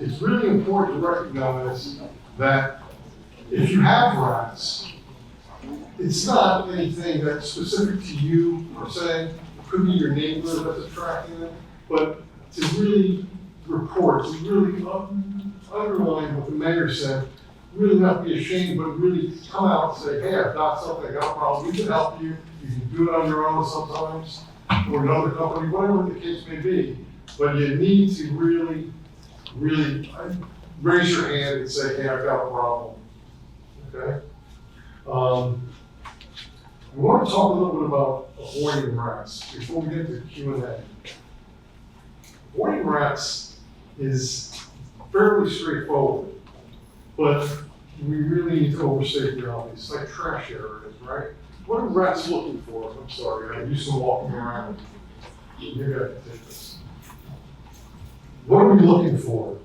it's really important to recognize that if you have rats, it's not anything that's specific to you per se. It could be your neighbor that's attracting them, but to really report, to really underline what the mayor said, really not be ashamed, but really come out and say, hey, I've got something, I got a problem, we can help you. You can do it on your own sometimes, or another company, whatever the case may be. But you need to really raise your hand and say, hey, I've got a problem, okay? We want to talk a little bit about avoiding rats before we get to Q&A. Avoiding rats is fairly straightforward, but we really need to overstate the obvious, like trash areas, right? What are rats looking for? I'm sorry, I'm used to walking around. Maybe I can take this. What are we looking for?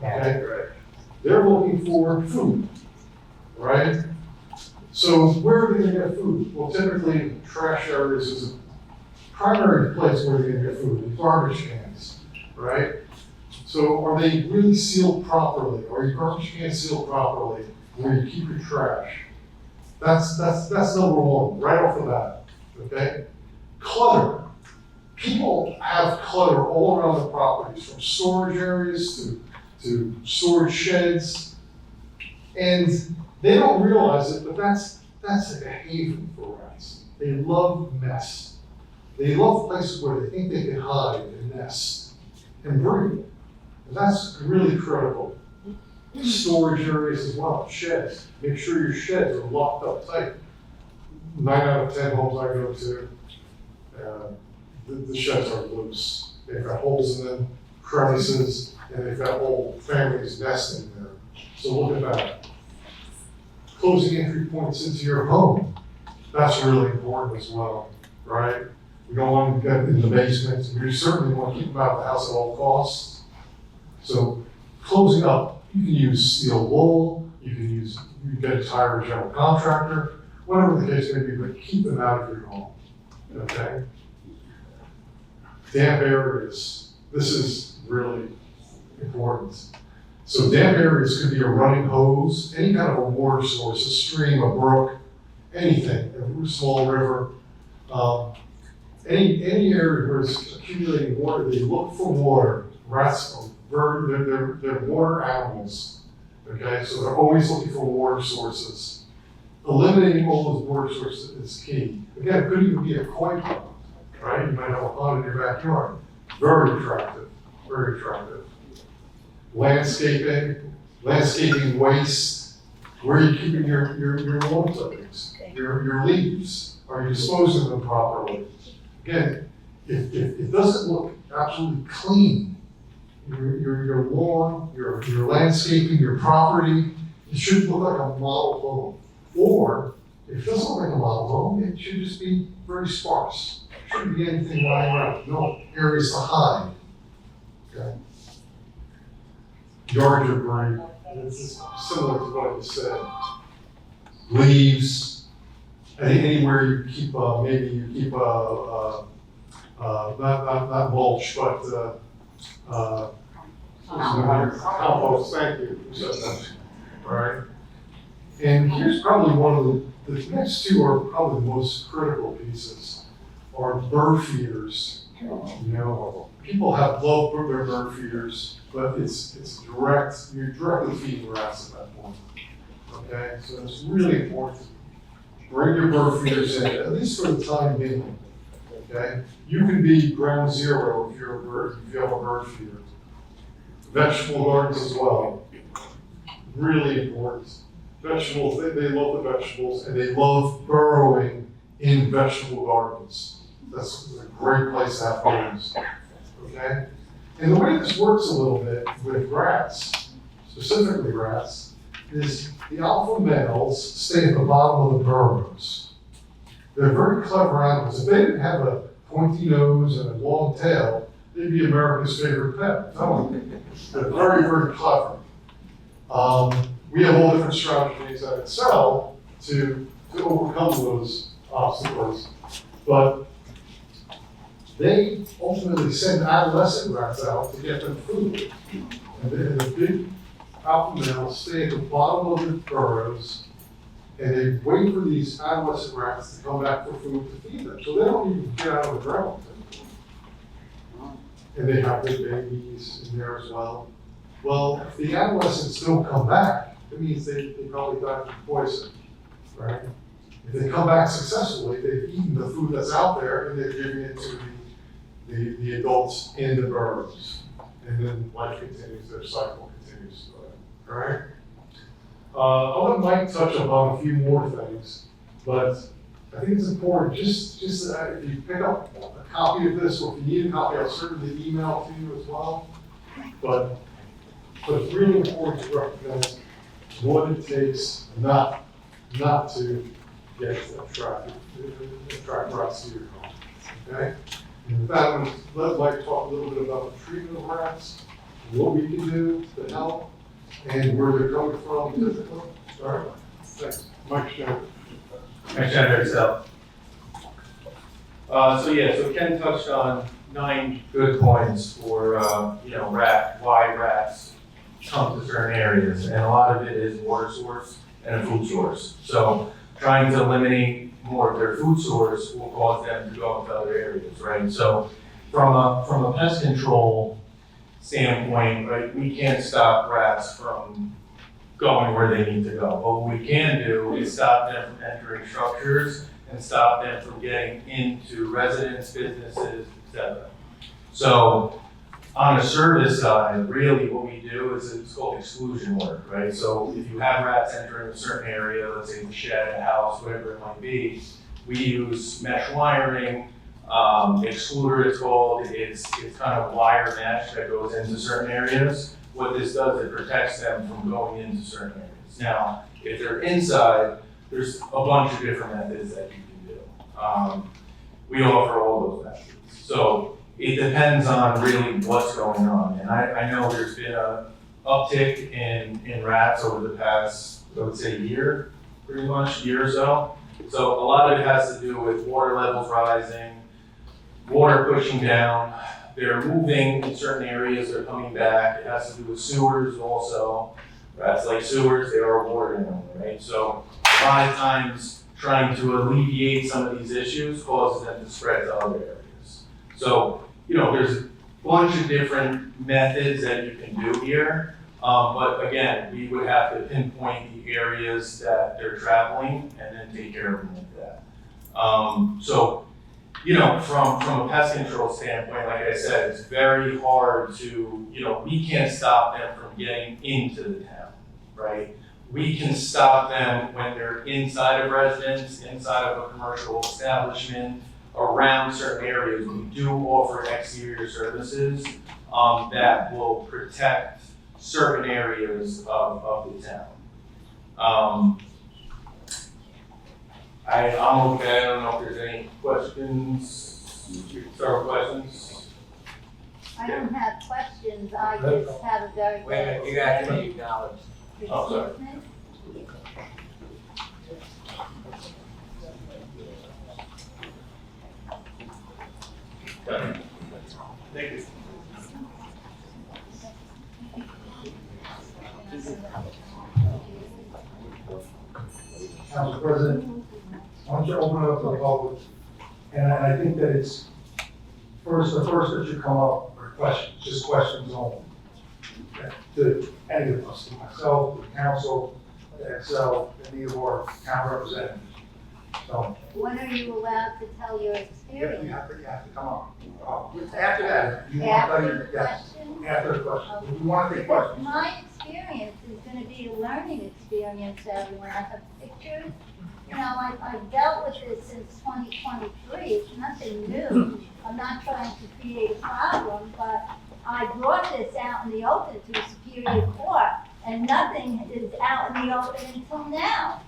Okay, they're looking for food, right? So where are they gonna get food? Well, typically trash areas is a primary place where they're gonna get food, in garbage cans, right? So are they really sealed properly? Are your garbage cans sealed properly where you keep your trash? That's number one, right off the bat, okay? Clutter. People have clutter all around the properties, from storage areas to storage sheds, and they don't realize it, but that's like a haven for rats. They love mess. They love places where they think they can hide and nest and breathe. And that's really critical. Storage areas as well, sheds. Make sure your sheds are locked up tight. 9 out of 10 homes I go to, the sheds are loose. They've got holes in them, crevices, and they've got whole families nesting there. So look at that. Closing entry points into your home. That's really important as well, right? We don't want to get in the basement. We certainly want to keep them out of the house at all costs. So closing up, you can use steel wool, you can get a tire general contractor, whatever the case may be, but keep them out of your home, okay? Damp areas, this is really important. So damp areas could be a running hose, any kind of a water source, a stream, a brook, anything, a small river. Any area where it's accumulating water, they look for water. Rats are they're water animals, okay? So they're always looking for water sources. Eliminating all those water sources is key. Again, it could even be a koi pond, right? You might have a pond in your backyard. Very attractive, very attractive. Landscaping waste. Where are you keeping your lawn clippings, your leaves? Are you disposing of them properly? Again, if it doesn't look absolutely clean, your lawn, your landscaping, your property, it should look like a model home. Or if it doesn't look like a model home, it should just be very sparse. Shouldn't be anything lying around. No areas to hide. Okay. Yard debris. This is similar to what I just said. Leaves. Anywhere you keep, maybe you keep not mulch, but compost. Thank you. All right. And here's probably one of the next two are probably the most critical pieces, are bird feeders. You know, people have loved their bird feeders, but it's direct. You're directly feeding rats at that point. Okay, so it's really important. Bring your bird feeders in, at least for the time being. Okay, you can be ground zero if you're a bird. If you have a bird feeder. Vegetable gardens as well. Really important. Vegetables, they love the vegetables, and they love burrowing in vegetable gardens. That's a great place to have gardens, okay? And the way this works a little bit with rats, specifically rats, is the alpha males stay at the bottom of the burrows. They're very clever animals. If they didn't have a pointy nose and a long tail, they'd be America's favorite pet. They're very, very clever. We have all different strategies that excel to overcome those obstacles, but they ultimately send adolescent rats out to get them food. And then the big alpha males stay at the bottom of the burrows, and they wait for these adolescent rats to come back for food to feed them. So they don't even get out of the ground. And they have big babies in there as well. Well, if the adolescents don't come back, it means they probably died from poison, right? If they come back successfully, they've eaten the food that's out there and they're giving it to the adults in the burrows. And then life continues, their cycle continues. All right? I'll let Mike touch upon a few more things, but I think it's important, just if you pick up a copy of this, or if you need a copy, I'll certainly email to you as well. But it's really important to recognize what it takes not to get attract rats to your home, okay? And with that, I'm going to let Mike talk a little bit about the treatment of rats, what we can do to help, and where they're coming from typically. All right, thanks. Mike Shannon. Mike Shannon, so Ken touched on 9 good points for, why rats come to certain areas, and a lot of it is water source and a food source. So trying to eliminate more of their food source will cause them to go into other areas, right? So from a pest control standpoint, right, we can't stop rats from going where they need to go. But what we can do is stop them from entering structures and stop them from getting into residents, businesses, etc. So on the service side, really what we do is it's called exclusion work, right? So if you have rats entering a certain area, let's say the shed, a house, whatever it might be, we use mesh wiring, excluder it's called. It's kind of wire mesh that goes into certain areas. What this does, it protects them from going into certain areas. Now, if they're inside, there's a bunch of different methods that you can do. We offer all those methods. So it depends on really what's going on. And I know there's been an uptick in rats over the past, I would say, year or so. So a lot of it has to do with water levels rising, water pushing down. They're moving in certain areas, they're coming back. It has to do with sewers also. Rats like sewers, they are a water animal, right? So a lot of times trying to alleviate some of these issues causes them to spread to other areas. So, there's a bunch of different methods that you can do here. But again, we would have to pinpoint the areas that they're traveling and then take care of them like that. From a pest control standpoint, like I said, it's very hard to, we can't stop them from getting into the town, right? We can stop them when they're inside of residence, inside of a commercial establishment, around certain areas. We do offer exterior services that will protect certain areas of the town. I'm okay. I don't know if there's any questions. Several questions. I don't have questions. I just have a very. Wait a minute, you got to be acknowledged. Oh, sorry. Thank you. Council President, why don't you open it up to the public? And I think that it's the first that should come up are questions, just questions only. To any of us, to myself, the council, to Excel, any of our town representatives. So. When are you allowed to tell your You experience? have to come up. After that, you want to After tell the your, yes, question? after the question. If you want to take Because questions. my experience is gonna be a learning experience, everyone. I have pictures. I've dealt with this since 2023. It's nothing new. I'm not trying to create a problem, but I brought this out in the open to a superior court, and nothing is out in the open until now,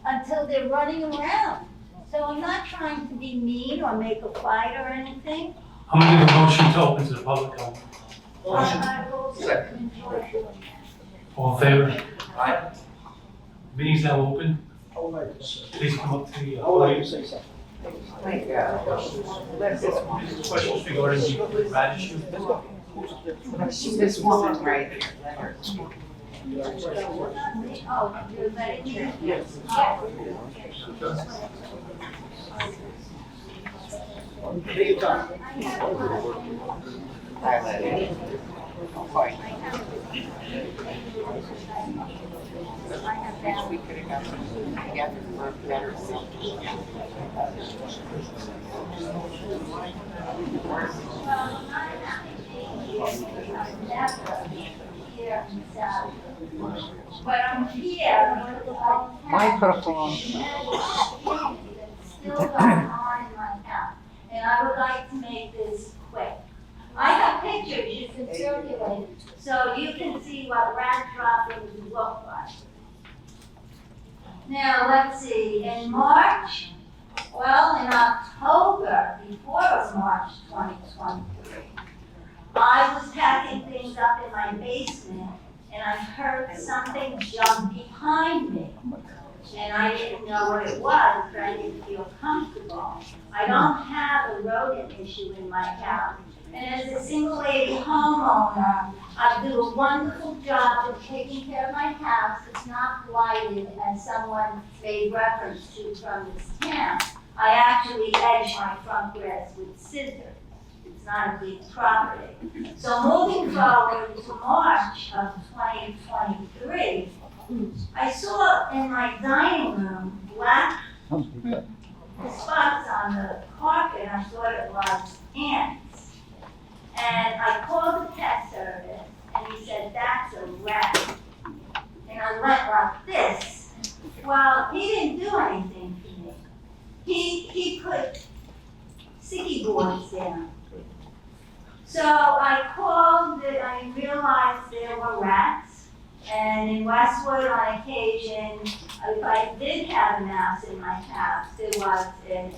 until they're running around. So I'm not trying to be mean or make a fight or anything. I'm gonna give a motion to open to the public. I will enjoy doing that. All in favor? Aye. Meeting's now open. Please come up to the podium. Say Questions regarding the radish issue? This woman right here, let her. Oh, you're letting me? Yes. Highlight. Fine. Wish we could have gotten together for a better seat. But I'm here. Microphone. Still going on in my house, and I would like to make this quick. I have pictures you can circulate, so you can see what rat droppings look like. Now, let's see, in March, well, in October, before March 2023, I was packing things up in my basement, and I heard something jump behind me. And I didn't know what it was, but I didn't feel comfortable. I don't have a rodent issue in my house. And as a single lady homeowner, I do a wonderful job of taking care of my house. It's not blighted, as someone made reference to from this town. I actually edge my front grass with scissors. It's not a big property. So moving forward to March of 2023, I saw in my dining room black spots on the carpet, and I thought it was ants. And I called the pet service, and he said, that's a rat. And I went like this. Well, he didn't do anything for me. He put sticky boards down. So I called, I realized there were rats. And in Westwood, on occasion, if I did have a mouse in my house, there was a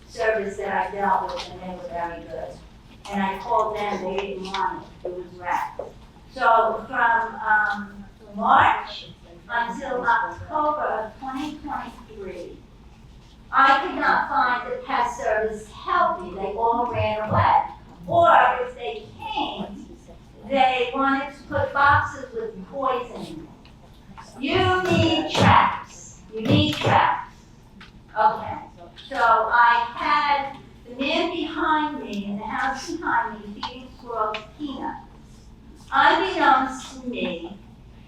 service that I dealt with, and they were very good. And I called them, they didn't want it, it was rats. So from March until October of 2023, I could not find the pet service to help me. They all ran away. Or if they came, they wanted to put boxes with poison in them. You need traps. You need traps. Okay. So I had the man behind me in the house behind me feeding squirrels peanuts. Unbeknownst to me,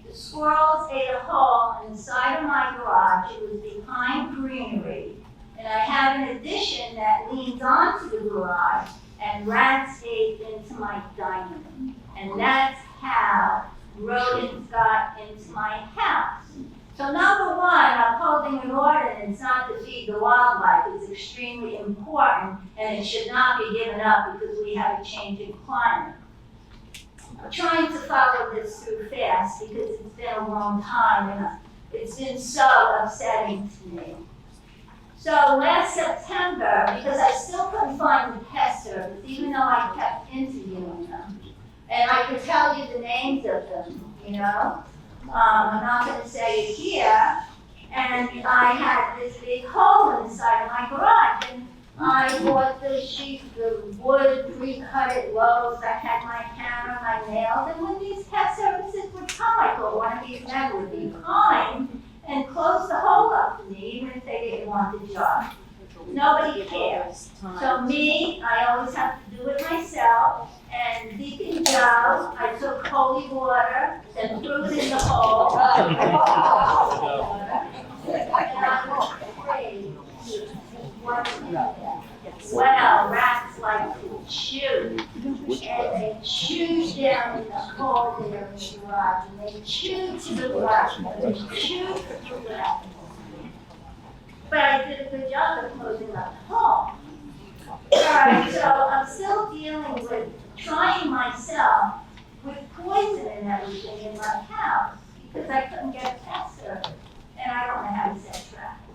the squirrels ate a hole in the side of my garage. It was behind greenery. And I have an addition that leans onto the garage, and rats ate into my dining room. And that's how rodents got into my house. So number one, upholding an ordinance not to feed the wildlife is extremely important, and it should not be given up because we have a changing climate. I'm trying to follow this through fast because it's been a long time and it's been so upsetting to me. So last September, because I still couldn't find the pet service, even though I kept interviewing them, and I could tell you the names of them, you know. I'm not going to say it here. And I had this big hole in the side of my garage, and I bought the sheets, the wood, pre-cut it loaves. I had my hammer, my nails, and when these pet services would come, I thought one of these men would be kind and close the hole up for me, even if they didn't want the job. Nobody cares. So me, I always have to do it myself. And Deacon Joe, I took holy water and threw it in the hole. And I was afraid well, rats like to chew. And they chew down in the hole there in the garage. And they chew to the garage. And they chew to the garage. But I did a good job of closing up the hole. Alright, so I'm still dealing with trying myself with poison and everything in my house because I couldn't get a pet service and I don't know how to set traps.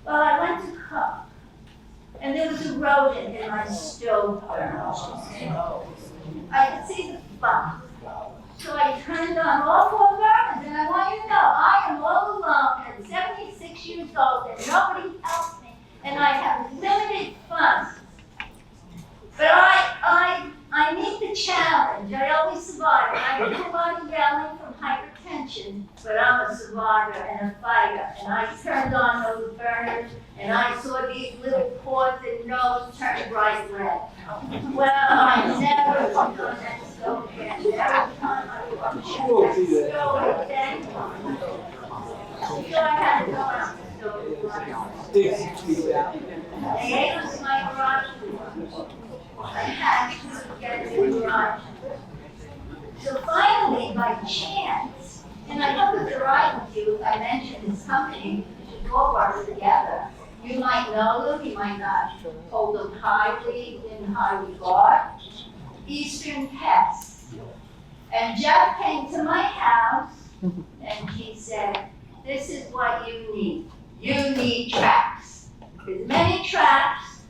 Well, I went to cook and there was a rodent in my stove burner. I could see the spot. So I turned on all four burners, and I want you to know I am all alone at 76 years old and nobody helps me and I have limited funds. But I need the and I turned on those burners, and I saw these little paws and nose turn bright red. Well, I never cooked on that stove again. Every time I cooked on that stove again, so I had to go out the stove. They ate us my garage door. I had to get to the garage. So finally, by chance, and I hope it's all right with you if I mention this company, we should all work together. You might know them, you might not hold them highly in high regard. Eastern Pest. And Jeff came to my house and he said, this is what you need. You need traps. As many traps,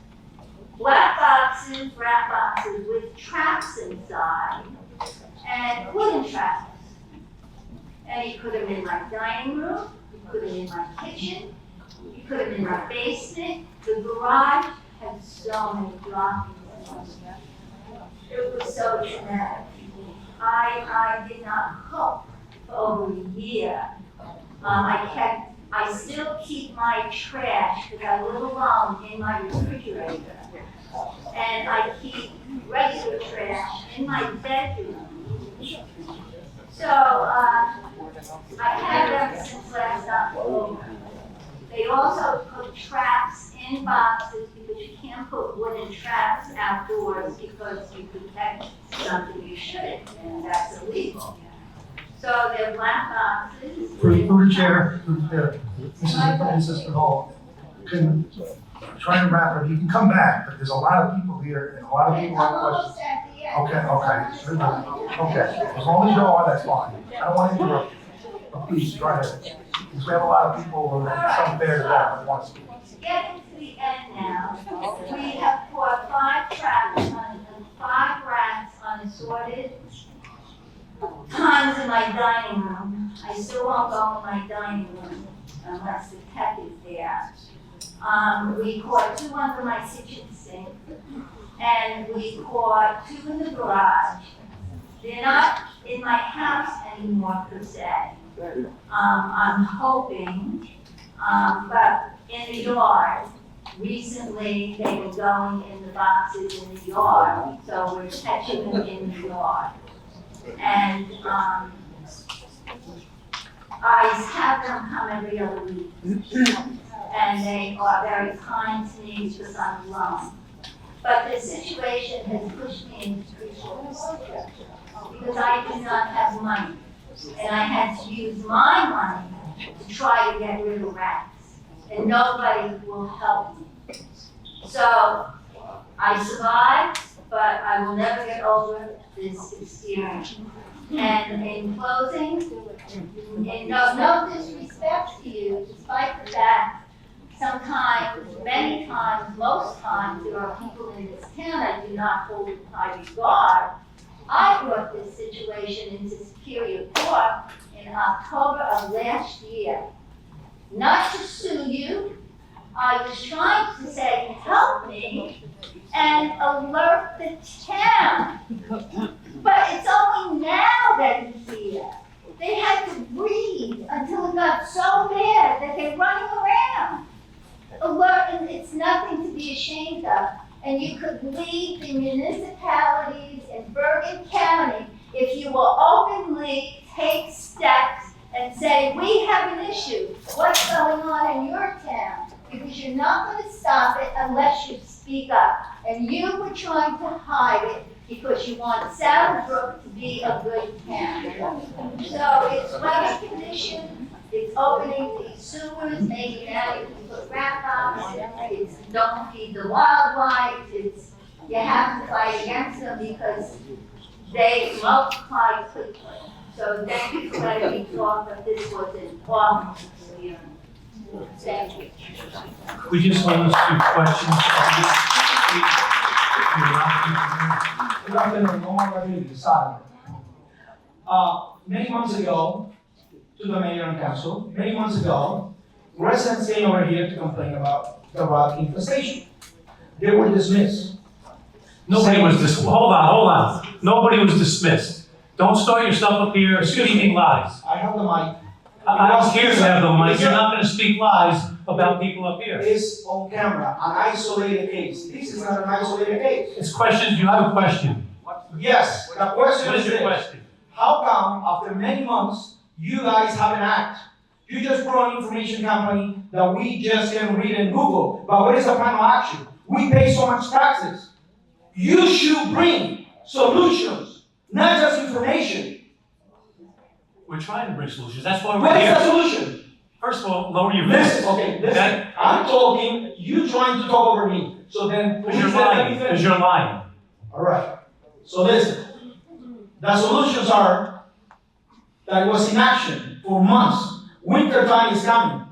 black boxes, wrap boxes with traps inside, and wooden traps. And you put them in my dining room, you put them in my kitchen, you put them in my basement. The garage had so many droppings in it. It was so traumatic. I did not cook for over a year. I still keep my trash, because I live alone, in my refrigerator. And I keep regular trash in my bedroom. So, I had them since last October. They also put traps in boxes, because you can't put wooden traps outdoors because you could catch something you shouldn't, and that's illegal. So they're black boxes. Through the chair, Mrs. Hall, can try to wrap it. You can come back, but there's a lot of people here and a lot of people have questions. Almost at the end. Okay. As long as you are, that's fine. I don't want to interrupt you. But please, try to, because we have a lot of people who are some there that want to speak. Getting to the end now, we have put 5 traps on, and 5 racks on assorted times in my dining room. I still won't go in my dining room unless the tech is there. We caught 2 under my kitchen sink, and we caught 2 in the garage. They're not in my house anymore per se. I'm hoping, but in the yard. Recently, they were going in the boxes in the yard, so we're catching them in the yard. And I have them come every other week. And they are very kind to me because I'm alone. But the situation has pushed me into foreclosure because I do not have money. And I had to use my money to try to get rid of rats. And nobody will help me. So I survived, but I will never get over this experience. And in closing, in no disrespect to you, despite the fact sometimes, many times, most times, there are people in this town I do not hold in high regard. I brought this situation into Superior Court in October of last year. Not to sue you, I was trying to say, help me and alert the town. But it's only now that he's here. They had to breathe until it got so bad that they're running around. Alert, and it's nothing to be ashamed of. And you could leave the municipalities in Bergen County if you will openly take steps and say, we have an issue. What's going on in your town? Because you're not going to stop it unless you speak up. And you were trying to hide it because you want Southbrook to be a good town. So it's weather conditions, it's opening these sewers, maybe now you can put rat boxes, it's don't feed the wildlife, it's, you have to fight against them because they multiply quickly. So thank you for letting me talk, but this was an awful experience. Thank you. We just want to ask questions. Good afternoon, Omar Rodriguez, Sal. Many months ago, to the mayor and council, many months ago, residents came over here to complain about the rat infestation. They were dismissed. Nobody was dismissed. Hold on. Nobody was dismissed. Don't start your stuff up here, screaming lies. I have the mic. I don't care to have the mic, you're not gonna speak lies about people up here. Is on camera, an isolated case. This is not an isolated case. It's questions, you have a question. Yes, the question What is is your this. question? How come after many months, you guys haven't acted? You just brought an information company that we just can read in Google, but what is the final action? We pay so much taxes. You should bring solutions, not just information. We're trying to bring solutions, that's why What we're is the here. solution? First of all, lower your Listen, voice. okay, listen. That- I'm talking, you trying to talk over me. So then, Because you're please let me lying, finish. because you're lying. All right. So listen, the solutions are that it was in action for months. Winter time is coming.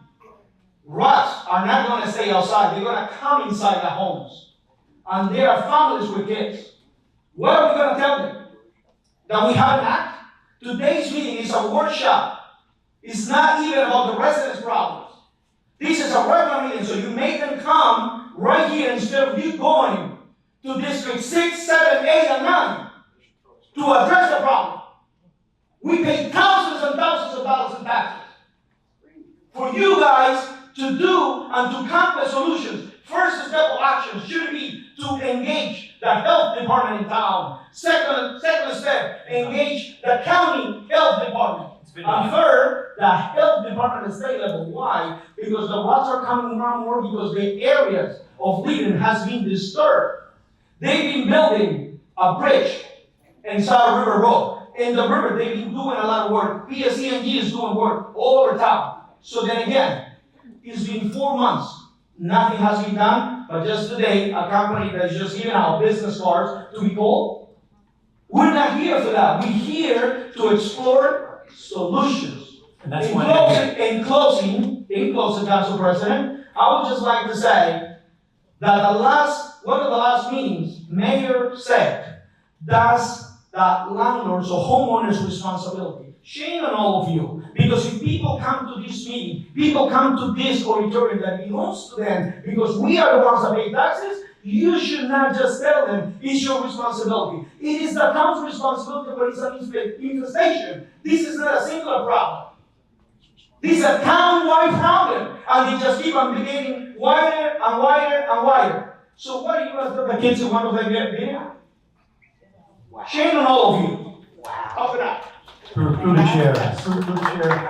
Rats are not going to stay outside. They're going to come inside the homes. And there are families with kids. What are we going to tell them? That we haven't acted? Today's meeting is a workshop. It's not even about the residents' problems. This is a regular meeting, so you make them come right here instead of you going to District 6, 7, 8, and 9 to address the problem. We pay thousands and thousands of dollars in taxes for you guys to do and to come with solutions. First step of action should be to engage the health department in town. Second step, engage the county health department. And third, the health department at state level. Why? Because the rats are coming around more because the areas of living has been disturbed. They've been building a bridge inside River Road. In the river, they've been doing a lot of work. PSCNG is doing work all over town. So then again, it's been 4 months. Nothing has been done, but just today, a company that's just giving out business cards to people. We're not here for that. We're here to explore solutions. And that's why they're here. In closing, Council President, I would just like to say that one of the last meetings, Mayor said, that's the landlord's or homeowner's responsibility. Shame on all of you, because if people come to this meeting, people come to this auditorium that belongs to them, because we are the ones that pay taxes, you should not just tell them it's your responsibility. It is the town's responsibility when it's an infestation. This is not a singular problem. This is a town-wide problem, and they just keep on getting wider and wider and wider. So what are you going to tell the kids who want to get there? Shame on all of you. Up and up. Through the chair. Through the chair.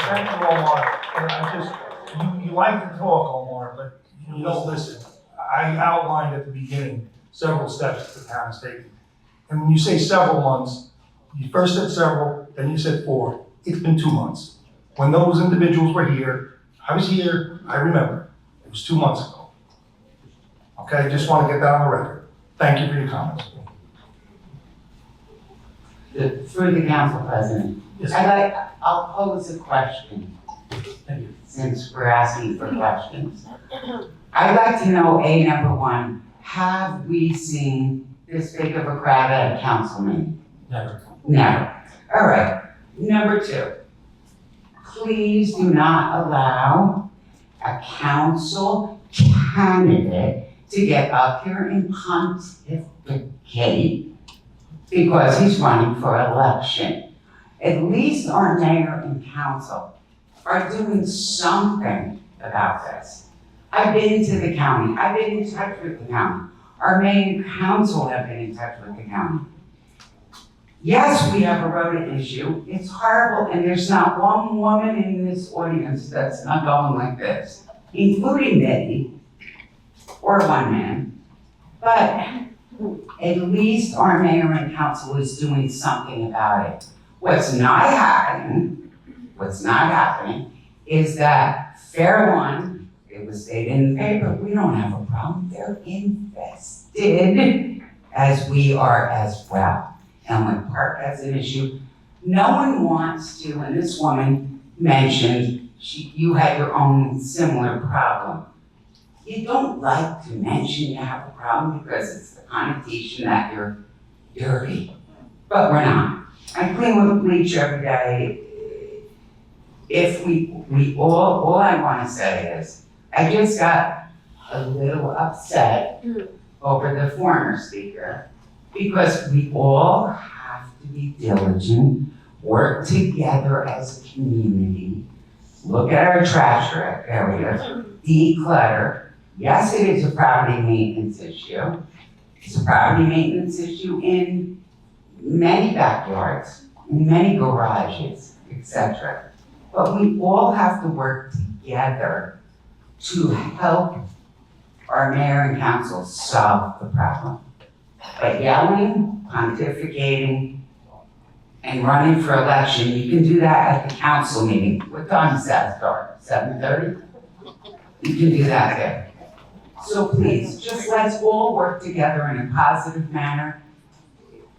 Thank you, Omar. And you like to talk, Omar, but you don't listen. I outlined at the beginning several steps the town is taking. And when you say several months, you first said several, then you said 4. It's been 2 months. When those individuals were here, I was here, I remember. It was 2 months ago. Okay, just want to get that on the record. Thank you for your comments. Through the council president, Yes. I'll pose a question, Thank you. since we're asking for questions. I'd like to know, number 1, have we seen this big of a crowd at a council meeting? Never. Never. All right. Number 2, please do not allow a council candidate to get up here and pontificate because he's running for election. At least our mayor and council are doing something about this. I've been to the county. I've been in touch with the county. Our mayor and council have been in touch with the county. Yes, we have a rodent issue. It's horrible, and there's not one woman in this audience that's not going like this, including me, or one man. But at least our mayor and council is doing something about it. What's not happening is that Fair One, it was stated in the paper, we don't have a problem. They're infested, as we are as well. Elmwood Park has an issue. No one wants to, and this woman mentioned you had your own similar problem. You don't like to mention you have a problem because it's the connotation that you're dirty, but we're not. I clean with bleach every day. If we all I want to say is, I just got a little upset over the former speaker because we all have to be diligent work together as a community, look at our trash area, declutter. Yes, it is a property maintenance issue. It's a property maintenance issue in many backyards, in many garages, etc. But we all have to work together to help our mayor and council solve the problem. But yelling, pontificating, and running for election, you can do that at the council meeting. What time does that start? 7:30? You can do that there. So please, just let's all work together in a positive manner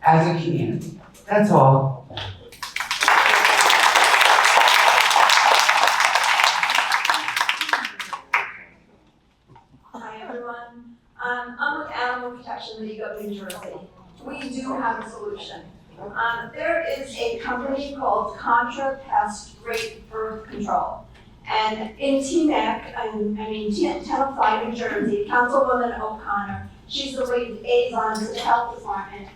as a community. That's all. Hi, everyone. I'm with Animal Protection League of New Jersey. We do have a solution. There is a company called Contra Pest Great Birth Control. And in Tenafly, New Jersey, Councilwoman O'Connor, she's the liaison to the health department.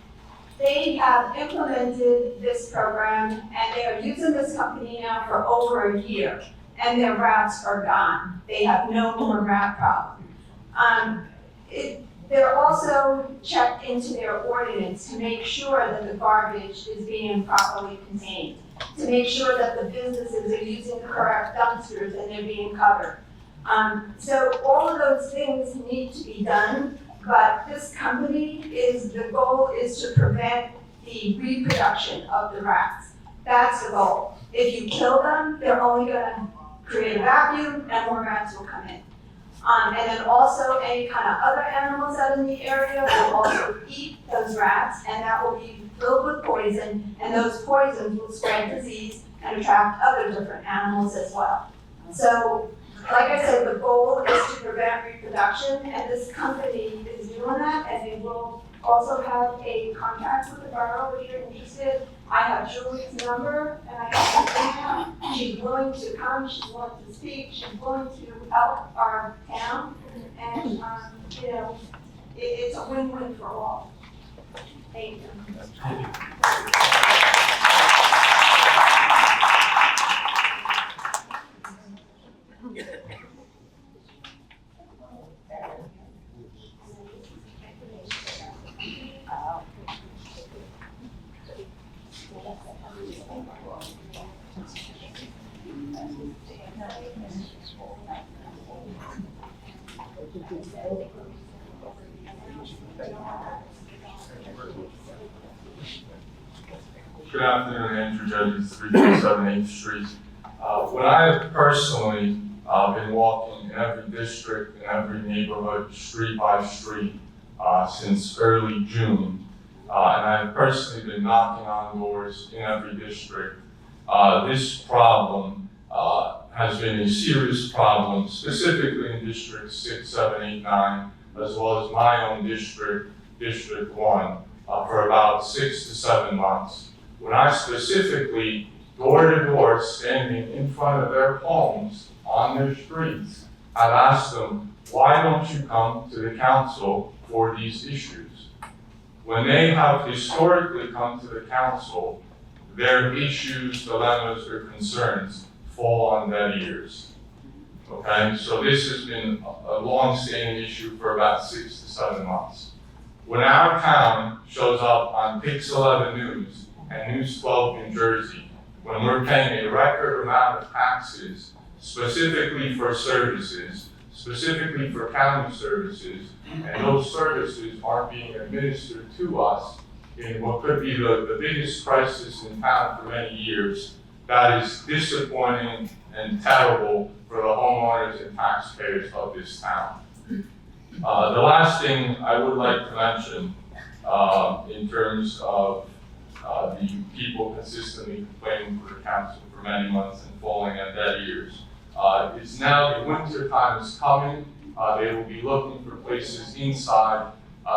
They have implemented this program and they are using this company now for over a year. And their rats are gone. They have no more rat problem. They're also checked into their ordinance to make sure that the garbage is being properly contained, to make sure that the businesses are using the correct dumpsters and they're being covered. So all of those things need to be done, but this company the goal is to prevent the reproduction of the rats. That's the goal. If you kill them, they're only gonna create a vacuum and more rats will come in. And then also any kind of other animals that are in the area will also eat those rats, and that will be filled with poison, and those poisons will spread disease and attract other different animals as well. So, like I said, the goal is to prevent reproduction, and this company is doing that, and they will also have a contact with the borough if you're interested. I have Julie's number, and I have her email. She's willing to come, she's willing to speak, she's willing to help our town, and, it's a win-win for all. Thank you. Good afternoon, Andrew Judges, 327 8th Street. When I have personally been walking in every district, in every neighborhood, street by street, since early June, and I've personally been knocking on doors in every district, this problem has been a serious problem, specifically in District 6, 7, 8, 9, as well as my own district, District 1, for about 6 to 7 months. When I specifically, door to door, standing in front of their homes, on their streets, I've asked them, why don't you come to the council for these issues? When they have historically come to the council, their issues, dilemmas, or concerns fall on deaf ears. Okay, so this has been a long-standing issue for about 6 to 7 months. When our town shows up on Pix 11 News and News 12 New Jersey, when we're paying a record amount of taxes specifically for services, specifically for county services, and those services aren't being administered to us in what could be the biggest crisis in town for many years, that is disappointing and terrible for the homeowners and taxpayers of this town. The last thing I would like to mention in terms of the people consistently complaining to the council for many months and falling on deaf ears. It's now the winter time is coming. They will be looking for places inside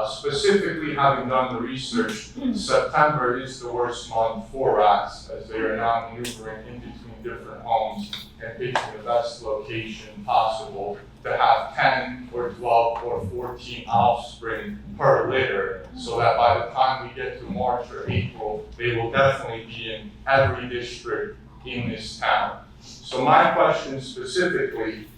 Specifically, having done the research, September is the worst month for rats, as they are now maneuvering in between different homes and picking the best location possible to have 10 or 12 or 14 offspring per litter, so that by the time we get to March or April, they will definitely be in every district in this town. So my question specifically,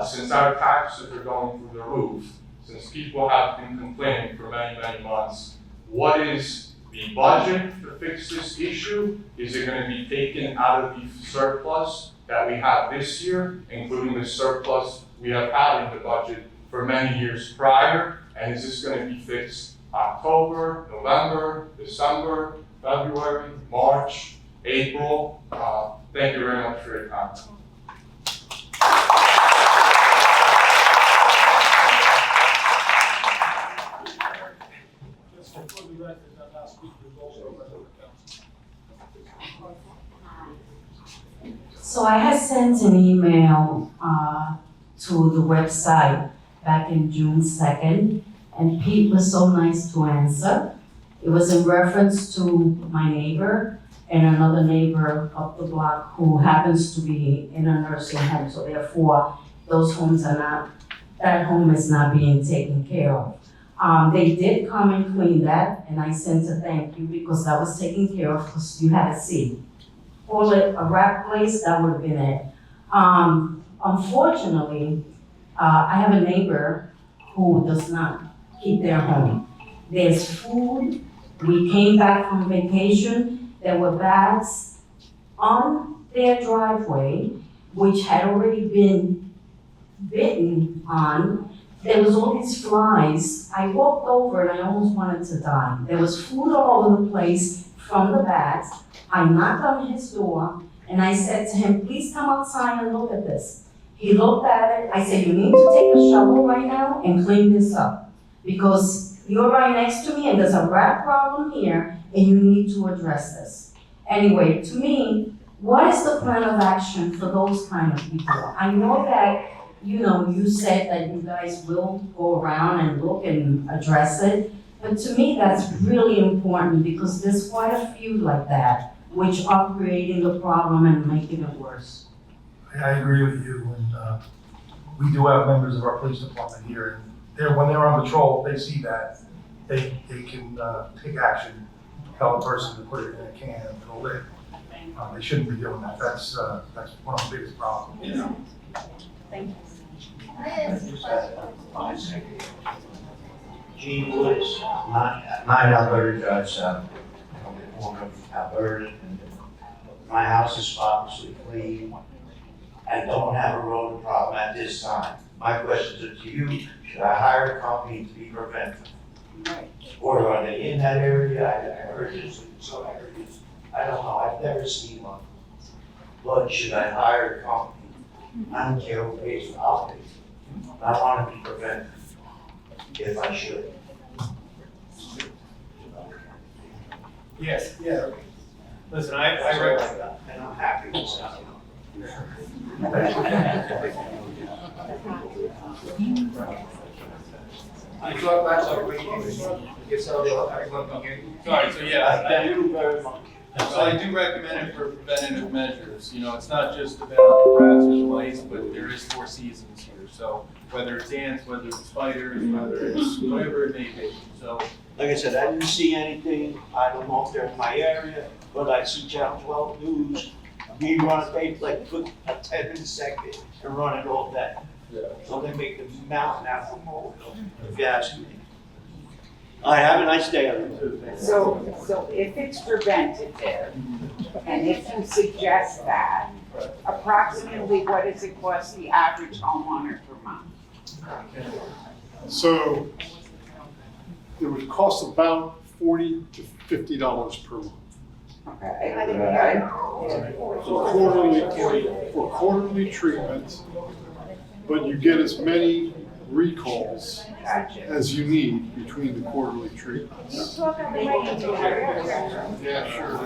since our taxes are going through the roof, since people have been complaining for many, many months, what is the budget to fix this issue? Is it gonna be taken out of the surplus that we have this year, including the surplus we have had in the budget for many years prior? And is this gonna be fixed October, November, December, February, March, April? Thank you very much for your time. Just for the record, that last speaker was also a member of council. So I had sent an email to the website back in June 2nd, and Pete was so nice to answer. It was in reference to my neighbor and another neighbor up the block who happens to be in a nursing home, so therefore those homes are not, that home is not being taken care of. They did come and clean that, and I sent a thank you because that was taken care of, because you had a seat. Call it a rat place, that would have been it. Unfortunately, I have a neighbor who does not keep their home. There's food, we came back from vacation, there were bats on their driveway, which had already been bitten on. There was all these flies. I walked over and I almost wanted to die. There was food all over the place from the bats. I knocked on his door and I said to him, please come outside and look at this. He looked at it. I said, you need to take a shovel right now and clean this up, because you're right next to me and there's a rat problem here and you need to address this. Anyway, to me, what is the plan of action for those kind of people? I know that, you said that you guys will go around and look and address it, but to me, that's really important, because there's quite a few like that, which are creating the problem and making it worse. I agree with you, and we do have members of our police department here, and when they're on patrol, if they see that, they can take action, tell the person to put it in a can and put a lid. They shouldn't be doing that. That's one of the biggest problems. Thank you. I ask a question. Gene Woods, 9 Alberta Drive South, on the corner of Alberta, and my house is spotlessly clean. I don't have a rodent problem at this time. My questions are to you: should I hire a company to be preventive? Or are they in that area? I heard this in some areas. I don't know, I've never seen one. But should I hire a company? I don't care who pays for it. I want to be preventive, if I should. Yes, yeah. Listen, I read that. And I'm happy with that. I thought that's a great Sorry, so yeah, Thank you very much. So I do recommend it for preventative measures. It's not just about the rats or the mice, but there is 4 seasons here. So whether it's ants, whether it's spiders, whether it's whatever it may be. So Like I said, I didn't see anything. I don't know if they're in my area, but I see Channel 12 News. We run, they like put a 10 second and run it all day. So they make the mountain out of molehill, if you ask me. All right, have a nice day, everybody. So if it's preventative, and if you suggest that, approximately what does it cost the average homeowner per month? So it would cost about $40 to $50 per month. Okay. For quarterly treatment, but you get as many recalls as you need between the quarterly treatments. Yeah, sure.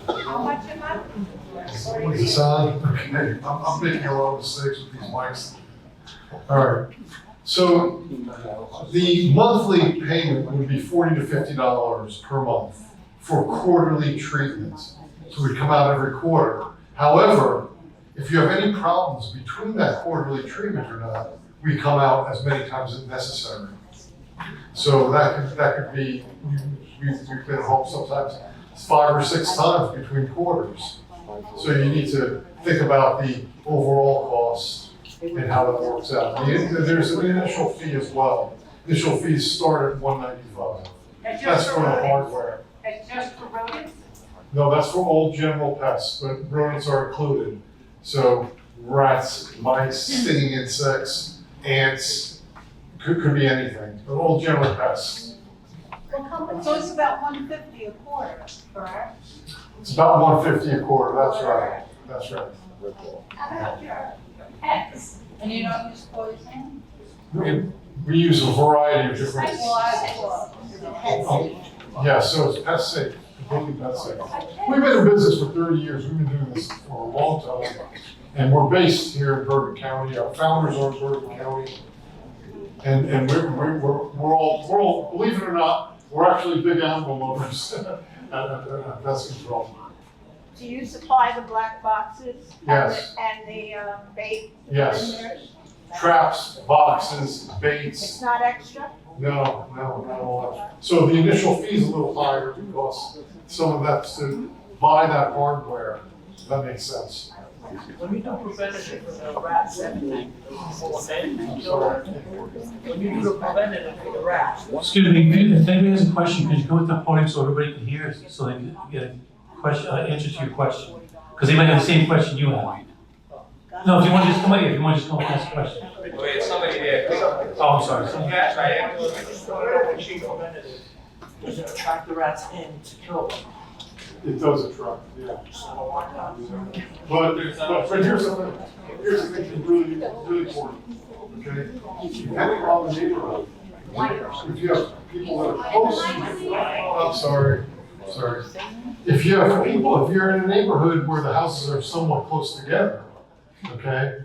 How much a month? What's the sound? Okay, I'm making a lot of mistakes with these mics. All right, So the monthly payment would be $40 to $50 per month for quarterly treatments. So we'd come out every quarter. However, if you have any problems between that quarterly treatment or not, we come out as many times as necessary. So that could be, we've been home sometimes 5 or 6 times between quarters. So you need to think about the overall cost and how that works out. There's an initial fee as well. Initial fees start at $195. That's for the hardware. It's just for rodents? No, that's for all general pests, but rodents are included. So rats, mice, stinging insects, ants, could be anything, but all general pests. What company? So it's about $150 a quarter, correct? It's about $150 a quarter, that's right, that's right. How about your pets? And you don't use poison? We use a variety of different. Pets. Yeah, so it's pet safe, completely pet safe. We've been in business for 30 years, we've been doing this for a long time. And we're based here in Brook County, our founders are in Brook County. And we're all, believe it or not, we're actually big animal lovers at Pest Control. Do you supply the black boxes? Yes. And the bait? Yes. Traps, boxes, baits. It's not extra? No, not all that. So the initial fee is a little higher because some of that's to buy that hardware. If that makes sense. When you do preventative for the rats, everything, when you do the preventative for the rats. Excuse me, if anybody has a question, could you go to the podium so everybody can hear, so they can get a question, answer to your question? Because they might have the same question you have. No, if you want to just come here, if you want to just come and ask a question. Wait, somebody there. Oh, I'm sorry. Does it attract the rats in to kill them? It does attract, yeah. But here's the thing that's really important, okay? If you have a problem neighborhood, if you have people that are close, I'm sorry. If you're in a neighborhood where the houses are somewhat close together, okay,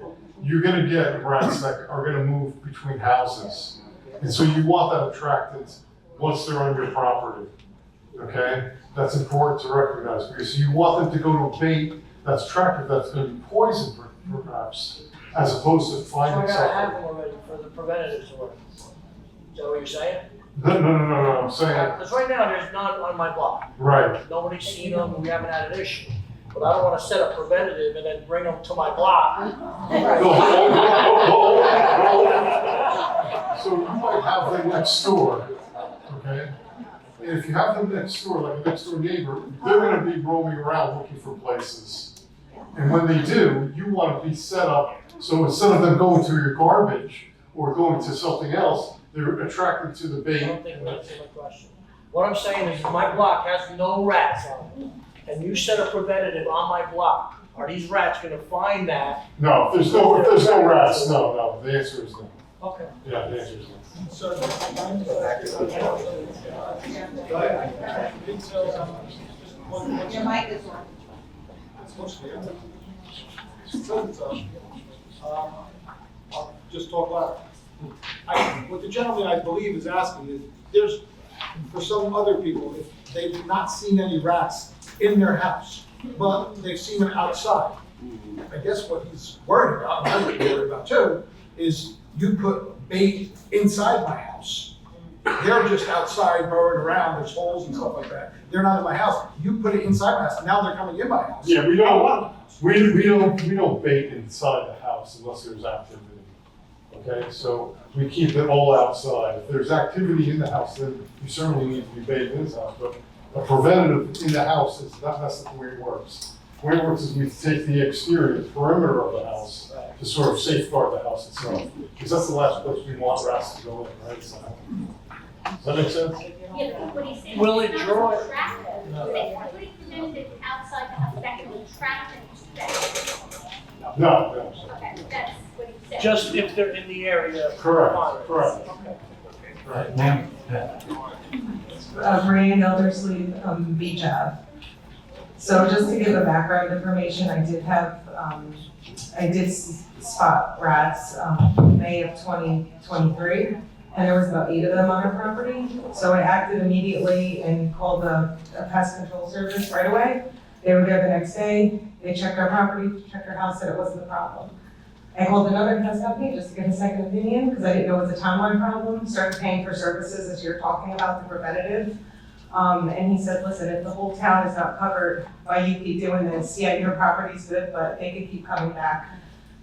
you're gonna get rats that are gonna move between houses. And so you want that attracted once they're on your property, okay? That's important to recognize because you want them to go to a bait that's attractive, that's gonna be poison perhaps, as opposed to So I finding gotta have something. them already for the preventative work. Is that what you're saying? No, I'm saying, Because right now, there's none on my block. right. Nobody's seen them, we haven't had an issue. But I don't wanna set up preventative and then bring them to my block. So you might have them next door, okay? And if you have them next door, like a next door neighbor, they're gonna be roaming around looking for places. And when they do, you wanna be set up, so instead of them going to your garbage or going to something else, they're attracted to the I bait. don't think that's my question. What I'm saying is, my block has no rats on it, and you set a preventative on my block. Are these rats gonna find that? No, if there's no rats, no, the answer is no. Okay. Yeah, the answer is no. Your mic is on. I'll just talk loud. What the gentleman, I believe, is asking is, there's, for some other people, if they've not seen any rats in their house, but they've seen them outside. I guess what he's worried about, and I would be worried about too, is you put bait inside my house. They're just outside burrowing around, there's holes and stuff like that. They're not in my house. You put it inside my house, now they're coming in my house. Yeah, we I don't want them. We don't bait inside the house unless there's activity. Okay, so we keep it all outside. If there's activity in the house, then you certainly need to be baited in the house. But a preventative in the house is not, that's not the way it works. The way it works is we take the exterior, the perimeter of the house to sort of safeguard the house itself. Because that's the last place we want rats to go in, right? So, does that make sense? Yeah, but what he's saying. Will it's it not draw it? attractive. Putting preventative outside the house, that can attract them to that. No. Okay, that's what he said. Just if they're in the area. Correct. Okay. Right. Ma'am, Maria Gildersleeve, Beach Ave. So just to give the background information, I did spot rats, May of 2023, and there was about 8 of them on our property. So I acted immediately and called the pest control service right away. They were there the next day, they checked our property, checked our house, said it wasn't a problem. I called another pest company just to get a second opinion, because I didn't know it was a townwide problem, started paying for services as you're talking about, the preventative. And he said, listen, if the whole town is not covered by you keep doing this, yeah, your property's good, but they could keep coming back.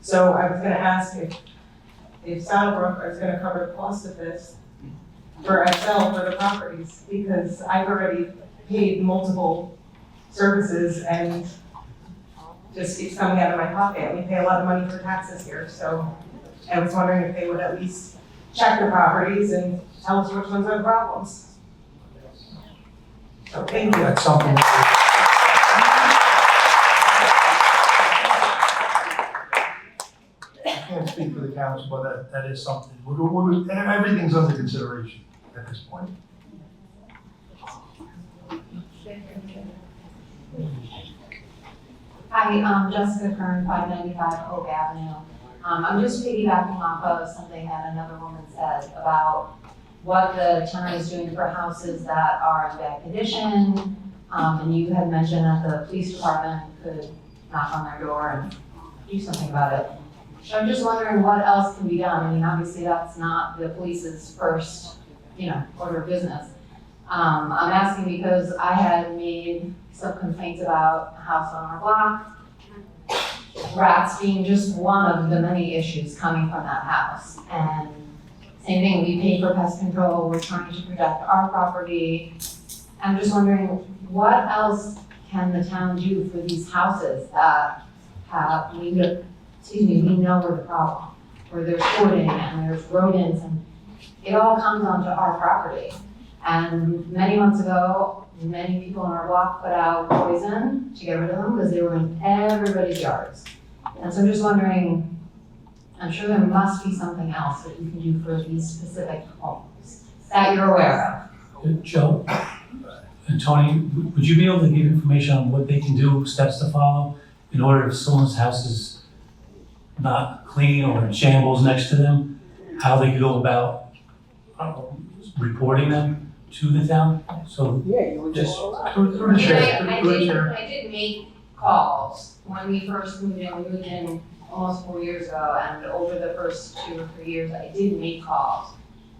So I was gonna ask if Saddlebrook is gonna cover the cost of this for XL for the properties, because I've already paid multiple services and just keeps coming out of my pocket. We pay a lot of money for taxes here, so I was wondering if they would at least check the properties and tell us which ones are the problems. So thank you. That's something. I can't speak for the council, but that is something. Everything's under consideration at this point. Hi, Jessica Kern, 595 Oak Avenue. I'm just piggybacking off of something that another woman said about what the town is doing for houses that are in bad condition. And you had mentioned that the police department could knock on their door and do something about it. So I'm just wondering what else can be done. I mean, obviously that's not the police's first, order of business. I'm asking because I had made some complaints about a house on our block, rats being just one of the many issues coming from that house. And same thing, we pay for pest control, we're trying to protect our property. I'm just wondering, what else can the town do for these houses that we know are the problem, where there's hoarding and there's rodents and it all comes onto our property. And many months ago, many people in our block put out poison to get rid of them because they were in everybody's yards. And so I'm just wondering, I'm sure there must be something else that you can do for these specific homes that you're aware of. Joe and Tony, would you be able to give information on what they can do, steps to follow, in order if someone's house is not clean or in shambles next to them, how they can go about reporting them to the town? So Yeah, you would just. through the chair, I did make calls when we first moved in. We moved in almost 4 years ago, and over the first 2 or 3 years, I did make calls.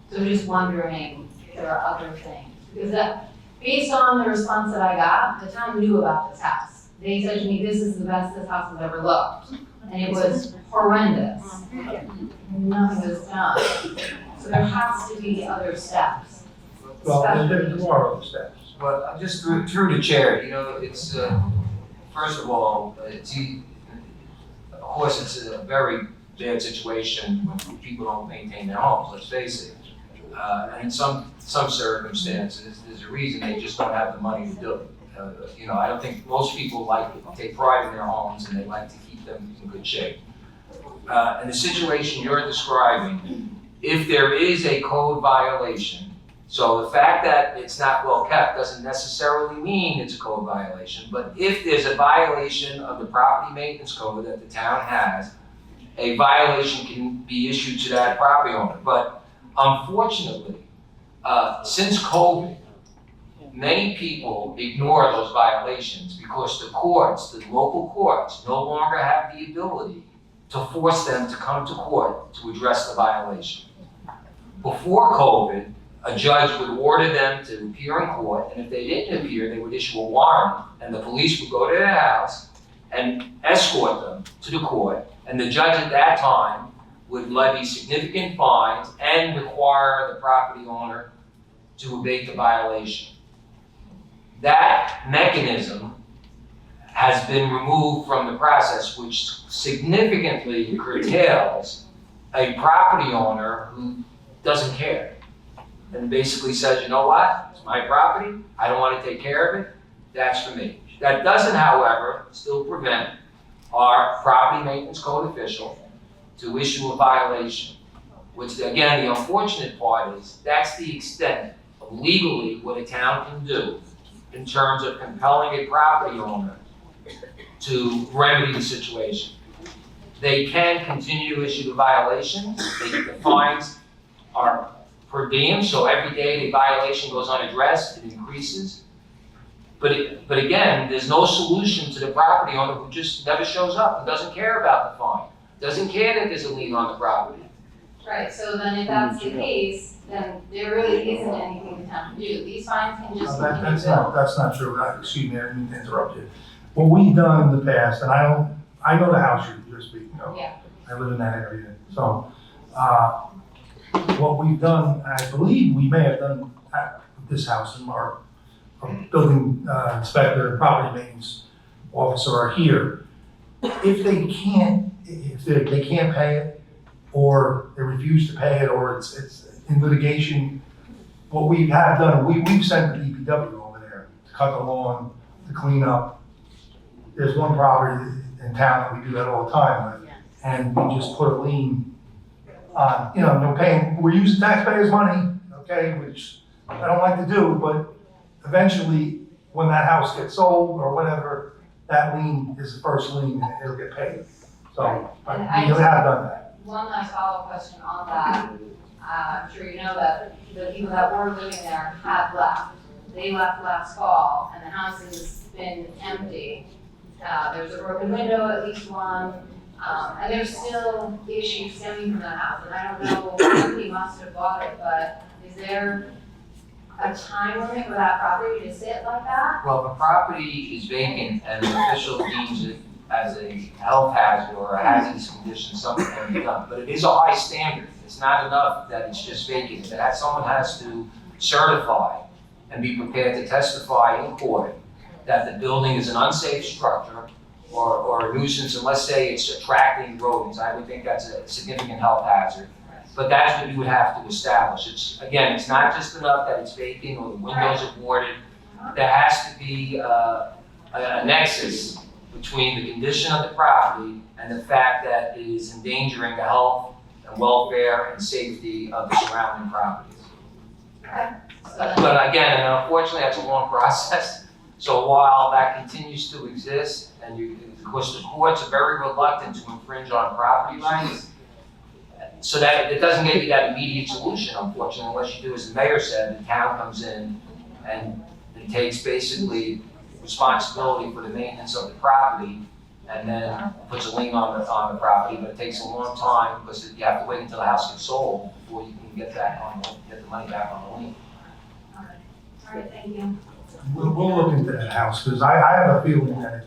So just wondering if there are other things. Because based on the response that I got, the town knew about this house. They said to me, this is the best this house has ever looked. And it was horrendous. Nothing was done. So there has to be other steps. Well, there are other steps. Well, just through the chair, it's, first of all, of course, it's a very bad situation when people don't maintain their homes, let's face it. And in some circumstances, there's a reason they just don't have the money to do it. I don't think most people take pride in their homes and they like to keep them in good shape. In the situation you're describing, if there is a code violation, so the fact that it's not well kept doesn't necessarily mean it's a code violation, but if there's a violation of the property maintenance code that the town has, a violation can be issued to that property owner. But unfortunately, since COVID, many people ignore those violations because the courts, the local courts, no longer have the ability to force them to come to court to address the violation. Before COVID, a judge would order them to appear in court, and if they didn't appear, they would issue a warrant, and the police would go to their house and escort them to the court, and the judge at that time would levy significant fines and require the property owner to abate the violation. That mechanism has been removed from the process, which significantly curtails a property owner who doesn't care and basically says, you know what, it's my property, I don't want to take care of it, that's for me. That doesn't, however, still prevent our property maintenance code official to issue a violation, which again, the unfortunate part is that's the extent of legally what a town can do in terms of compelling a property owner to remedy the situation. They can continue to issue the violations. The fines are per diem, so every day the violation goes unaddressed, it increases. But again, there's no solution to the property owner who just never shows up, who doesn't care about the fine, doesn't care that there's a lien on the property. Right, so then if that's the case, then there really isn't anything the town can do. These fines can just continue to build. That's not true. Excuse me, I didn't mean to interrupt you. What we've done in the past, and I know the house you're speaking of. Yeah. I live in that area. So, what we've done, I believe we may have done at this house, and our building inspector, property maintenance officer are here. If they can't pay it, or they refuse to pay it, or it's in litigation, what we have done, we've sent the DPW over there to cut the lawn, to clean up. There's one property in town that we do that all the time with, and we just put a lien on, no paying, we're using taxpayers' money, okay, which I don't like to do, but eventually, when that house gets sold or whatever, that lien is the first lien, and it'll get paid. So, And we I have done that. One last follow-up question on that. I'm sure you know that the people that were living there have left. They left last fall, and the house has been empty. There's a broken window, at least one, and there's still issues stemming from the house. And I don't know, somebody must have bought it, but is there a time limit for that property to sit like that? Well, if a property is vacant and the official deems it as a health hazard or a hazardous condition, something can be done. But it is a high standard. It's not enough that it's just vacant. Someone has to certify and be prepared to testify in court that the building is an unsafe structure or a nuisance, and let's say it's attracting rodents. I would think that's a significant health hazard. But that's what you would have to establish. It's not just enough that it's vacant or the windows are boarded. There has to be a nexus between the condition of the property and the fact that it is endangering the health and welfare and safety of the surrounding properties. Okay. But again, and unfortunately, that's a long process. So while that continues to exist, and of course the courts are very reluctant to infringe on property rights, so that it doesn't get you that immediate solution, unfortunately, unless you do as the mayor said, the town comes in and it takes basically responsibility for the maintenance of the property and then puts a lien on the property, but it takes a long time because you have to wait until the house gets sold before you can get the money back on the lien. All right, thank you. We'll look into that house, because I have a feeling that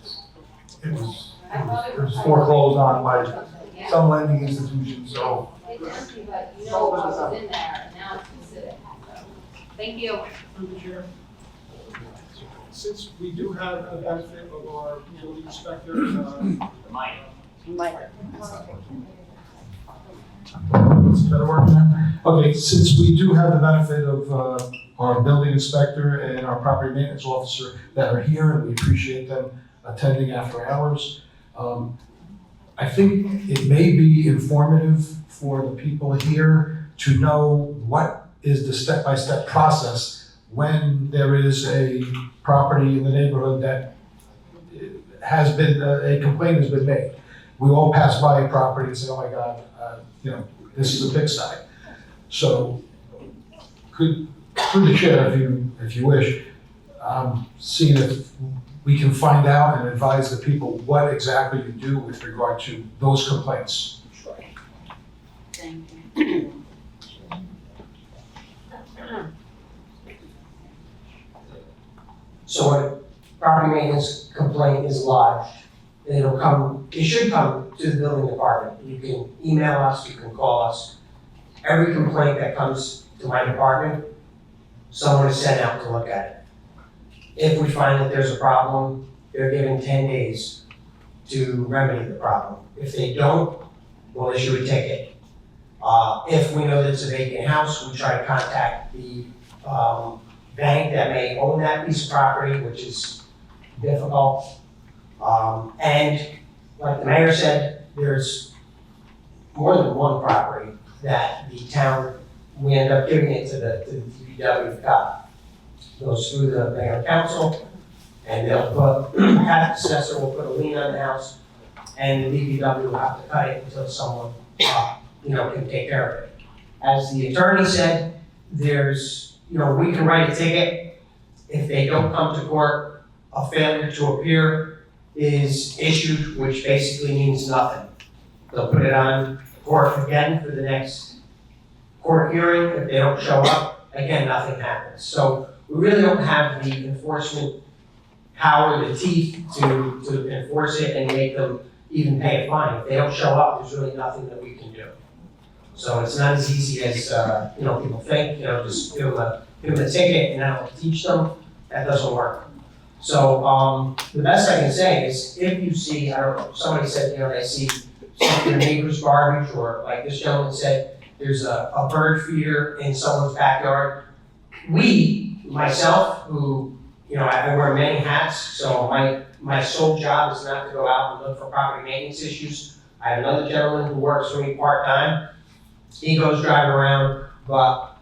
it was foreclosed on by some lending institution, so. It's empty, but you know what was in there, and now it's considered. So, thank you. Through the chair. Since we do have the benefit of our building inspector, Is that working now? Okay, since we do have the benefit of our building inspector and our property maintenance officer that are here, and we appreciate them attending after hours, I think it may be informative for the people here to know what is the step-by-step process when there is a property in the neighborhood that has been, a complaint has been made. We all pass by a property and say, oh my God, this is a pigsty. So, through the chair, if you wish, see if we can find out and advise the people what exactly you do with regard to those complaints. Thank you. So when a property maintenance complaint is lodged, it should come to the building department. You can email us, you can call us. Every complaint that comes to my department, someone is sent out to look at it. If we find that there's a problem, they're given 10 days to remedy the problem. If they don't, we'll issue a ticket. If we know that it's a vacant house, we try to contact the bank that may own that piece of property, which is difficult. And like the mayor said, there's more than one property that the town, we end up giving it to the DPW cop. Goes through the mayor and council, and they'll put, the assessor will put a lien on the house, and the DPW will have to cut it until someone, can take care of it. As the attorney said, there's, we can write a ticket. If they don't come to court, a failure to appear is issued, which basically means nothing. They'll put it on court again for the next court hearing. If they don't show up, again, nothing happens. So we really don't have the enforcement power, the teeth to enforce it and make them even pay a fine. If they don't show up, there's really nothing that we can do. So it's not as easy as, people think, just give them a ticket and that'll teach them. That doesn't work. So, the best I can say is if you see, I don't know, somebody said, they see some of their neighbor's garbage, or like this gentleman said, there's a bird feeder in someone's backyard. Myself, who, I wear many hats, so my sole job is not to go out and look for property maintenance issues. I have another gentleman who works for me part-time. He goes drive around, but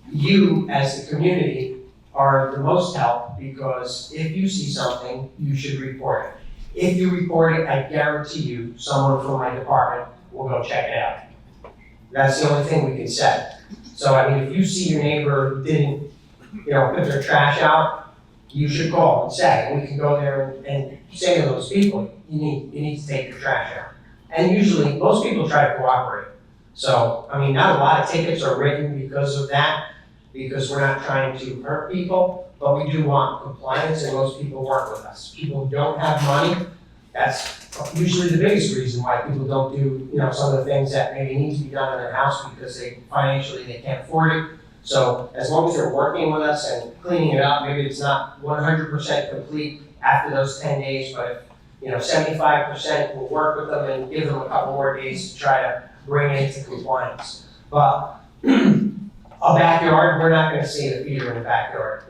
you, as the community, are the most help, because if you see something, you should report it. If you report it, I guarantee you, someone from my department will go check it out. That's the only thing we can say. So, if you see your neighbor didn't, put their trash out, you should call and say, and we can go there and say to those people, you need to take your trash out. And usually, most people try to cooperate. So, not a lot of tickets are written because of that, because we're not trying to hurt people, but we do want compliance, and most people work with us. People who don't have money, that's usually the biggest reason why people don't do, some of the things that maybe need to be done in their house, because financially they can't afford it. So as long as they're working with us and cleaning it up, maybe it's not 100% complete after those 10 days, but if 75%, we'll work with them and give them a couple more days to try to bring it into compliance. But a backyard, we're not gonna see a feeder in the backyard.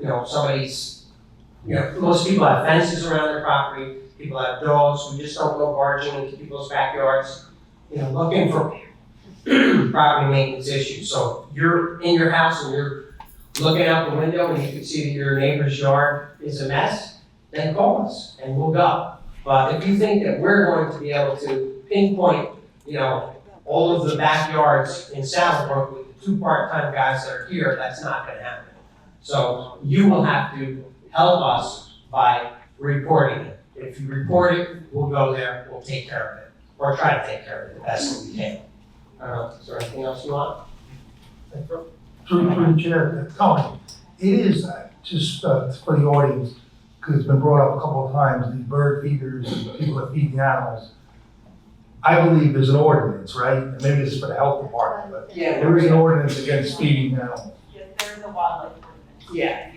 Most people have fences around their property, people have dogs, we just don't go barging into people's backyards, looking for property maintenance issues. So if you're in your house and you're looking out the window and you can see that your neighbor's yard is a mess, then call us and we'll go. But if you think that we're going to be able to pinpoint, all of the backyards in Southbrook with the 2 part-time guys that are here, that's not gonna happen. So you will have to help us by reporting it. If you report it, we'll go there, we'll take care of it, or try to take care of it the best that we can. I don't know, is there anything else you want? Through the chair, Tony, it is just for the audience, because it's been brought up a couple of times, these bird feeders, and people that feed the animals. I believe there's an ordinance, right? And maybe this is for the health department, but Yeah, there is an ordinance against feeding animals. Yes, there's a wildlife ordinance. Yeah.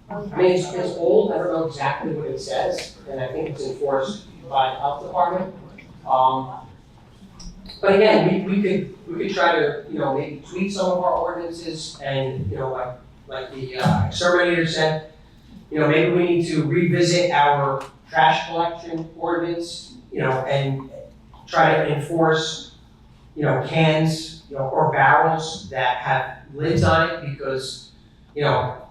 Wildlife. It's old, I don't know exactly what it says, and I think it's enforced by the health department. But again, we could try to, maybe tweak some of our ordinances, and, like the exterminator said, maybe we need to revisit our trash collection ordinance, and try to enforce, cans, or barrels that have lids on it, because,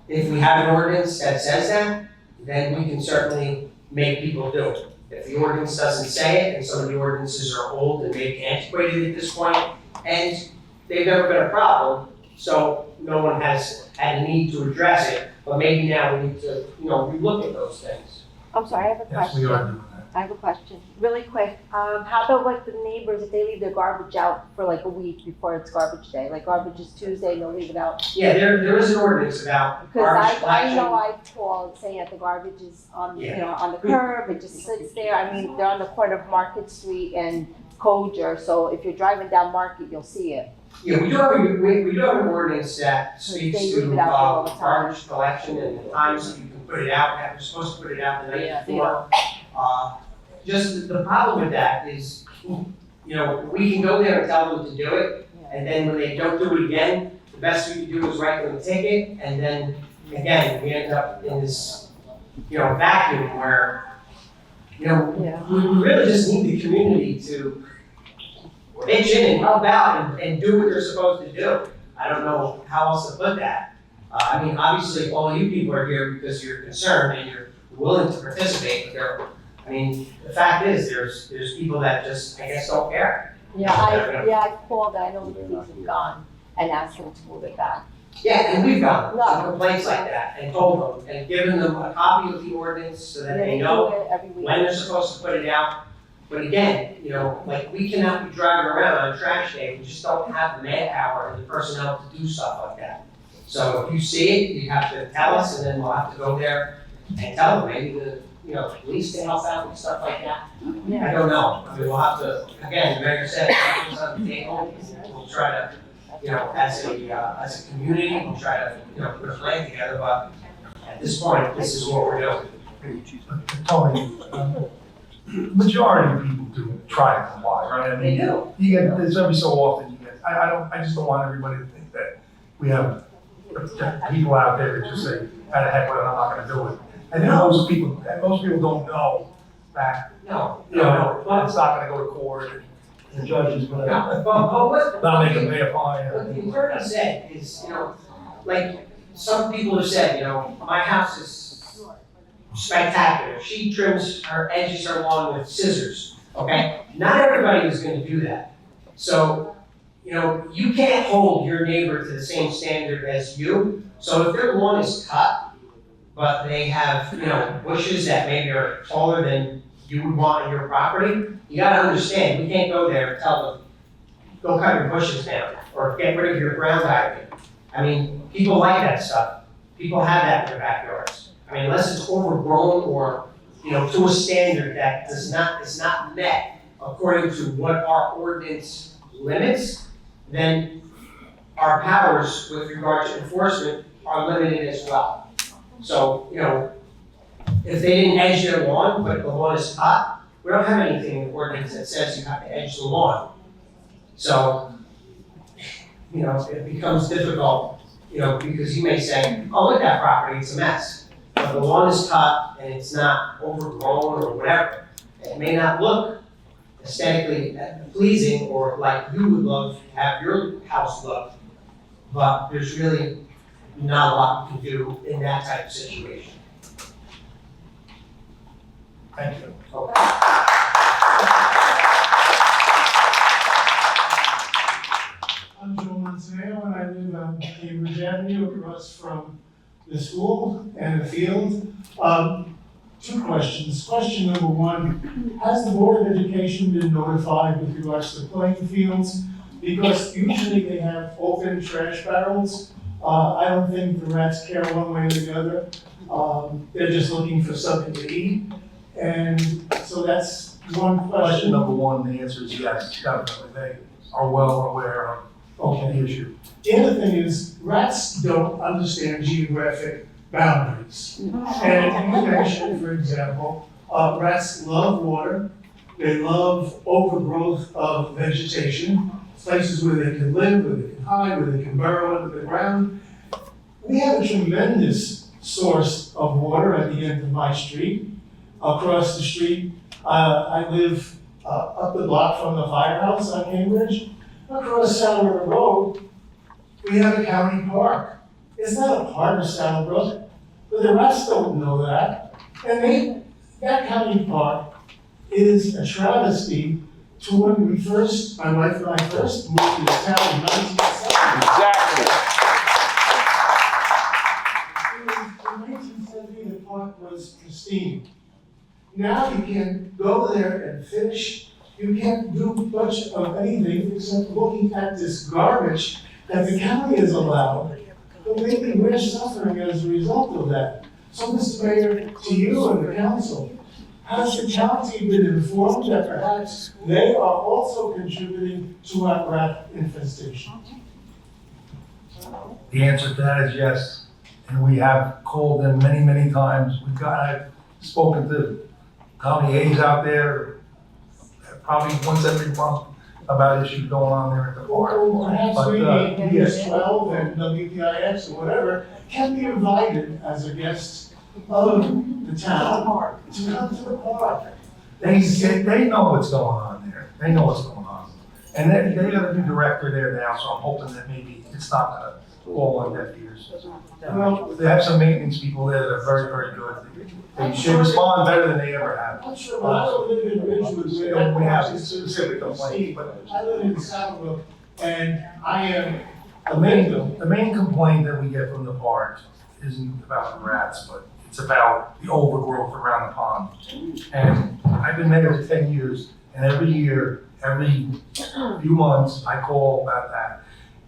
if we have an ordinance that says that, then we can certainly make people do it. If the ordinance doesn't say it, and some of the ordinances are old and maybe antiquated at this point, and they've never been a problem, so no one has had a need to address it, but maybe now we need to, relook at those things. I'm sorry, I have a Yes, question. we are doing that. I have a question, really quick. How about with the neighbors, if they leave their garbage out for like a week before it's garbage day? Like garbage is Tuesday and they'll leave it out? Yeah, there is an ordinance about garbage Because I know collection. I've called saying that the garbage is on, Yeah. on the curb, it just sits there. I mean, they're on the corner of Market Street and Coger, so if you're driving down Market, you'll see it. Yeah, we do have an ordinance that speaks They to leave it out there all the time. garbage collection and the times that you can put it out. We're supposed to put it out the night before. Just the problem with that is, we can go there and tell them to do it, and then when they don't do it again, the best we can do is write them a ticket, and then, again, we end up in this, vacuum where, we really just need the community to pitch in and help out and do what they're supposed to do. I don't know how else to put that. Obviously, all you people are here because you're concerned and you're willing to participate, but I mean, the fact is, there's people that just, I guess, don't care. I called, I know the police have gone and asked them to move it back. Yeah, and we've gotten No. complaints like that and told them and given them a copy of the ordinance so that they do know it every week. when they're supposed to put it out. But again, you know, like, we cannot be driving around on trash day, we just don't have the manpower and the personnel to do stuff like that. So if you see it, you have to tell us, and then we'll have to go there and tell them, maybe the, you know, police to help out with stuff like that. I don't know, I mean, we'll have to, again, the mayor said, it's on the table, we'll try to, you know, as a community, we'll try to, you know, put a plan together, but at this point, this is what we're doing. Tony, majority of people do try to comply, right? I mean, They do. You get, there's every so often you get, I just don't want everybody to think that we have people out there that just say, how the heck, well, I'm not gonna do it. And then most people don't know that, No, you know, it's not gonna go to court, and the judge is no, gonna but what? not make them pay a fine. What the attorney said is, you know, like, some people have said, you know, my house is spectacular. She trims her edges her lawn with scissors, okay? Not everybody is gonna do that. So, you know, you can't hold your neighbor to the same standard as you. So if their lawn is cut, but they have, you know, bushes that maybe are taller than you would want on your property, you gotta understand, we can't go there and tell them, go cut your bushes down, or get rid of your ground ivy. I mean, people like that stuff. People have that in their backyards. I mean, unless it's overgrown or, you know, to a standard that is not met according to what our ordinance limits, then our powers with regard to enforcement are limited as well. So, you know, if they didn't edge their lawn, but the lawn is cut, we don't have anything in the ordinance that says you have to edge the lawn. So, you know, it becomes difficult, you know, because you may say, oh, look at that property, it's a mess. But the lawn is cut and it's not overgrown or whatever. It may not look aesthetically pleasing or like you would love to have your house look, but there's really not a lot you can do in that type of situation. Thank you. I'm Joe Montaneo, and I live on Cambridge Avenue across from the school and the field. Two questions. Question number one, has the Board of Education been notified with regards to playing fields? Because usually they have open trash barrels. I don't think the rats care one way or the other. They're just looking for something to eat. And so that's one Question question. number one, the answer is yes, definitely. They are well aware of the issue. The other thing is, rats don't understand geographic boundaries. And you mentioned, for example, rats love water, they love overgrowth of vegetation, places where they can live, where they can hide, where they can burrow under the ground. We have a tremendous source of water at the end of my street. Across the street, I live up the block from the firehouse on Cambridge. Across Saddle River Road, we have a county park. It's not a part of Saddlebrook, but the rest don't know that. And that county park is a travesty to when my wife and I first moved to this town in 1970. Exactly. In 1970, the park was pristine. Now you can go there and fish. You can't do much of anything except looking at this garbage that the county has allowed. But maybe we're suffering as a result of that. So, Mr. Mayor, to you and the council, has the county been informed that perhaps they are also contributing to our rat infestation? The answer to that is yes, and we have called them many, many times. I've spoken to county aides out there, probably once every month, about issues going on there at the park. Or perhaps But, maybe yes. US 12 and WPIX or whatever can be invited as a guest of the town to come to the park. They know what's going on there. They know what's going on. And they got a new director there now, so I'm hoping that maybe it's not gonna fall on deaf ears. Well, they have some maintenance people there that are very, very good. They should respond better than they ever have. I'm sure, but I don't live in Ridgewood We where don't, we have that is specific complaints, but I live in Southbrook, and I am the main complaint that we get from the park isn't about the rats, but it's about the overgrowth around the pond. And I've been mayor for 10 years, and every year, every few months, I call about that.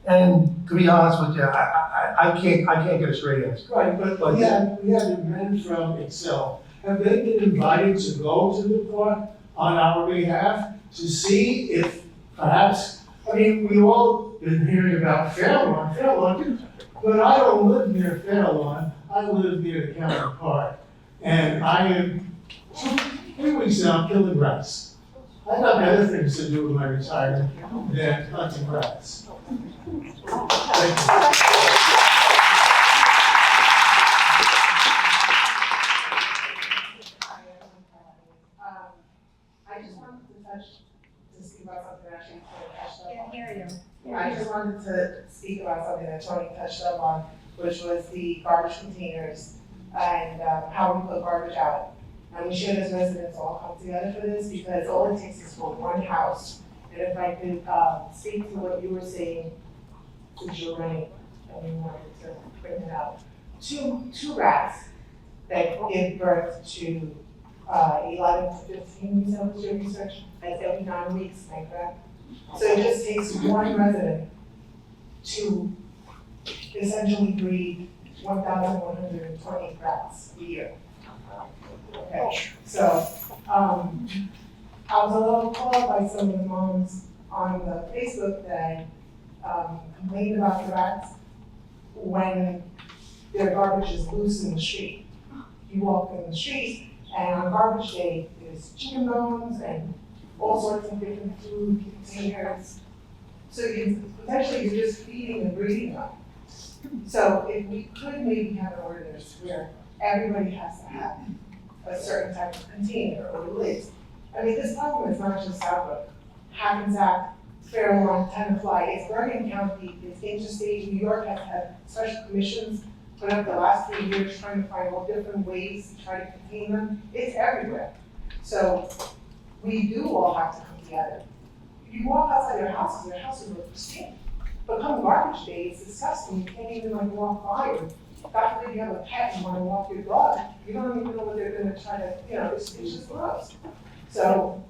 And to be honest with you, I can't get a straight answer. right, but we have the men from Excel. Have they been invited to go to the park on our behalf to see if perhaps, I mean, we've all been hearing about Fairlawn, but I don't live near Fairlawn, I live near the county park. And I am, 3 weeks now, killing rats. I got better things to do with my retirement than hunting rats. Thank you. I just wanted to speak about something that actually Tony touched up on. Can't hear you. I just wanted to speak about something that Tony touched up on, which was the garbage containers and how we put garbage out. And we should, as residents, all come together for this, because all it takes is for one house. And if I could speak to what you were saying, since you're running, and we wanted to bring it out. Two rats that give birth to 11 to 15, you said was your research, that's every 9 weeks, like that. So it just takes one resident to essentially breed 1,120 rats a year. Okay, so I was a little called by some of the moms on the Facebook that complained about the rats when their garbage is loose in the street. You walk in the street, and on garbage day, there's chicken bones and all sorts of different food containers. So potentially you're just feeding and breeding them. So if we could maybe have an ordinance where everybody has to have a certain type of container or lid. I mean, this problem is not just Southbrook, Hackensack, Fairlawn, Tenafly, it's Bergen County, it's interstate, New York has had special commissions put up the last 3 years trying to find all different ways to try to contain them. It's everywhere. So we do all have to come together. You walk outside your houses look pristine. But come garbage day, it's disgusting. You can't even walk by, or God forbid you have a pet and want to walk your dog. You don't even know what they're going to try to, it's just gross. So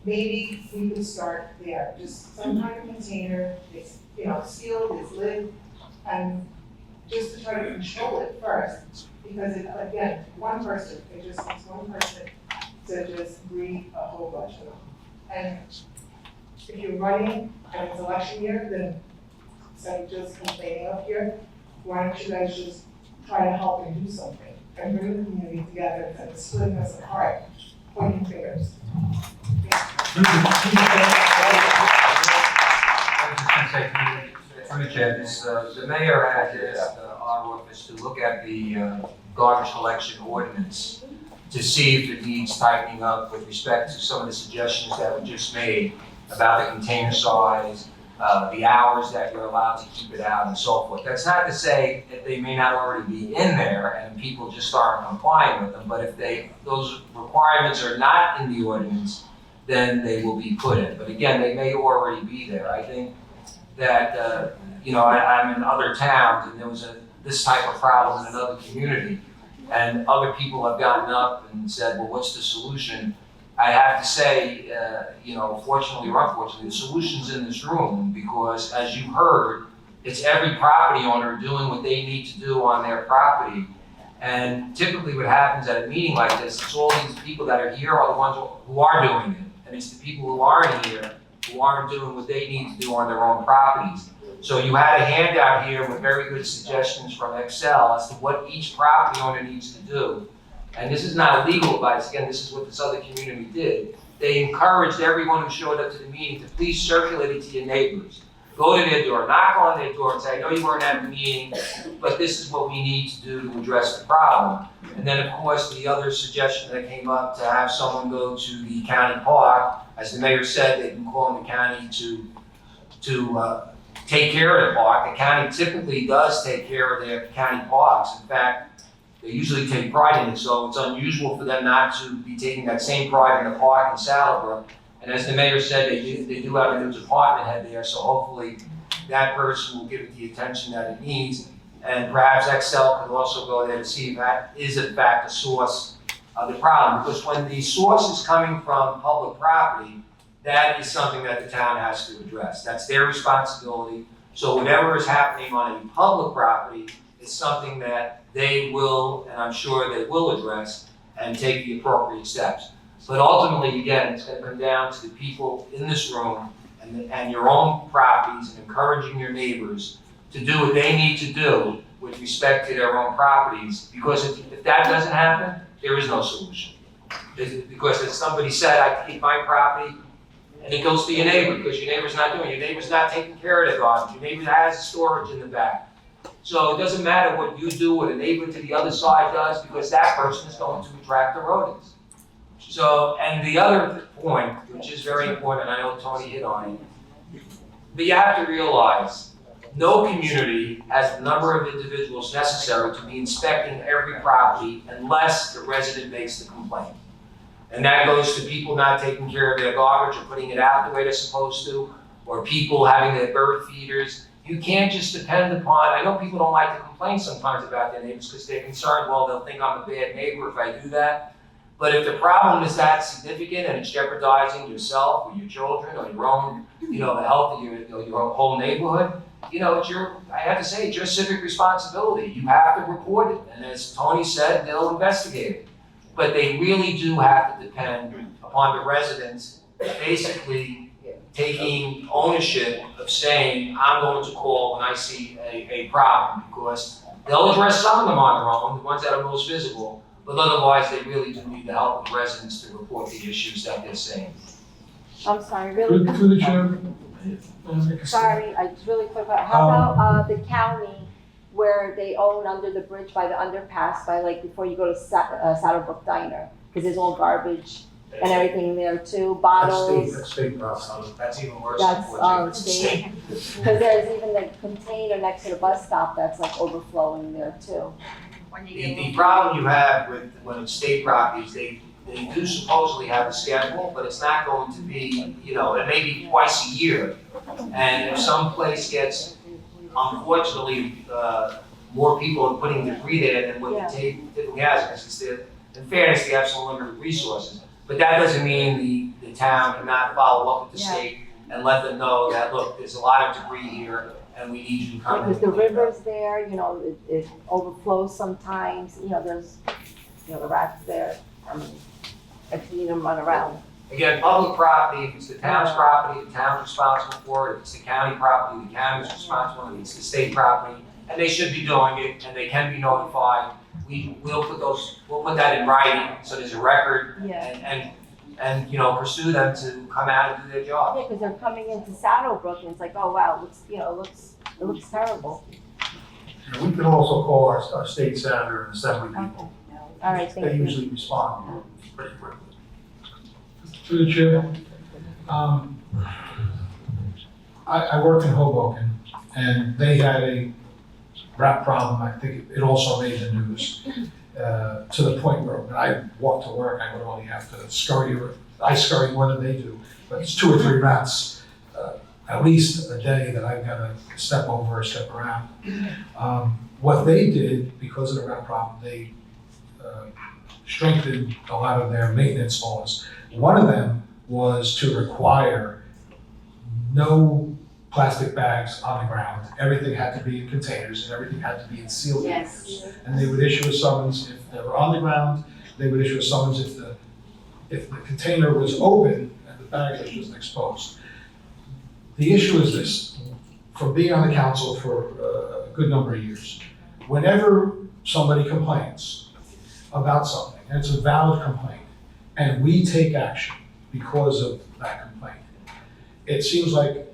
maybe we could start there. Just some kind of container, it's sealed, it's lid, and just to try to control it first. Because again, one person, it just takes one person to just breed a whole bunch of them. And if you're running and it's election year, then instead of just complaining up here, why don't you guys just try to help and do something and bring the community together instead of splitting us apart, pointing fingers. Through the chair, the mayor had asked our office to look at the garbage collection ordinance to see if it needs tightening up with respect to some of the suggestions that were just made about the container size, the hours that you're allowed to keep it out and so forth. That's not to say that they may not already be in there and people just aren't complying with them, but if those requirements are not in the ordinance, then they will be put in. But again, they may already be there. I think that, I'm in other towns and there was this type of problem in another community, and other people have gotten up and said, well, what's the solution? I have to say, fortunately or unfortunately, the solution's in this room, because as you heard, it's every property owner doing what they need to do on their property. And typically what happens at a meeting like this, it's all these people that are here are the ones who are doing it. And it's the people who aren't here who aren't doing what they need to do on their own properties. So you had a handout here with very good suggestions from Excel as to what each property owner needs to do. And this is not legal advice, again, this is what this other community did. They encouraged everyone who showed up to the meeting to please circulate it to your neighbors. Go to their door, knock on their door and say, I know you weren't at the meeting, but this is what we need to do to address the problem. And then of course, the other suggestion that came up to have someone go to the county park, as the mayor said, they can call in the county to take care of the park. The county typically does take care of their county parks. In fact, they usually take pride in it, so it's unusual for them not to be taking that same pride in the park in Saddlebrook. And as the mayor said, they do have a new department head there, so hopefully that person will give it the attention that it needs. And perhaps Excel could also go there to see if that is in fact the source of the problem. Because when the source is coming from public property, that is something that the town has to address. That's their responsibility. So whatever is happening on a public property is something that they will, and I'm sure they will address and take the appropriate steps. But ultimately, again, it's going to come down to the people in this room and your own properties and encouraging your neighbors to do what they need to do with respect to their own properties. Because if that doesn't happen, there is no solution. Because as somebody said, I keep my property, and it goes to your neighbor, because your neighbor's not doing it. Your neighbor's not taking care of their garbage. Your neighbor has storage in the back. So it doesn't matter what you do or the neighbor to the other side does, because that person is going to attract the rodents. So, and the other point, which is very important, I know Tony hit on it, but you have to realize no community has the number of individuals necessary to be inspecting every property unless the resident makes the complaint. And that goes to people not taking care of their garbage or putting it out the way they're supposed to, or people having their bird feeders. You can't just depend upon, I know people don't like to complain sometimes about their neighbors because they're concerned, well, they'll think I'm a bad neighbor if I do that. But if the problem is that significant and it's jeopardizing yourself or your children or your own, the health of your whole neighborhood, it's I have to say, it's your civic responsibility. You have to report it. And as Tony said, they'll investigate it. But they really do have to depend upon the residents basically taking ownership of saying, I'm going to call when I see a problem, because they'll address some of them on their own, the ones that are most visible, but otherwise they really do need the help of the residents to report the issues that they're saying. I'm sorry, really. Through the chair. Sorry, really quick, how about the county where they own under the bridge by the underpass, by before you go to Saddlebrook Diner, because there's all garbage and everything there too, bottles. That's state property. That's even worse. That's state, because there's even the container next to the bus stop that's overflowing there too. The problem you have when it's state properties, they do supposedly have a schedule, but it's not going to be, it may be twice a year. And if some place gets, unfortunately, more people are putting debris there than what the typically has, because in fairness, they have some limited resources. But that doesn't mean the town cannot follow up with the state and let them know that, look, there's a lot of debris here and we need you to come in. Because the river's there, it overflows sometimes, there's, the rats there. I mean, I've seen them run around. Again, public property, if it's the town's property, the town's responsible for it. If it's the county property, the county's responsible. If it's the state property, and they should be doing it, and they can be notified. We'll put that in writing, so there's a record, and pursue them to come out and do their job. Yeah, because they're coming into Saddlebrook, and it's like, oh wow, it looks terrible. We can also call our state senator and assembly people. All right, thank you. They usually respond pretty quickly. Through the chair, I work in Hoboken, and they had a rat problem. I think it also made the news to the point where when I walk to work, I would only have to scurry. I scurry more than they do, but it's 2 or 3 rats at least a day that I've got to step over or step around. What they did, because of the rat problem, they strengthened a lot of their maintenance laws. One of them was to require no plastic bags on the ground. Everything had to be in containers and everything had to be in sealed containers. And they would issue a summons if they were on the ground. They would issue a summons if the container was open and the bag was just exposed. The issue is this: from being on the council for a good number of years, whenever somebody complains about something, and it's a valid complaint, and we take action because of that complaint, it seems like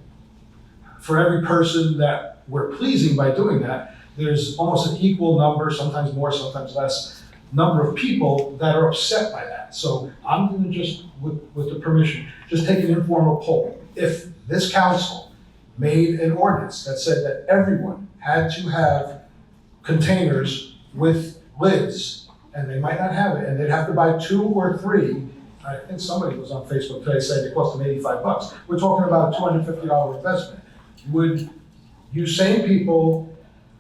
for every person that we're pleasing by doing that, there's almost an equal number, sometimes more, sometimes less, number of people that are upset by that. So I'm going to just, with the permission, just take an informal poll. If this council made an ordinance that said that everyone had to have containers with lids, and they might not have it, and they'd have to buy 2 or 3. I think somebody was on Facebook today saying it cost them $85. We're talking about a $250 investment. Would you same people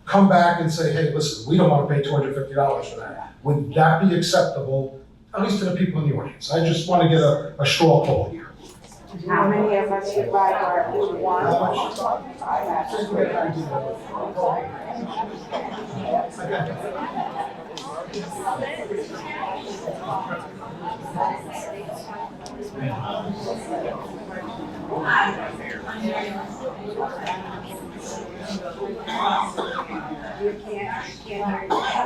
come back and say, hey, listen, we don't want to pay $250 for that? Would that be acceptable, at least to the people in the audience? I just want to get a straw poll here. How many of us would buy garbage? One? Have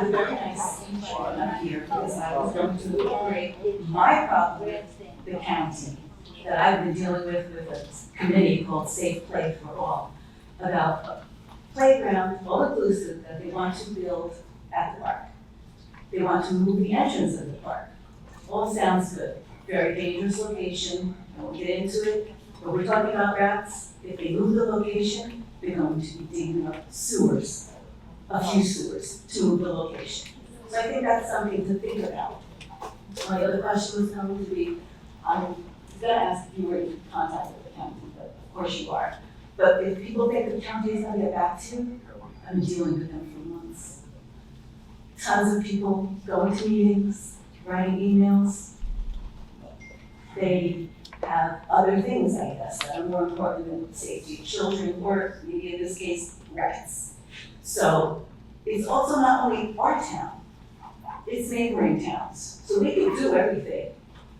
a very nice showing up here because I was going to elaborate my problem with the county that I've been dealing with a committee called Safe Play for All, about a playground all-inclusive that they want to build at the park. They want to move the entrance of the park. All sounds good. Very dangerous location, I won't get into it, but we're talking about rats. If they move the location, they're going to be digging up sewers, a few sewers, to move the location. So I think that's something to think about. My other question was going to be, I'm gonna ask if you were in contact with the county, but of course you are. But if people think the county is gonna get back to you, I've been dealing with them for months. Tons of people going to meetings, writing emails. They have other things, I guess, that are more important than the safety of children or maybe in this case, rats. So it's also not only our town, it's neighboring towns. So we can do everything.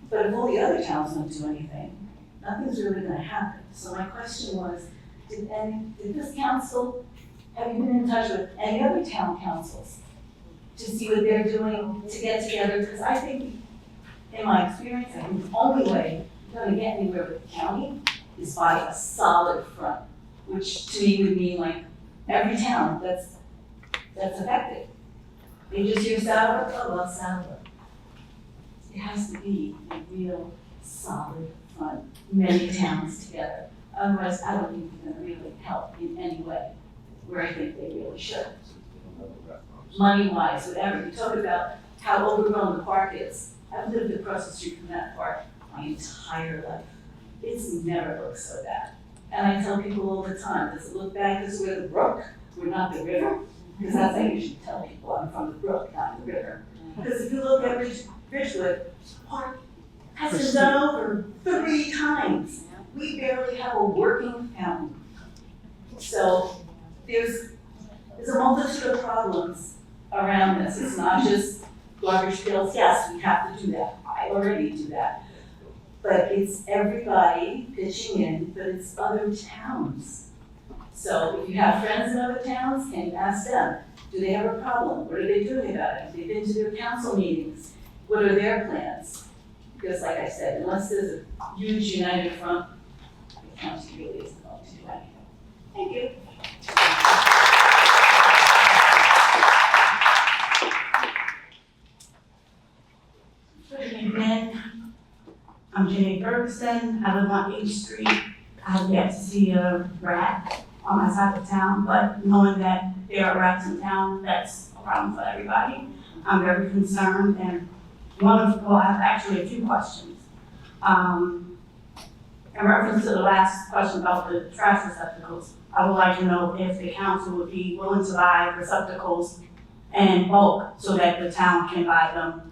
But if all the other towns don't do anything, nothing's really gonna happen. So my question was, did this council, have you been in touch with any other town councils to see what they're doing to get together? Because I think, in my experience, I think the only way you're gonna get anywhere with the county is by a solid front, which to me would mean like every town that's affected. They just hear Saddlebrook, oh, well, Saddlebrook. It has to be a real solid front, many towns together. Otherwise, I don't think it's gonna really help in any way, where I think they really should. Money-wise, whatever. You talk about how overgrown the park is. I've lived across the street from that park my entire life. It's never looked so bad. And I tell people all the time, does it look bad because we're the brook, we're not the river? Because that's how I usually tell people, I'm from the brook, not the river. Because if you look at Ridgewood Park has been done over 3 times. We barely have a working fountain. So there's a multitude of problems around this. It's not just garbage bills. Yes, we have to do that. I already do that. But it's everybody pitching in, but it's other towns. So if you have friends in other towns, can you ask them, do they have a problem? What are they doing about it? Have they been to their council meetings? What are their plans? Because like I said, unless there's a huge united front, the county really isn't going to do anything. Thank you. Good evening. I'm Jenny Ferguson. I live on 8th Street. I have yet to see a rat on my side of town, but knowing that there are rats in town, that's a problem for everybody. I'm very concerned, and I have actually a few questions. In reference to the last question about the trash receptacles, I would like to know if the council would be willing to buy receptacles in bulk so that the town can buy them,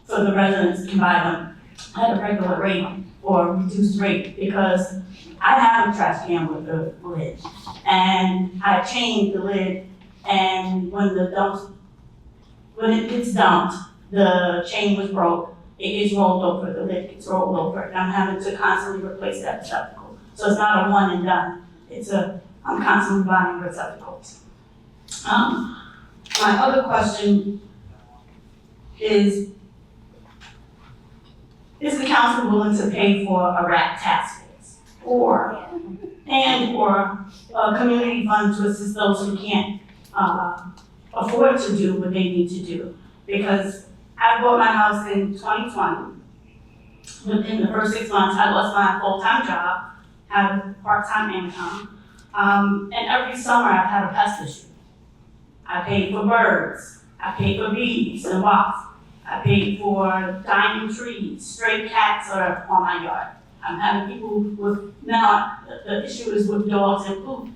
so the residents can buy them at a regular rate or reduced rate, because I have a trash can with a lid, and I changed the lid, and when it gets dumped, the chain was broke, it gets rolled over, the lid gets rolled over, and I'm having to constantly replace that receptacle. So it's not a one and done, I'm constantly buying receptacles. My other question is the council willing to pay for a rat task force or a community fund to assist those who can't afford to do what they need to do? Because I bought my house in 2020. Within the first 6 months, I lost my full-time job, had a part-time income, And every summer I've had a pest issue. I paid for birds, I paid for bees and wasps, I paid for dying trees, stray cats are on my yard. I'm having people with, now, the issue is with dogs and poop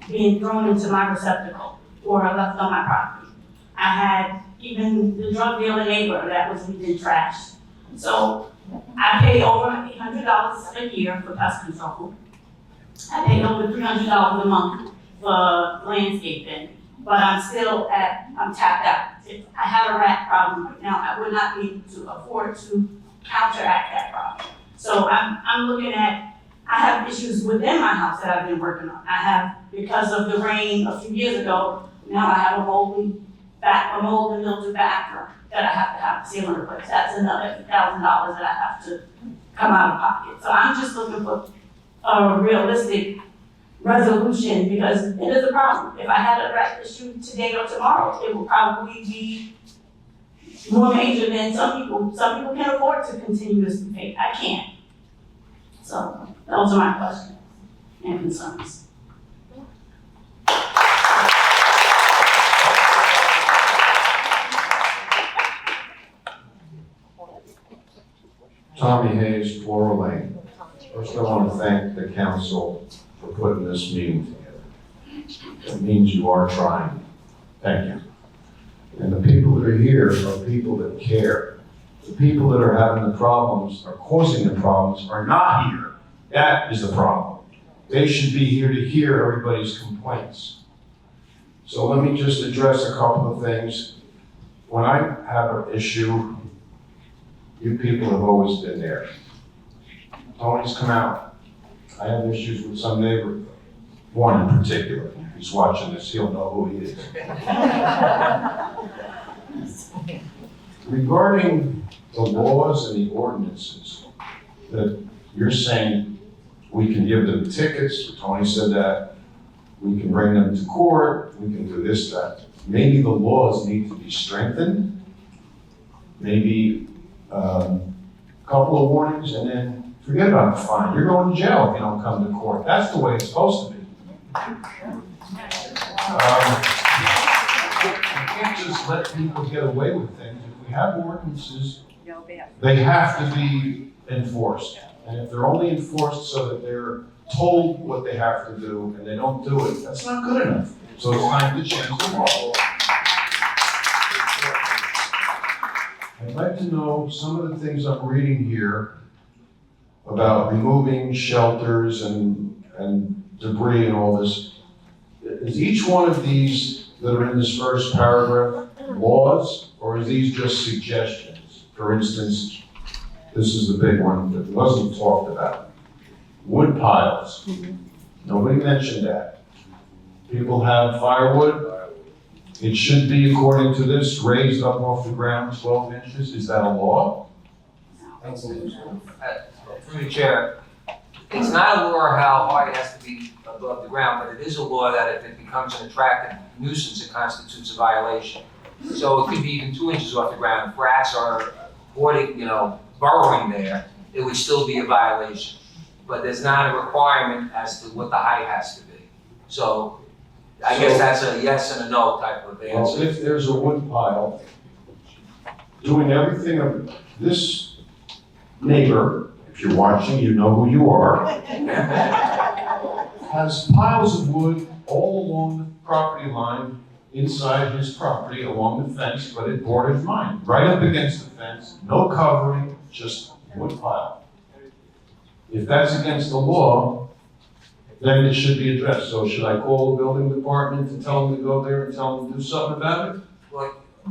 being thrown into my receptacle or left on my property. I had even the drug dealer neighbor that was leaving trash. So I pay over $800 a year for pest control. I pay over $300 a month for landscaping, but I'm tapped out. If I had a rat problem right now, I would not be able to afford to counteract that problem. So I'm looking at, I have issues within my house that I've been working on. I have, because of the rain a few years ago, now I have a mold and mildew bathroom that I have to have the ceiling replaced. That's another $1,000 that I have to come out of pocket. So I'm just looking for a realistic resolution because it is a problem. If I had a rat issue today or tomorrow, it would probably be more major than some people. Some people can afford to continuously pay. I can't. So those are my questions and concerns. Tommy Hayes, Floral Lane. First, I want to thank the council for putting this meeting together. It means you are trying. Thank you. And the people that are here are people that care. The people that are having the problems, are causing the problems, are not here. That is the problem. They should be here to hear everybody's complaints. So let me just address a couple of things. When I have an issue, you people have always been there. Tony's come out. I have issues with some neighbor, one in particular. If he's watching this, he'll know who he is. Regarding the laws and the ordinances that you're saying we can give them tickets, Tony said that, we can bring them to court, we can do this, that. Maybe the laws need to be strengthened, maybe a couple of warnings, and then forget about the fine. You're going to jail if you don't come to court. That's the way it's supposed to be. You can't just let people get away with things. If we have ordinances, they have to be enforced. And if they're only enforced so that they're told what they have to do and they don't do it, that's not good enough. So it's time to change the law. I'd like to know some of the things I'm reading here about removing shelters and debris and all this. Is each one of these that are in this first paragraph laws, or are these just suggestions? For instance, this is the big one that wasn't talked about. Wood piles. Nobody mentioned that. People have firewood. It should be, according to this, raised up off the ground 12 inches. Is that a law? Through the chair, it's not a law how high it has to be above the ground, but it is a law that if it becomes an attractive nuisance, it constitutes a violation. So it could be even 2 inches off the ground. If rats are boarding, burrowing there, it would still be a violation. But there's not a requirement as to what the height has to be. So I guess that's a yes and a no type of answer. Well, if there's a wood pile, doing everything of this neighbor, if you're watching, you know who you are, has piles of wood all along the property line, inside his property, along the fence, but it borders mine, right up against the fence, no covering, just wood pile. If that's against the law, then it should be addressed. So should I call the building department to tell them to go there and tell them to do something about it?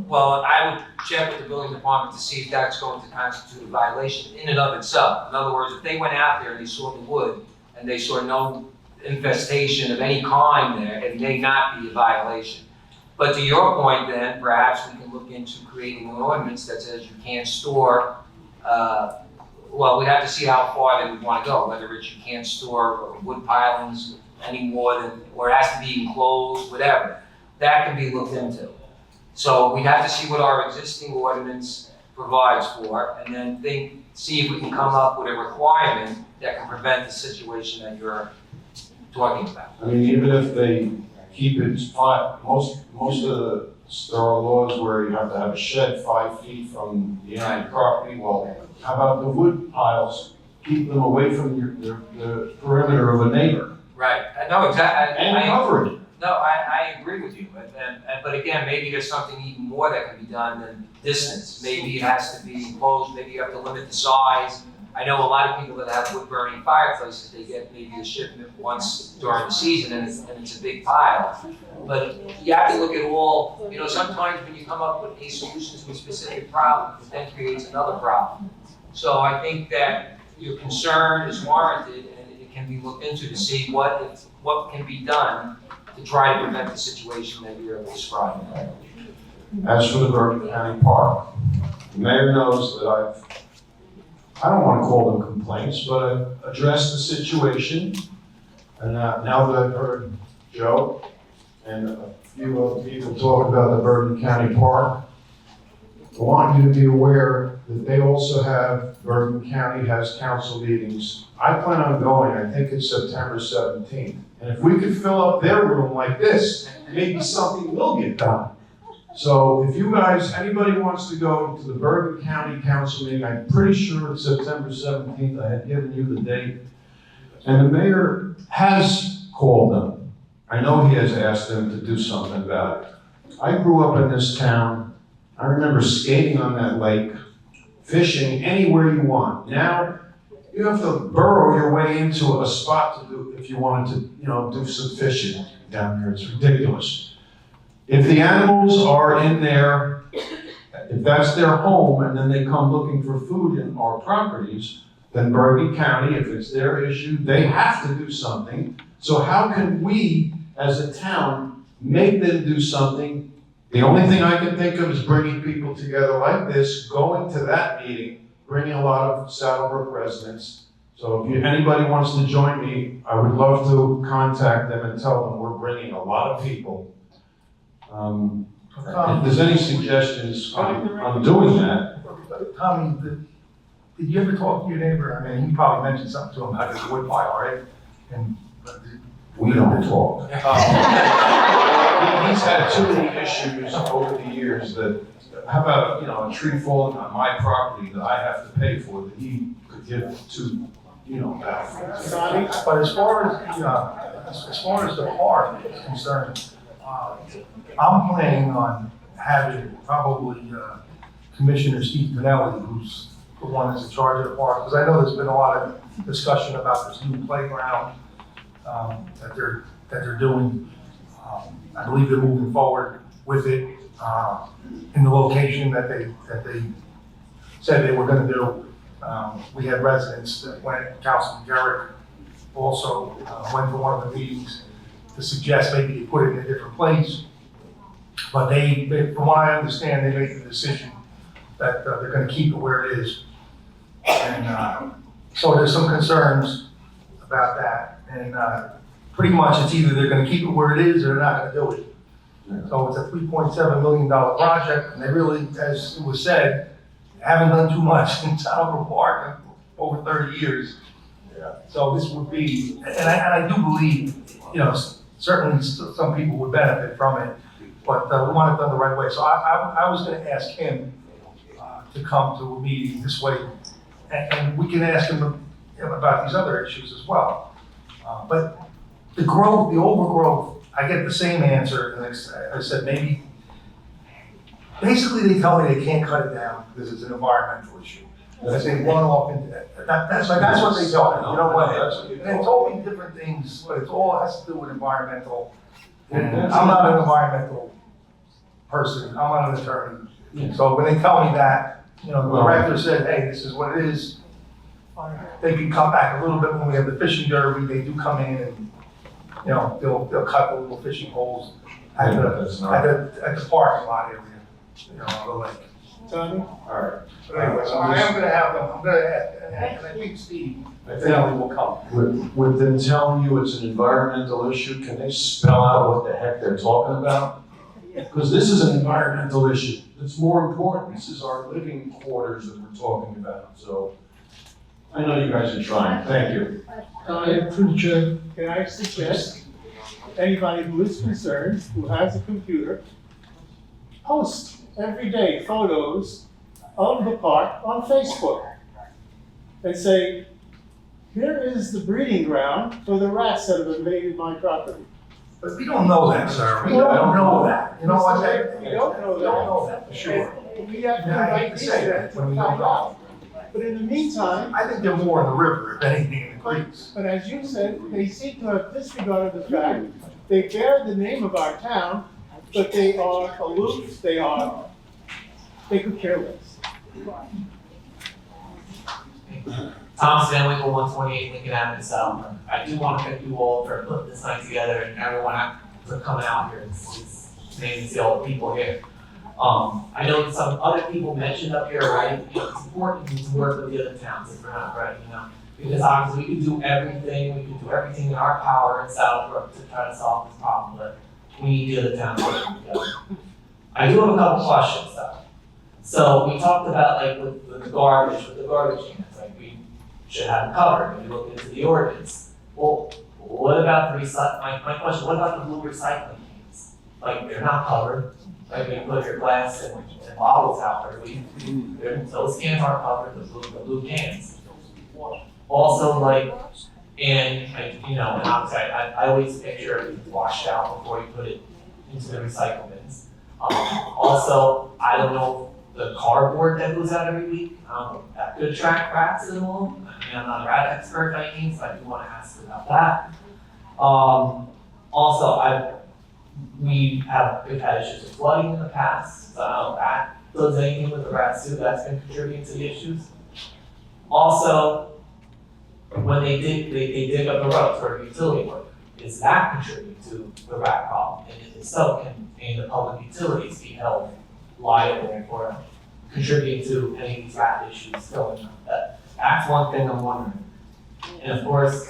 Well, I would check with the building department to see if that's going to constitute a violation in and of itself. In other words, if they went out there and they saw the wood and they saw no infestation of any kind there, it may not be a violation. But to your point then, perhaps we can look into creating an ordinance that says you can't store, well, we'd have to see how far they would want to go, whether it's you can't store wood pilings any more than, or it has to be enclosed, whatever. That can be looked into. So we'd have to see what our existing ordinance provides for, and then see if we can come up with a requirement that can prevent the situation that you're talking about. I mean, even if they keep it most of there are laws where you have to have a shed 5 feet from the end property. Well, how about the wood piles? Keep them away from the perimeter of a neighbor. Right, no, exactly. And cover it. No, I agree with you, but again, maybe there's something even more that can be done than distance. Maybe it has to be enclosed, maybe you have to limit the size. I know a lot of people that have wood burning fireplaces, they get maybe a shipment once during the season and it's a big pile. But you have to look at all, sometimes when you come up with a solution to a specific problem, it then creates another problem. So I think that your concern is warranted and it can be looked into to see what can be done to try to prevent the situation that you're describing. As for the Bergen County Park, the mayor knows that I don't want to call them complaints, but I've addressed the situation. And now that I've heard Joe and a few other people talk about the Bergen County Park, I want you to be aware that they also have, Bergen County has council meetings. I plan on going, I think it's September 17th. And if we could fill up their room like this, maybe something will get done. So if you guys, anybody wants to go to the Bergen County Council meeting, I'm pretty sure it's September 17th, I had given you the date. And the mayor has called them. I know he has asked them to do something about it. I grew up in this town. I remember skating on that lake, fishing anywhere you want. Now, you have to burrow your way into a spot to do, if you wanted to, do some fishing down here. It's ridiculous. If the animals are in there, if that's their home, and then they come looking for food in our properties, then Bergen County, if it's their issue, they have to do something. So how can we, as a town, make them do something? The only thing I can think of is bringing people together like this, going to that meeting, bringing a lot of Saddlebrook residents. So if anybody wants to join me, I would love to contact them and tell them we're bringing a lot of people. If there's any suggestions on doing that. Tommy, did you ever talk to your neighbor? I mean, you probably mentioned something to him about his wood pile, right? And we don't talk. He's had too many issues over the years that, how about, a tree falling on my property that I have to pay for that he could give to, that. But as far as the park is concerned, I'm planning on having probably Commissioner Steve Pinelli, who's the one that's in charge of the park, because I know there's been a lot of discussion about this new playground that they're doing. I believe they're moving forward with it in the location that they said they were going to do. We had residents that went, Councilman Garrett also went to one of the meetings to suggest maybe they put it in a different place. But they from what I understand, they made the decision that they're going to keep it where it is. And so there's some concerns about that. And pretty much it's either they're going to keep it where it is or they're not going to do it. Yeah. So it's a $3.7 million project, and they really, as it was said, haven't done too much in Saddlebrook Park in over 30 years. Yeah. So this would be, and I do believe, certainly some people would benefit from it, but we want it done the right way. So I was going to ask him to come to a meeting this way, and we can ask him about these other issues as well. But the growth, the overgrowth, I get the same answer, and I said maybe, basically they tell me they can't cut it down because it's an environmental issue. I say run off into that. That's what they tell me, And they told me different things, but it all has to do with environmental. And I'm not an environmental person, I'm not an attorney. So when they tell me that, the director said, hey, this is what it is. They can cut back a little bit when we have the fishing derby, they do come in and they'll cut the little fishing holes at the parking lot area, on the lake. Tommy? All right. But anyway, so I am gonna have them, I'm gonna ask, and I think Steve will come. With them telling you it's an environmental issue, can they spell out what the heck they're talking about? Because this is an environmental issue. It's more important. This is our living quarters that we're talking about. So I know you guys are trying. Thank you. Through the chair, can I suggest anybody who is concerned, who has a computer, post every day photos of the park on Facebook and say, here is the breeding ground for the rats that have invaded my property. But we don't know that, sir. We don't know that. You know what? We don't know that. We don't know that, for sure. And we have to Yeah, I hate invite to these say men that to when we find don't know. out. But in the meantime, I think they're more in the river, if anything, in the creeks. but as you said, they seem to have disregarded the fact they bear the name of our town, but they are aloof, they could care less. Tom Stanley, 128 Lincoln Avenue South. I do want to thank you all for putting this night together and everyone for coming out here. It's amazing to see all the people here. I know some other people mentioned up here, right? You know, it's important to work with the other towns if we're not ready, you know? Because obviously we can do everything in our power in Southbrook to try to solve this problem, but we need the other towns working together. I do have a couple questions though. So we talked about like with the garbage cans, like we should have them covered when you look into the ordinance. Well, what about the my question, what about the blue recycling cans? Like they're not covered, like you put your glass and bottles out there, those cans aren't covered, the blue cans. Also like, and like, you know, and obviously I always picture it washed out before you put it into the recycle bins. Also, I don't know the cardboard that goes out every week, that could attract rats at all. I mean, I'm not a rat expert by any means, so I do want to ask about that. Also, we've had issues with flooding in the past, so I don't know if that does anything with the rats too, that's been contributing to the issues. Also, when they dig up the roads for utility work, is that contributing to the rat problem? And if so, can any of the public utilities be held liable for contributing to any of these rat issues going on? That's one thing I'm wondering. And of course,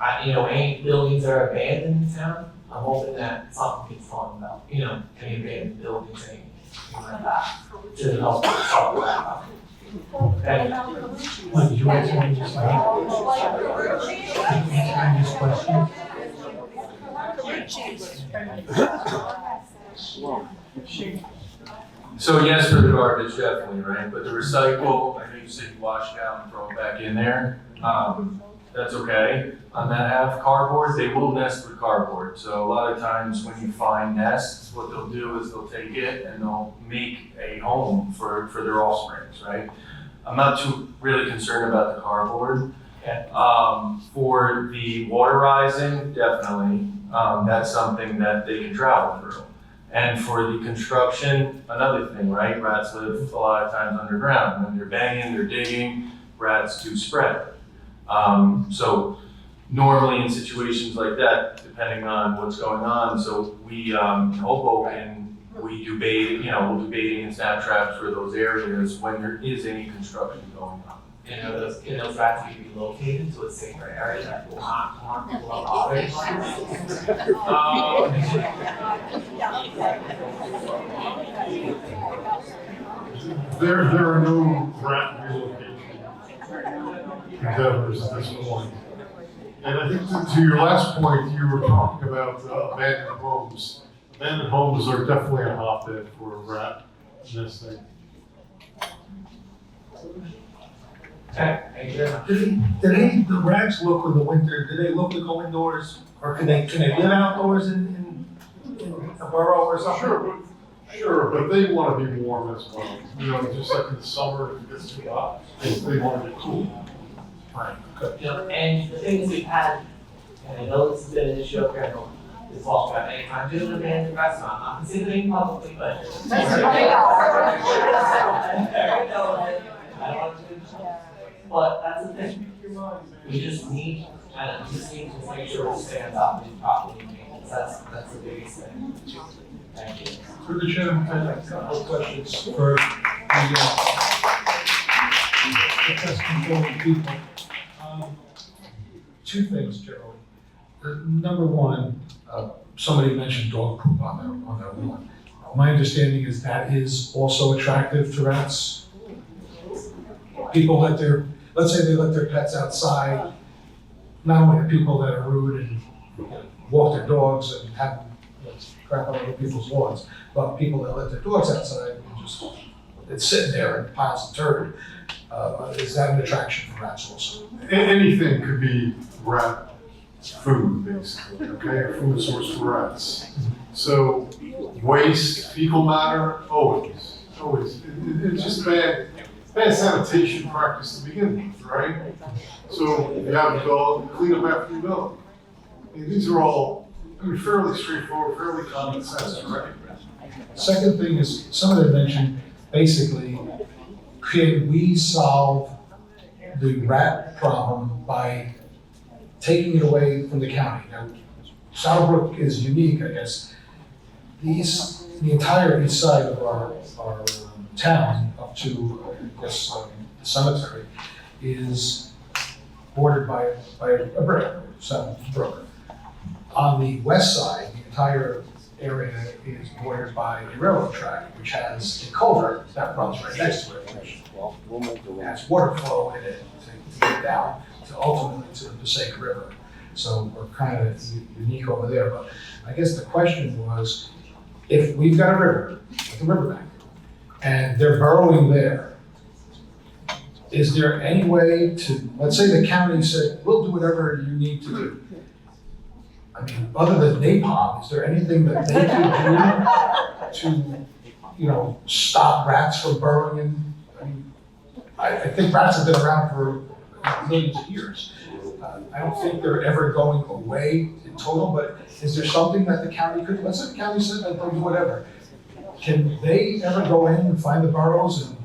any buildings that are abandoned in town, I'm hoping that something gets talked about, any abandoned buildings, anything like that, to help solve the rat problem. Thank you. Mike, did you answer Andy's question? So yes, for the garbage, definitely, right? But the recycle, I know you said you wash it out and throw it back in there. That's okay. On that half cardboard, they will nest with cardboard. So a lot of times when you find nests, what they'll do is they'll take it and they'll make a home for their offsprings, right? I'm not too really concerned about the cardboard. Okay. For the waterizing, definitely, that's something that they can travel through. And for the construction, another thing, right? Rats live a lot of times underground. When they're banging, they're digging, rats do spread. So normally in situations like that, depending on what's going on, so we, in Hoboken, we do baiting, we'll do baiting and snap traps for those areas when there is any construction going on. Can those rats be relocated to a safer area that will not harm people on other environments? There are no rat relocation endeavors at this point. And I think to your last point, you were talking about abandoned homes. Abandoned homes are definitely a hotbed for rat nesting. Okay, thank you very much. Do the rats look in the winter, do they look to go indoors? Or can they live outdoors in a burrow or something? Sure, but they want to be warm as well. Just like in the summer, if it gets too hot, they want to be cool. Right, good. And the thing is we've had, and I know this has been an issue up here, I know this talked about many times, due to an abandoned restaurant, I'm not considering publicly, but. But that's the thing, we just need to make sure it stands up and properly maintained, that's the biggest thing. Thank you. Through the chair, I have a couple of questions for the pest control people. Two things, Gerald. Number one, somebody mentioned dog poop on their lawn. My understanding is that is also attractive to rats. People let's say they let their pets outside not only the people that are rude and walk their dogs and have crap on other people's lawns, but people that let their dogs outside and just, it's sitting there in piles of turd. Is that an attraction for rats also? Anything could be rat food, basically, okay, a food source for rats. So waste, fecal matter, always. It's just bad sanitation practice to begin with, right? So if you have a dog, clean up after your dog. I mean, these are all, fairly straightforward, fairly common sense, right? Second thing is, somebody mentioned, basically, could we solve the rat problem by taking it away from the county? Now, Saddlebrook is unique, I guess. The entire east side of our town, up to, I guess, the cemetery, is bordered by a brook, Saddlebrook. On the west side, the entire area is bordered by a railroad track, which has a culvert that runs right next to it, which has water flow in it to get down to ultimately to the Passaic River. So we're kind of unique over there, but I guess the question was, if we've got a river, like a riverbank, and they're burrowing there, is there any way to, let's say the county said, we'll do whatever you need to do. I mean, other than napalm, is there anything that they can do to, stop rats from burrowing in? I mean, I think rats have been around for millions of years. I don't think they're ever going away in total, but is there something that the county could, let's say the county said that they'll do whatever. Can they ever go in and find the burrows and?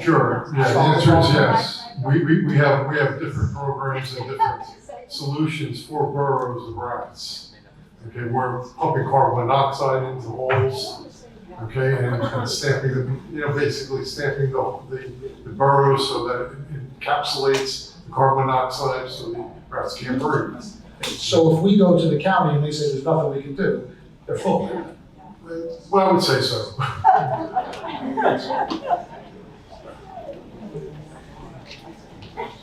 Sure, yeah, the answer is yes. We have different programs and different solutions for burrows of rats. Okay, we're pumping carbon monoxide into holes, okay, and stamping them, basically stamping the burrows so that it encapsulates the carbon monoxide so the rats can't breathe. So if we go to the county and they say there's nothing we can do, they're full of it. Well, I would say so.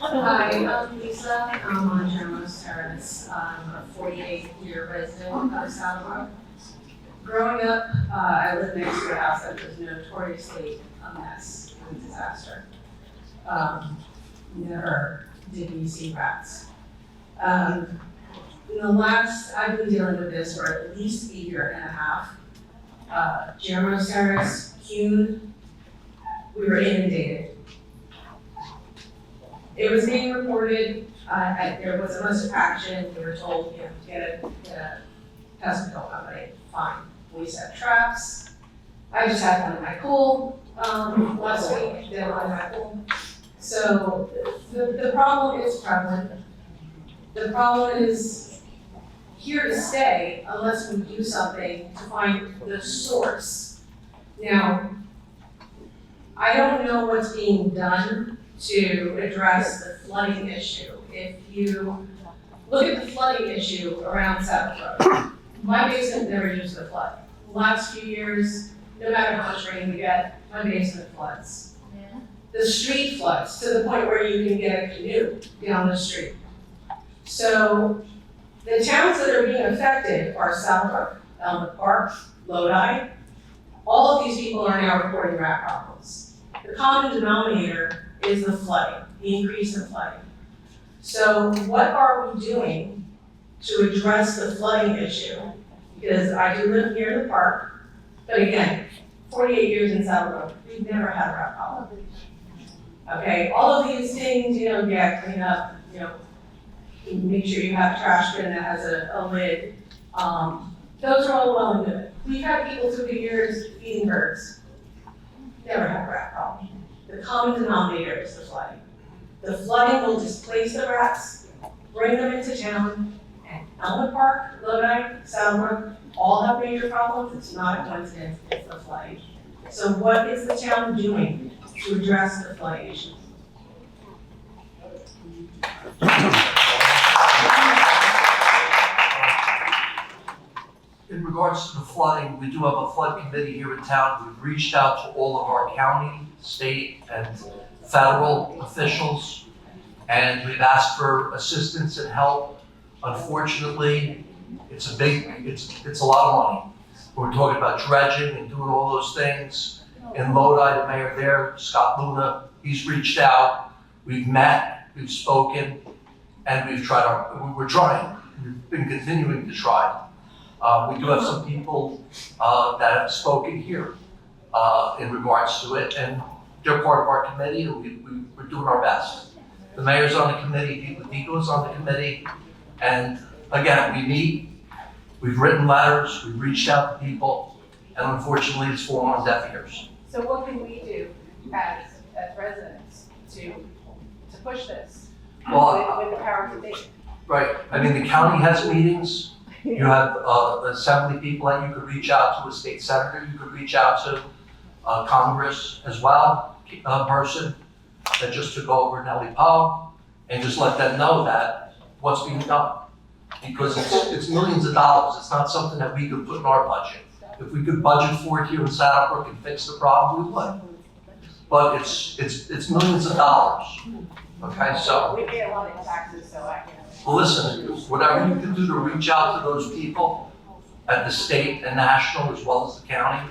Hi, I'm Lisa. I'm on General's Terrace. I'm a 48-year resident of Saddlebrook. Growing up, I lived next to a house that was notoriously a mess and a disaster. Never did we see rats. In the last, I've been dealing with this for at least a year and a half. General's Terrace, Kuhn, we were inundated. It was being reported, there was a list of action, we were told, get a pest control company, fine. We set traps. I just had one in my pool, last week, did one in my pool. So the problem is prevalent. The problem is here to stay unless we do something to find the source. Now, I don't know what's being done to address the flooding issue. If you look at the flooding issue around Saddlebrook, my basement never used to flood. The last few years, no matter how much rain we get, my basement floods. Yeah. The street floods to the point where you can get a canoe down the street. So the towns that are being affected are Saddlebrook, Elmwood Park, Lodi. All of these people are now reporting rat problems. The common denominator is the flooding, the increase in flooding. So what are we doing to address the flooding issue? Because I do live near the park, but again, 48 years in Saddlebrook, we've never had a rat problem. Okay, all of these things, clean up, make sure you have a trash bin that has a lid. Those are all well and good. We've had people through the years feeding birds. Never had a rat problem. The common denominator is the flooding. The flooding will displace the rats, bring them into town, and Elmwood Park, Lodi, Saddlebrook, all have major problems. It's not a coincidence, it's the flooding. So what is the town doing to address the flooding issue? In regards to the flooding, we do have a flood committee here in town. We've reached out to all of our county, state, and federal officials, and we've asked for assistance and help. Unfortunately, it's a lot of money. We're talking about dredging and doing all those things. In Lodi, the mayor there, Scott Luna, he's reached out. We've met, we've spoken, and we're trying. We've been continuing to try. We do have some people that have spoken here in regards to it, and they're part of our committee, and we're doing our best. The mayor's on the committee, Pete Latico's on the committee, and again, we meet, we've written letters, we've reached out to people, and unfortunately, it's fallen on deaf ears. So what can we do as residents to push this with the powers that be? Right, I mean, the county has meetings, you have assembly people that you could reach out to, a state senator you could reach out to, Congress as well, a person that just took over Nellie Poe, and just let them know that what's being done. Because it's millions of dollars, it's not something that we could put in our budget. If we could budget for it here in Saddlebrook and fix the problem, we would. But it's millions of dollars, okay, so. We pay a lot in taxes, so I can. Well, listen, whatever you can do to reach out to those people at the state and national as well as the county.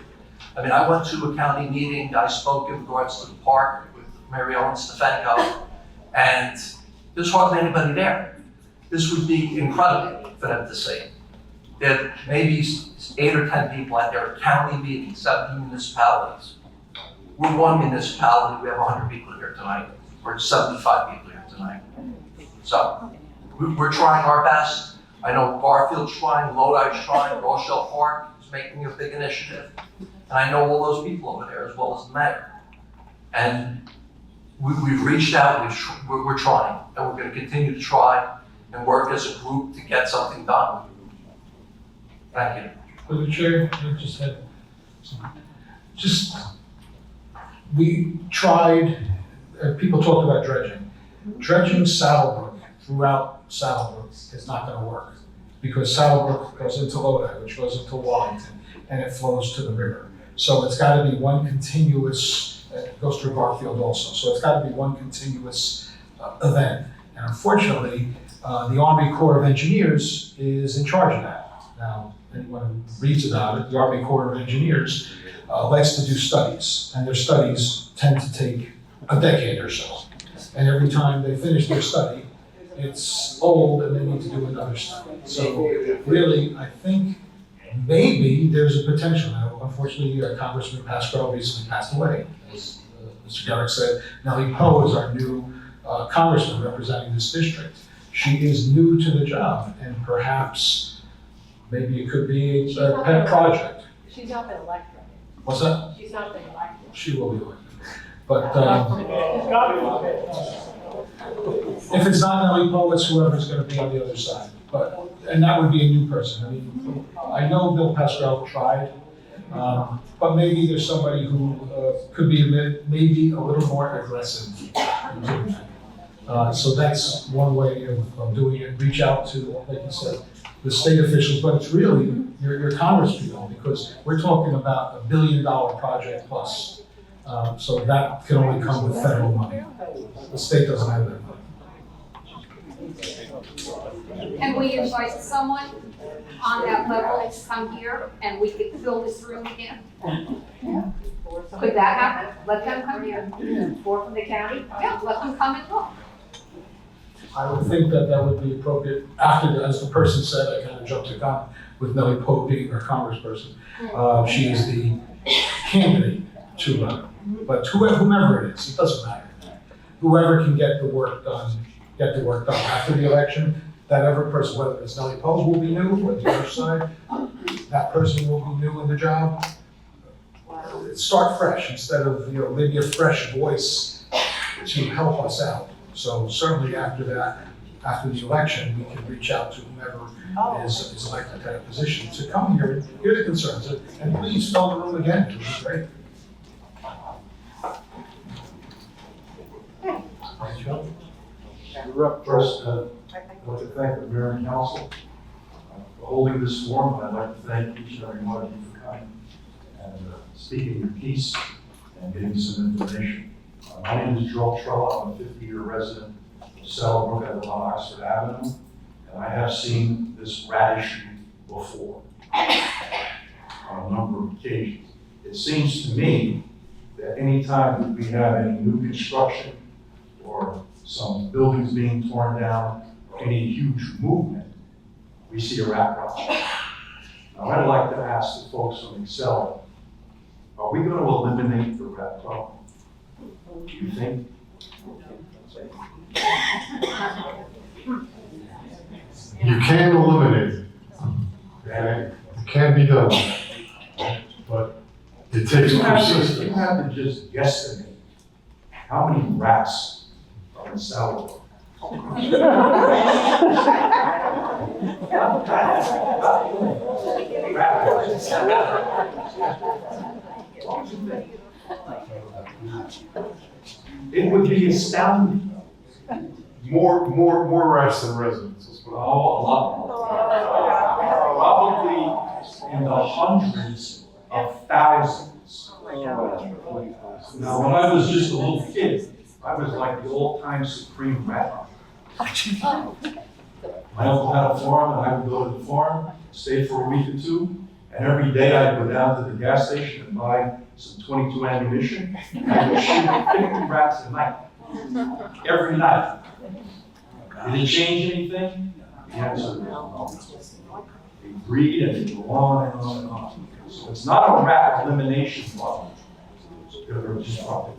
I mean, I went to a county meeting, I spoke in regards to the park with Mary Ellen Stefanko, and there's hardly anybody there. This would be incredible for them to see. There maybe 8 or 10 people at their county meeting, 17 municipalities. We're one municipality, we have 100 people here tonight, or 75 people here tonight. So, we're trying our best. I know Garfield's trying, Lodi's trying, Rochelle Park is making a big initiative. And I know all those people over there as well as the mayor. And we've reached out, we're trying, and we're gonna continue to try and work as a group to get something done. Thank you. Through the chair, we tried, people talked about dredging. Dredging Saddlebrook throughout Saddlebrook is not gonna work because Saddlebrook goes into Lodi, which goes into Wallington, and it flows to the river. So it's gotta be one continuous, it goes through Garfield also, so it's gotta be one continuous event. And unfortunately, the Army Corps of Engineers is in charge of that. Now, anyone who reads about it, the Army Corps of Engineers likes to do studies, and their studies tend to take a decade or so. And every time they finish their study, it's old and they need to do another study. So really, I think maybe there's a potential. Now, unfortunately, Congressman Pascrell recently passed away. As Mr. Garrick said, Nellie Poe is our new congressman representing this district. She is new to the job, and perhaps maybe it could be a pet project. She's not been elected. What's that? She's not been elected. She will be elected. But if it's not Nellie Poe, it's whoever's going to be on the other side. And that would be a new person. I mean, I know Bill Pascrell tried, but maybe there's somebody who could be maybe a little more aggressive in doing that. So that's one way of doing it. Reach out to, like you said, the state officials, but it's really your congresspeople, because we're talking about $1 billion project plus. So that can only come with federal money. The state doesn't have that money. Can we invite someone on that level to come here and we could fill this room again? Could that happen? Let them come here. Or from the county? Yeah, let them come and look. I would think that would be appropriate after, as the person said, I kind of jumped the gun with Nellie Poe being our congressperson. She is the candidate to run. But whomever it is, it doesn't matter. Whoever can get the work done, get the work done. After the election, that other person, whether it's Nellie Poe will be new, or the other side, that person will be new in the job. Start fresh instead of, maybe a fresh voice to help us out. So certainly after that, after the election, we can reach out to whomever is elected to that position to come here and hear the concerns. And please fill the room again, it would be great. First, I'd like to thank the mayor and council for holding this forum, and I'd like to thank each and every one of you for coming and speaking your piece and getting some information. My name is Joel Trella. I'm a 50-year resident of Sellbrook along Oxford Avenue, and I have seen this rat issue before on a number of occasions. It seems to me that anytime that we have any new construction or some buildings being torn down or any huge movement, we see a rat problem. Now, I'd like to ask the folks from Excel, are we going to eliminate the rat problem? Do you think? You can eliminate it. Okay? It can be done. But it takes persistence. You have to just guesstimate how many rats are in Salvador. It would be astounding. More rats than residents. Oh, a lot. Probably in the hundreds of thousands. Now, when I was just a little kid, I was like the old-time supreme rat. My uncle had a farm, and I would go to the farm, stay for a week or two, and every day I'd go down to the gas station and buy some .22 ammunition. I would shoot 50 rats a night, every night. Did it change anything? The answer is no. They breed and they go on and on and on. So it's not a rat elimination problem. They're just problem.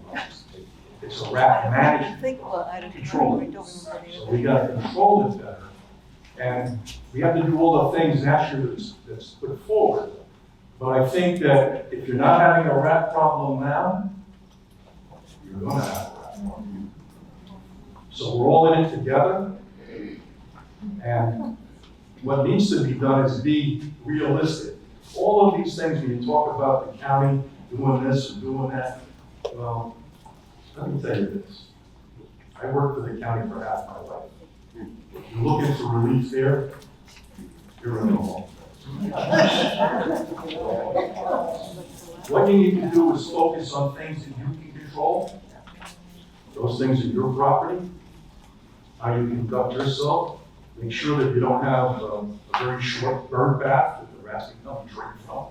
It's a rat management control. So we got to control it better. And we have to do all the things naturally that's put forward. But I think that if you're not having a rat problem now, you're going to have a rat problem. So we're all in it together. And what needs to be done is be realistic. All of these things, when you talk about the county doing this or doing that, well, let me tell you this. I worked for the county for half my life. If you're looking for relief there, you're in the hole. What you need to do is focus on things that you can control. Those things are your property. How you conduct yourself. Make sure that you don't have a very short bird bath that the rats can come and drink from,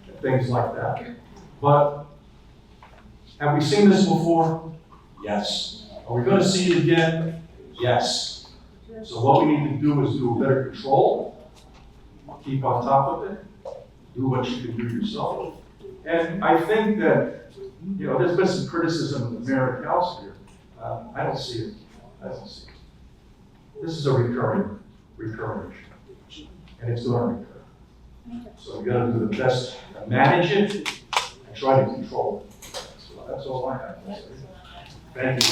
and things like that. But have we seen this before? Yes. Are we going to see it again? Yes. So what we need to do is do a better control, keep on top of it, do what you can do yourself. And I think that, there's been some criticism of the mayor and council here. I don't see it. I don't see it. This is a recurring issue, and it's going to recur. So we got to do the best to manage it and try to control it. So that's all I have to say. Thank you.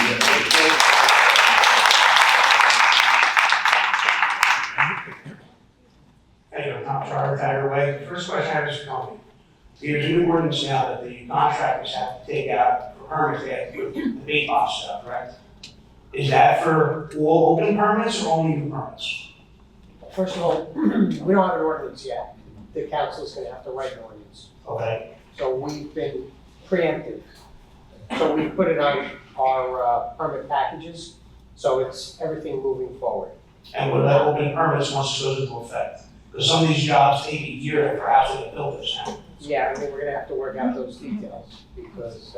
Anyway, Tom Charter, Tiger Way. The first question I have is for Tony. There's a new ordinance now that the contractors have to take out for permits, they have to put the bait box stuff, correct? Is that for all open permits or only new permits? First of all, we don't have an ordinance yet. The council's gonna have to write an ordinance. Okay. So we've been preemptive. So we put it on our permit packages, so it's everything moving forward. And what about open permits once it goes into effect? Because some of these jobs take a year for how to build this now. Yeah, I mean, we're gonna have to work out those details, because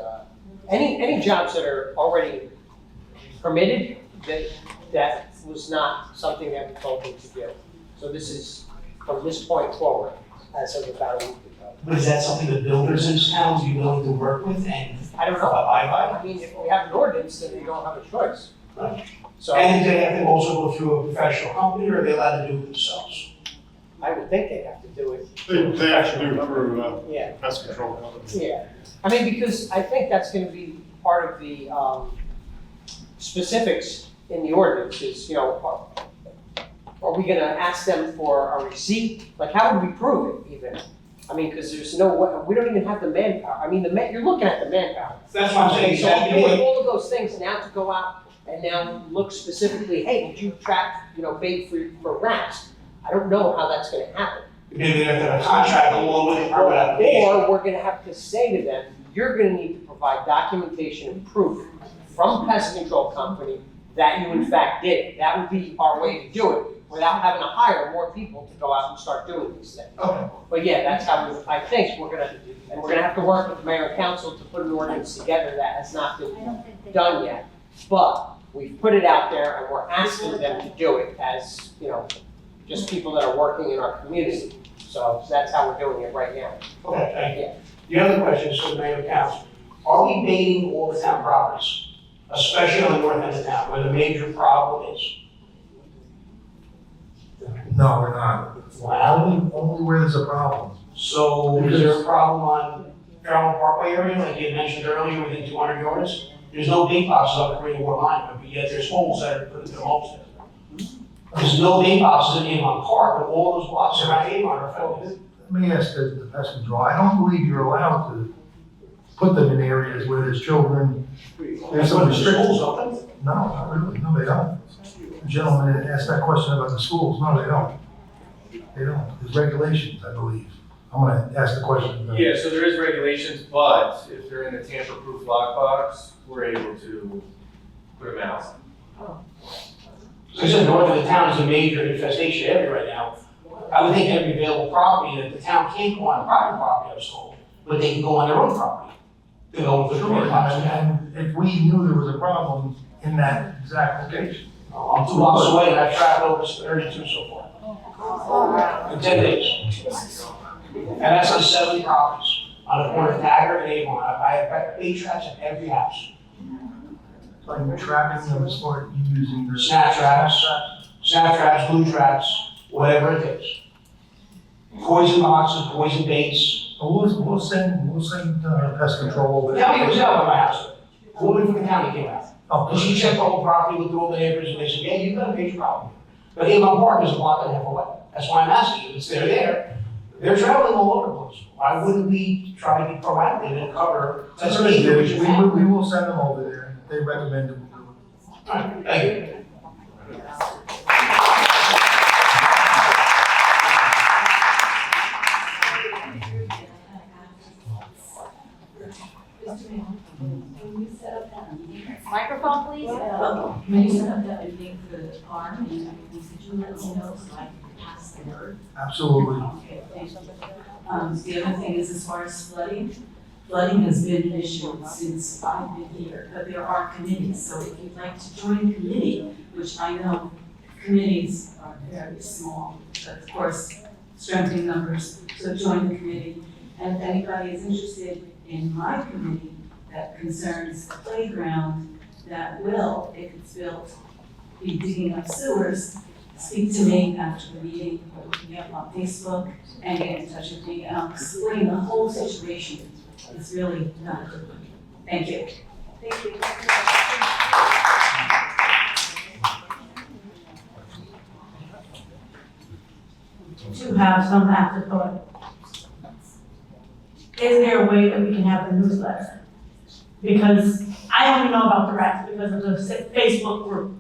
any jobs that are already permitted, that was not something that we told them to do. So this is from this point forward, as of about a week ago. But is that something the builders in this town would be willing to work with and I don't know. abide by? I mean, if we have an ordinance, then we don't have a choice. Right. So And do they have to also go through a professional company, or are they allowed to do it themselves? I would think they have to do it. They actually do it through Yeah. pest control. Yeah, I mean, because I think that's gonna be part of the specifics in the ordinance is, are we gonna ask them for a receipt? Like, how would we prove it even? I mean, because there's no way, we don't even have the manpower. I mean, you're looking at the manpower. That's what I'm saying. So doing all of those things now to go out and now look specifically, hey, did you trap, bait for rats? I don't know how that's gonna happen. Maybe they have to have a contract along with the permit application. Or we're gonna have to say to them, you're gonna need to provide documentation and proof from pest control company that you in fact did it. That would be our way to do it, without having to hire more people to go out and start doing these things. Okay. But yeah, that's how I think we're gonna have to work with the mayor and council to put an ordinance together that has not been done yet. But we've put it out there and we're asking them to do it as, just people that are working in our community. So that's how we're doing it right now. Okay, thank you. The other question is for the mayor and council. Are we baiting all the town properties, especially on the north end of town, where the major problem is? No, we're not. Wow. Only where there's a problem. So is there a problem on Fairlawn Parkway area, like you mentioned earlier, within 200 yards? There's no bait boxes up the Green War line, but yet there's holes that are put into the holes. There's no bait boxes in Avon Park, but all those blocks around Avon are filled with. Let me ask the pest control, I don't believe you're allowed to put them in areas where there's children. There's some restrictions. Open? No, not really, no, they don't. The gentleman that asked that question about the schools, no, they don't. They don't, there's regulations, I believe. I'm gonna ask the question. Yeah, so there is regulations, but if they're in the tamper-proof lockbox, we're able to put them out. So you said north of the town is a major infestation area right now. I would think every available property that the town can't go on private property, I was told, but they can go on their own property. To go and put the Sure, bait boxes down. and if we knew there was a problem in that exact location. I'm 2 blocks away and I've traveled over 32 so far. In 10 days. And that's on 7 properties. On the corner of Taggart and Avon. I have bait traps at every house. Like you're trapping them as far as you using the. Snap traps, glue traps, whatever it takes. Poison boxes, poison baits. We'll send pest control over The there. county was out of my house. A woman from the county came out. Oh, And she checked the whole property, looked through all the neighbors, and they said, yeah, you've got a major problem. But Avon Park is a block and a half away. That's why I'm asking you, if they're there, they're traveling all over the place. Why wouldn't we try to be proactive and cover? That's We will send them over there, they recommend it. All right, thank you. Microphone, please. When you set up that meeting for the farm and everything, could you let me know so I can pass the word? Absolutely. Okay, thank you. The other thing is as far as flooding has been an issue since I've been here, but there are committees, so if you'd like to join a committee, which I know committees are very small, but of course, strengthening numbers, so join the committee. And if anybody is interested in my committee that concerns the playground, that will, if it's built, be digging up sewers, speak to me after the meeting, or look me up on Facebook, and get in touch with me, and I'll explain the whole situation. It's really not a good one. Thank you. Thank you. To have some afterthought. Is there a way that we can have a newsletter? Because I only know about the rats because of the Facebook group.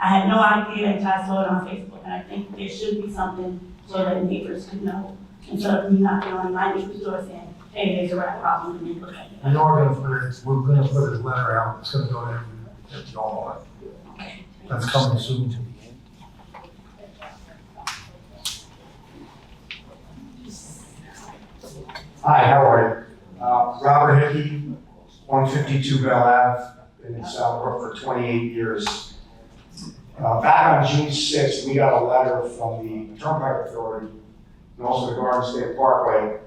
I had no idea until I saw it on Facebook, and I think there should be something so that neighbors could know, instead of me knocking on my neighbor's door saying, hey, there's a rat problem, and you look at it. We are gonna put it, we're gonna put a letter out, it's gonna go to every dog. That's coming soon. Hi, how are you? Robert Hickey, 152 Bell Ave, been in Southbrook for 28 years. Back on June 6th, we got a letter from the Turnpike Authority and also the Garden State Parkway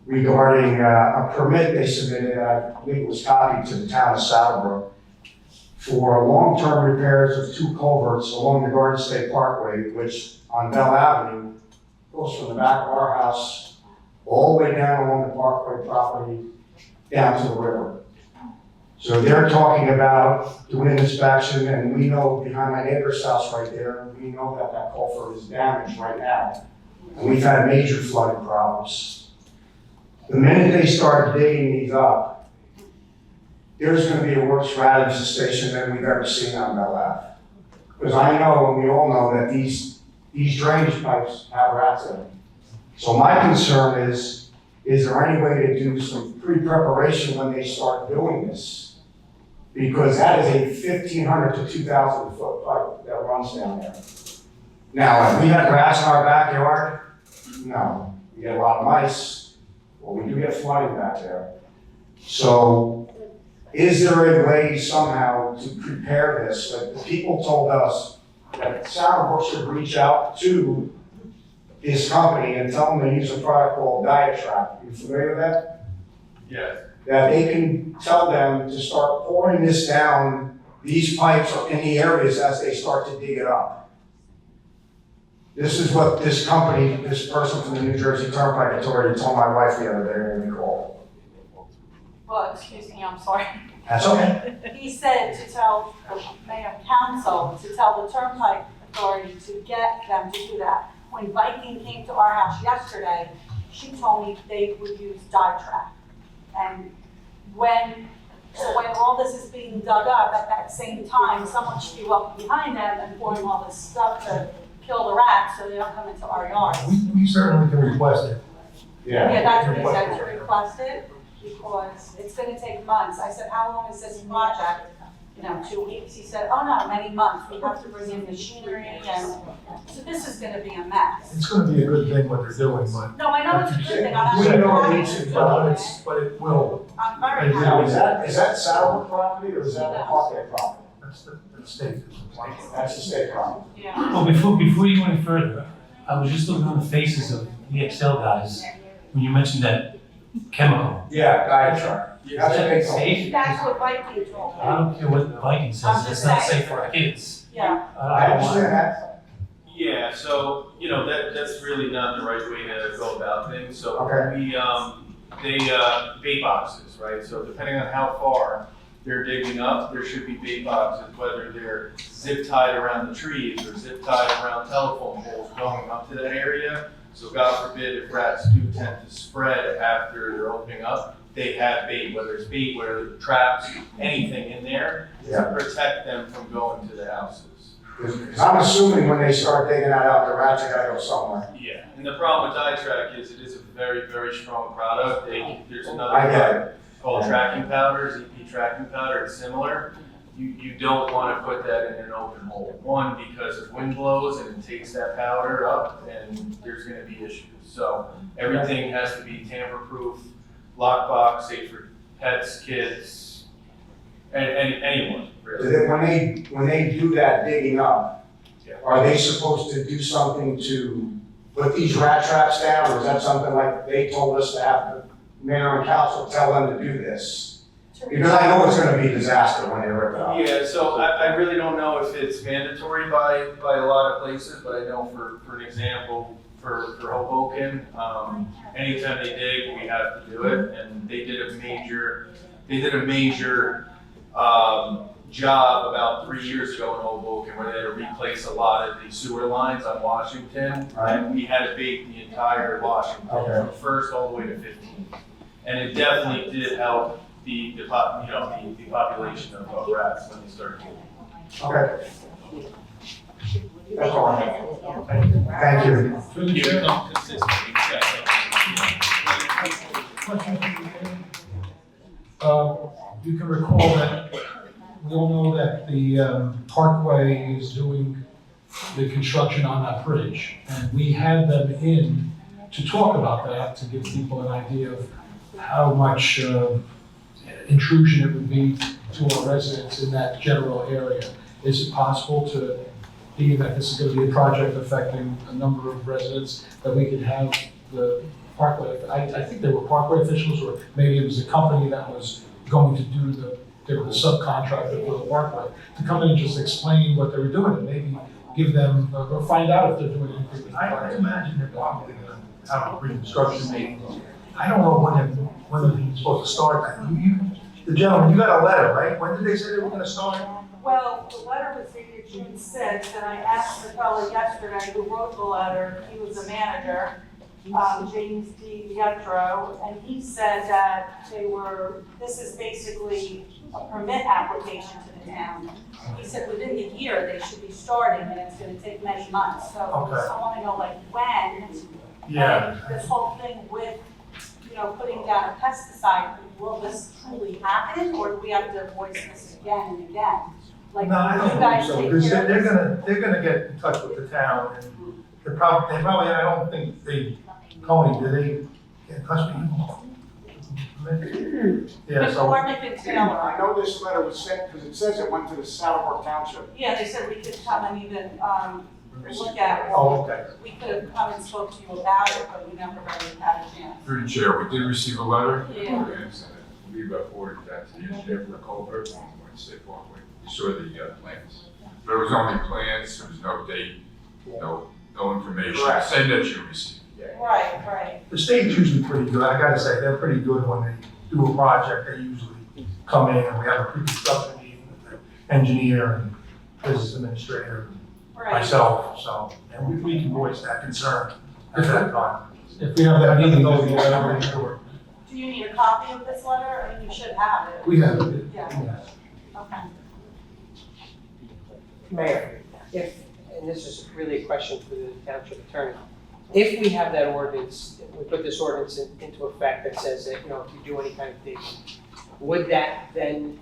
regarding a permit they submitted, I believe it was copied to the town of Southbrook, for long-term repairs of 2 culverts along the Garden State Parkway, which on Bell Avenue goes from the back of our house all the way down along the Parkway property down to the river. So they're talking about doing an inspection, and we know behind my neighbor's house right there, we know that that culvert is damaged right now. And we've had major flooding problems. The minute they start digging these up, there's gonna be a worse rat infestation than we've ever seen on Bell Ave. Because I know, and we all know, that these drainage pipes have rats in them. So my concern is there any way to do some pre-preparation when they start doing this? Because that is a 1,500 to 2,000 foot pipe that runs down there. Now, have we had rats in our backyard? No. We get a lot of mice, well, we do get flooding back there. So, is there a way somehow to prepare this? Like, the people told us that Southbrook should reach out to this company and tell them to use a product called Diatrap. You familiar with that? Yes. That they can tell them to start pouring this down, these pipes in the areas as they start to dig it up. This is what this company, this person from the New Jersey Turnpike Authority told my wife the other day when we called. Well, excuse me, I'm sorry. That's okay. He said to tell the mayor and council, to tell the Turnpike Authority to get them to do that. When Viking came to our house yesterday, she told me they would use Diatrap. And when all this is being dug up, at that same time, someone should be walking behind them and pouring all this stuff to kill the rats so they don't come into our yards. We certainly can request it. Yeah, that's what he said, to request it, because it's gonna take months. I said, how long is this project? 2 weeks. He said, oh no, many months. We have to bring in machinery and, so this is gonna be a mess. It's gonna be a good thing what they're doing, but. No, I know it's a good thing. I'm We not don't need happy to, to but it will. I'm very Now, happy. is that Southbrook property or is that the Parkland property? That's the state. That's the state property. Yeah. Well, before you went any further, I was just looking on the faces of the Excel guys when you mentioned that chemical. Yeah, Diatrap. That's what they told me. Safe? That's what Viking told me. I don't care what the Viking says, it's not safe for our kids. Yeah. I understand that. Yeah, so, that's really not the right way to go about things. So Okay. bait boxes, right? So depending on how far they're digging up, there should be bait boxes, whether they're zip tied around the trees or zip tied around telephone poles going up to that area. So God forbid if rats do tend to spread after they're opening up, they have bait, whether it's bait, whether it's traps, anything in there to protect them from going to the houses. Because I'm assuming when they start digging that out, the rats are gonna go somewhere. Yeah, and the problem with Diatrac is it is a very, very strong product. There's another I get product called tracking powders, EP tracking powder, it's similar. You don't want to put that in an open hole. One, because if wind blows and it takes that powder up, and there's going to be issues. So everything has to be tamper-proof, lockbox, safe for pets, kids, and anyone, really. When they do that digging up, are they supposed to do something to put these rat traps down, or is that something like they told us to have the mayor and council tell them to do this? Because I know it's gonna be a disaster when they rip it up. Yeah, so I really don't know if it's mandatory by a lot of places, but I know for an example, for Hoboken, anytime they dig, we have to do it, and they did a major job about 3 years ago in Hoboken where they had to replace a lot of the sewer lines on Washington, and we had to bait the entire Washington from first all the way to 15, and it definitely did help the population of rats when they started moving. Okay. That's all I have. Thank you. Through the chair. You can recall that we all know that the Parkway is doing the construction on that bridge. And we had them in to talk about that, to give people an idea of how much intrusion it would be to our residents in that general area. Is it possible to, being that this is going to be a project affecting a number of residents, that we could have the Parkway, I think they were Parkway officials, or maybe it was a company that was going to do they were the subcontractor for the Parkway, to come in and just explain what they were doing, and maybe give them, or find out if they're doing anything with the I Parkway. imagine they're probably gonna have a reconstruction meeting. I don't know when they're supposed to start that. The gentleman, you got a letter, right? When did they say they were gonna start? Well, the letter was dated June 6th, and I asked the fellow yesterday who wrote the letter, he was a manager, James D. Pietro, and he said that this is basically a permit application to the town. He said within the year they should be starting, and it's gonna take many months, so Okay. I wanna know when. Yeah. And this whole thing with, putting down a pesticide, will this truly happen, or do we have to voice this again and again? Like, No, I you don't guys think so, take because care of this? they're gonna get in touch with the town, and they probably, I don't think Tony, did they get in touch with you? Yeah, so. McCormick and Taylor. I know this letter was sent, because it says it went to the Brook Township. Yeah, they said we could come and even, look at it. Oh, okay. We could have come and spoke to you about it, but we never really had a chance. Through the chair, we did receive a letter. Yeah. And I believe I forwarded that to the engineer for the culvert on Wednesday Parkway. You saw the plans. But it was only plans, there was no date, no information, Correct. saying that you received. Right, right. The state's usually pretty good, I gotta say, they're pretty good when they do a project, they usually come in and we have a pre-construction meeting with the engineer and business administrator, Right. myself, so, and we can voice that concern at that time. If we have that meeting, They'll we'll be be very sure. Do you need a copy of this letter? I mean, you should have it. We have it. Yeah, okay. Mayor, if, and this is really a question for the township attorney, if we have that ordinance, we put this ordinance into effect that says that, if you do any kind of digging, would that then,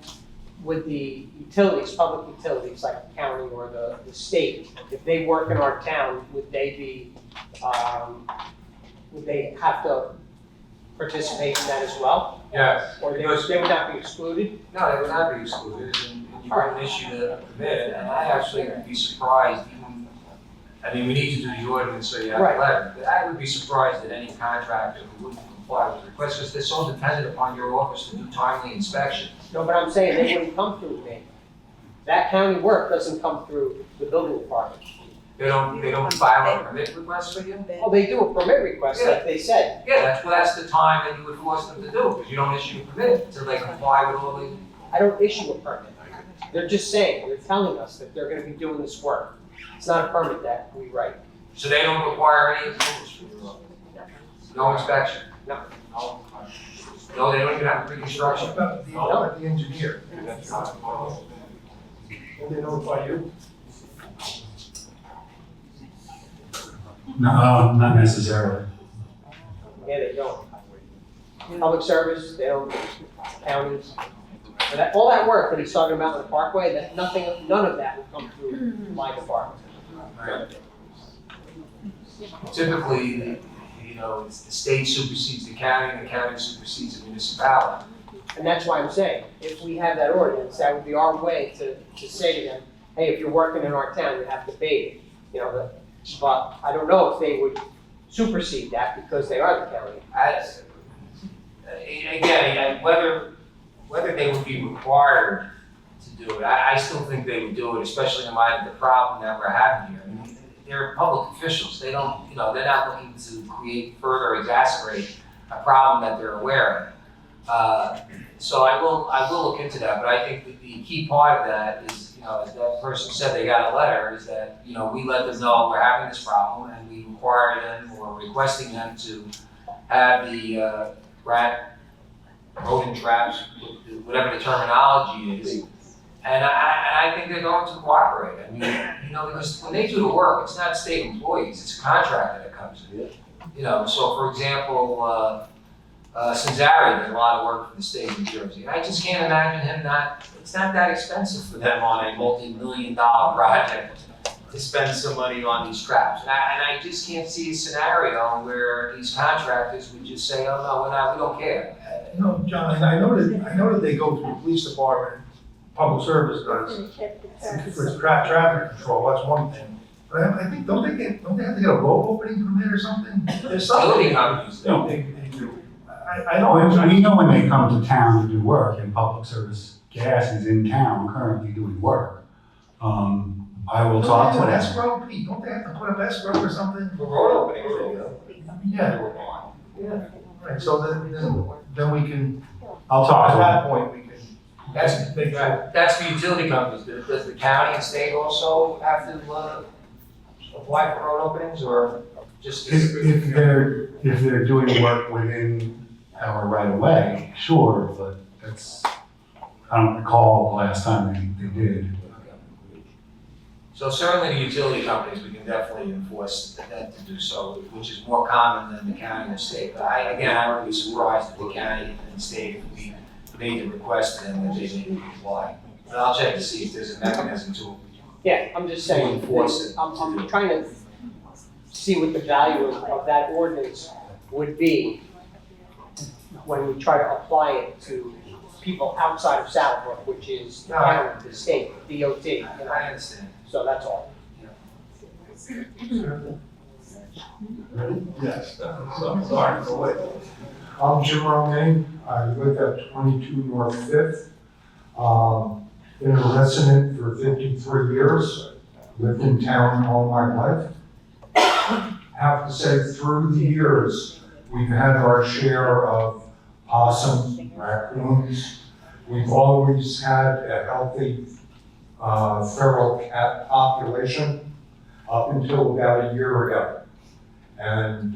would the utilities, public utilities like the county or the state, if they work in our town, would they be, would they have to participate in that as well? Yes. Or they would not be excluded? No, they would not be excluded, and you wouldn't issue the permit, and I actually would be surprised, even, I mean, we need to do the ordinance, so you have a Right. letter, but I would be surprised that any contractor who wouldn't comply with the request, because they're so dependent upon your office to do timely inspections. No, but I'm saying they wouldn't come through me. That county work doesn't come through the building department. They don't file a permit request for you? Oh, they do a permit request, like they said. Yeah, that's the time that you would force them to do, because you don't issue a permit until they comply with all the. I don't issue a permit. They're just saying, they're telling us that they're gonna be doing this work. It's not a permit that we write. So they don't require any approvals from you? No inspection? No. No, they don't even have pre-construction? About the engineer. Will they notify you? No, not necessarily. Yeah, they don't. Public service, they don't, counties. And that, all that work that he's talking about in the parkway, that none of that will come through my department. Typically, it's the state supersedes the county, and the county supersedes the municipality. And that's why I'm saying, if we have that ordinance, that would be our way to say to them, hey, if you're working in our town, you have to pay it. But I don't know if they would supersede that because they are the county. Again, whether they would be required to do it, I still think they would do it, especially in light of the problem that we're having here. I mean, they're public officials, they don't, they're not looking to create further exacerbate a problem that they're aware of. So I will look into that, but I think that the key part of that is, as that person said, they got a letter, is that, we let them know we're having this problem and we require them or requesting them to have the rat, rodent traps, whatever the terminology is. And I think they're going to cooperate. I mean, because when they do the work, it's not state employees, it's a contractor that comes in. So for example, Cesare did a lot of work for the state of New Jersey. I just can't imagine him it's not that expensive for them on a multi-million-dollar project to spend some money on these traps. And I just can't see a scenario where these contractors would just say, oh no, we don't care. John, I know that they go through the police department, public service does, for traffic control, that's one thing. But I think, don't they have to get a road opening permit or something? There's something. Building companies do. They do. I know. We know when they come to town to do work, and public service gas is in town currently doing work. I will talk to Don't they them. have escrow, Pete? Don't they have to put up escrow or something? For road openings, Yeah. Right, so then we can, I'll talk at to that them. point, we can. That's for utility companies. Does the county and state also have to apply for road openings, or just? If they're doing work within our right of way, sure, but I don't recall the last time they did. So certainly the utility companies, we can definitely enforce them to do so, which is more common than the county and state. But I wouldn't be surprised if the county and state, if we made the request to them, that they may comply. But I'll check to see if there's a mechanism to Yeah, I'm just saying, enforce it. I'm trying to see what the value of that ordinance would be when we try to apply it to people outside of Southbrook, which is the county, the state, DOT, you know. I understand. So that's all. Yes. Sorry, go away. I'm Jim Romaine. I live at 22 North Fifth. Been a resident for 53 years. Lived in town all my life. Have to say, through the years, we've had our share of possums, raccoons. We've always had a healthy feral cat population up until about a year ago. And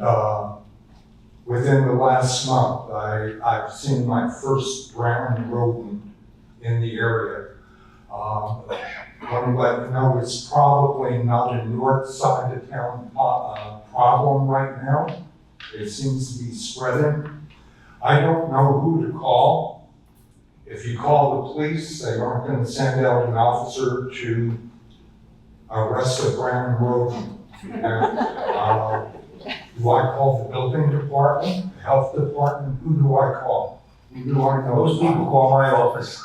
within the last month, I've seen my first brown rodent in the area. Want to let you know it's probably not a north side of town problem right now. It seems to be spreading. I don't know who to call. If you call the police, they aren't going to send out an officer to arrest a brown rodent. And, do I call the building department, the health department? Who do I call? Who do I know? Most people call my office.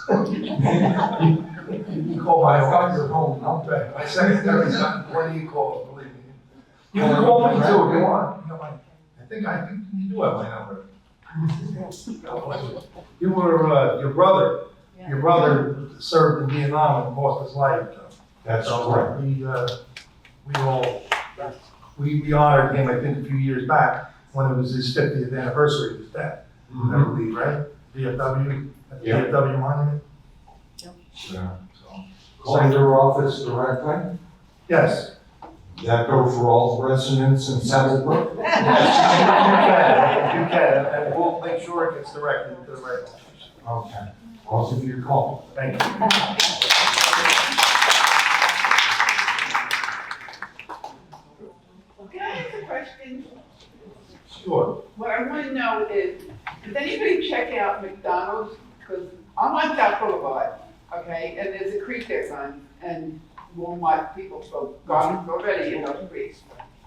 You call my I've got office. your home number. My secretary's got plenty of calls, believe me. You can call me too if you want. You know, I think you do have my number. You were, your brother served in Vietnam and lost his life. That's So correct. we honored him, I think, a few years back when it was his 50th anniversary of his death. I believe, right? VFW, at the Yeah. VFW monument. Yeah. Call your office directly? Yes. That go for all residents in Saddlebrook? You can, and we'll make sure it gets directed to the right office. Okay. I'll give you a call. Thank you. Can I ask a question? Sure. What I want to know is, does anybody check out McDonald's? Because I'm on South Boulevard, okay, and there's a creek that runs, and Walmart people gone already in those creeks.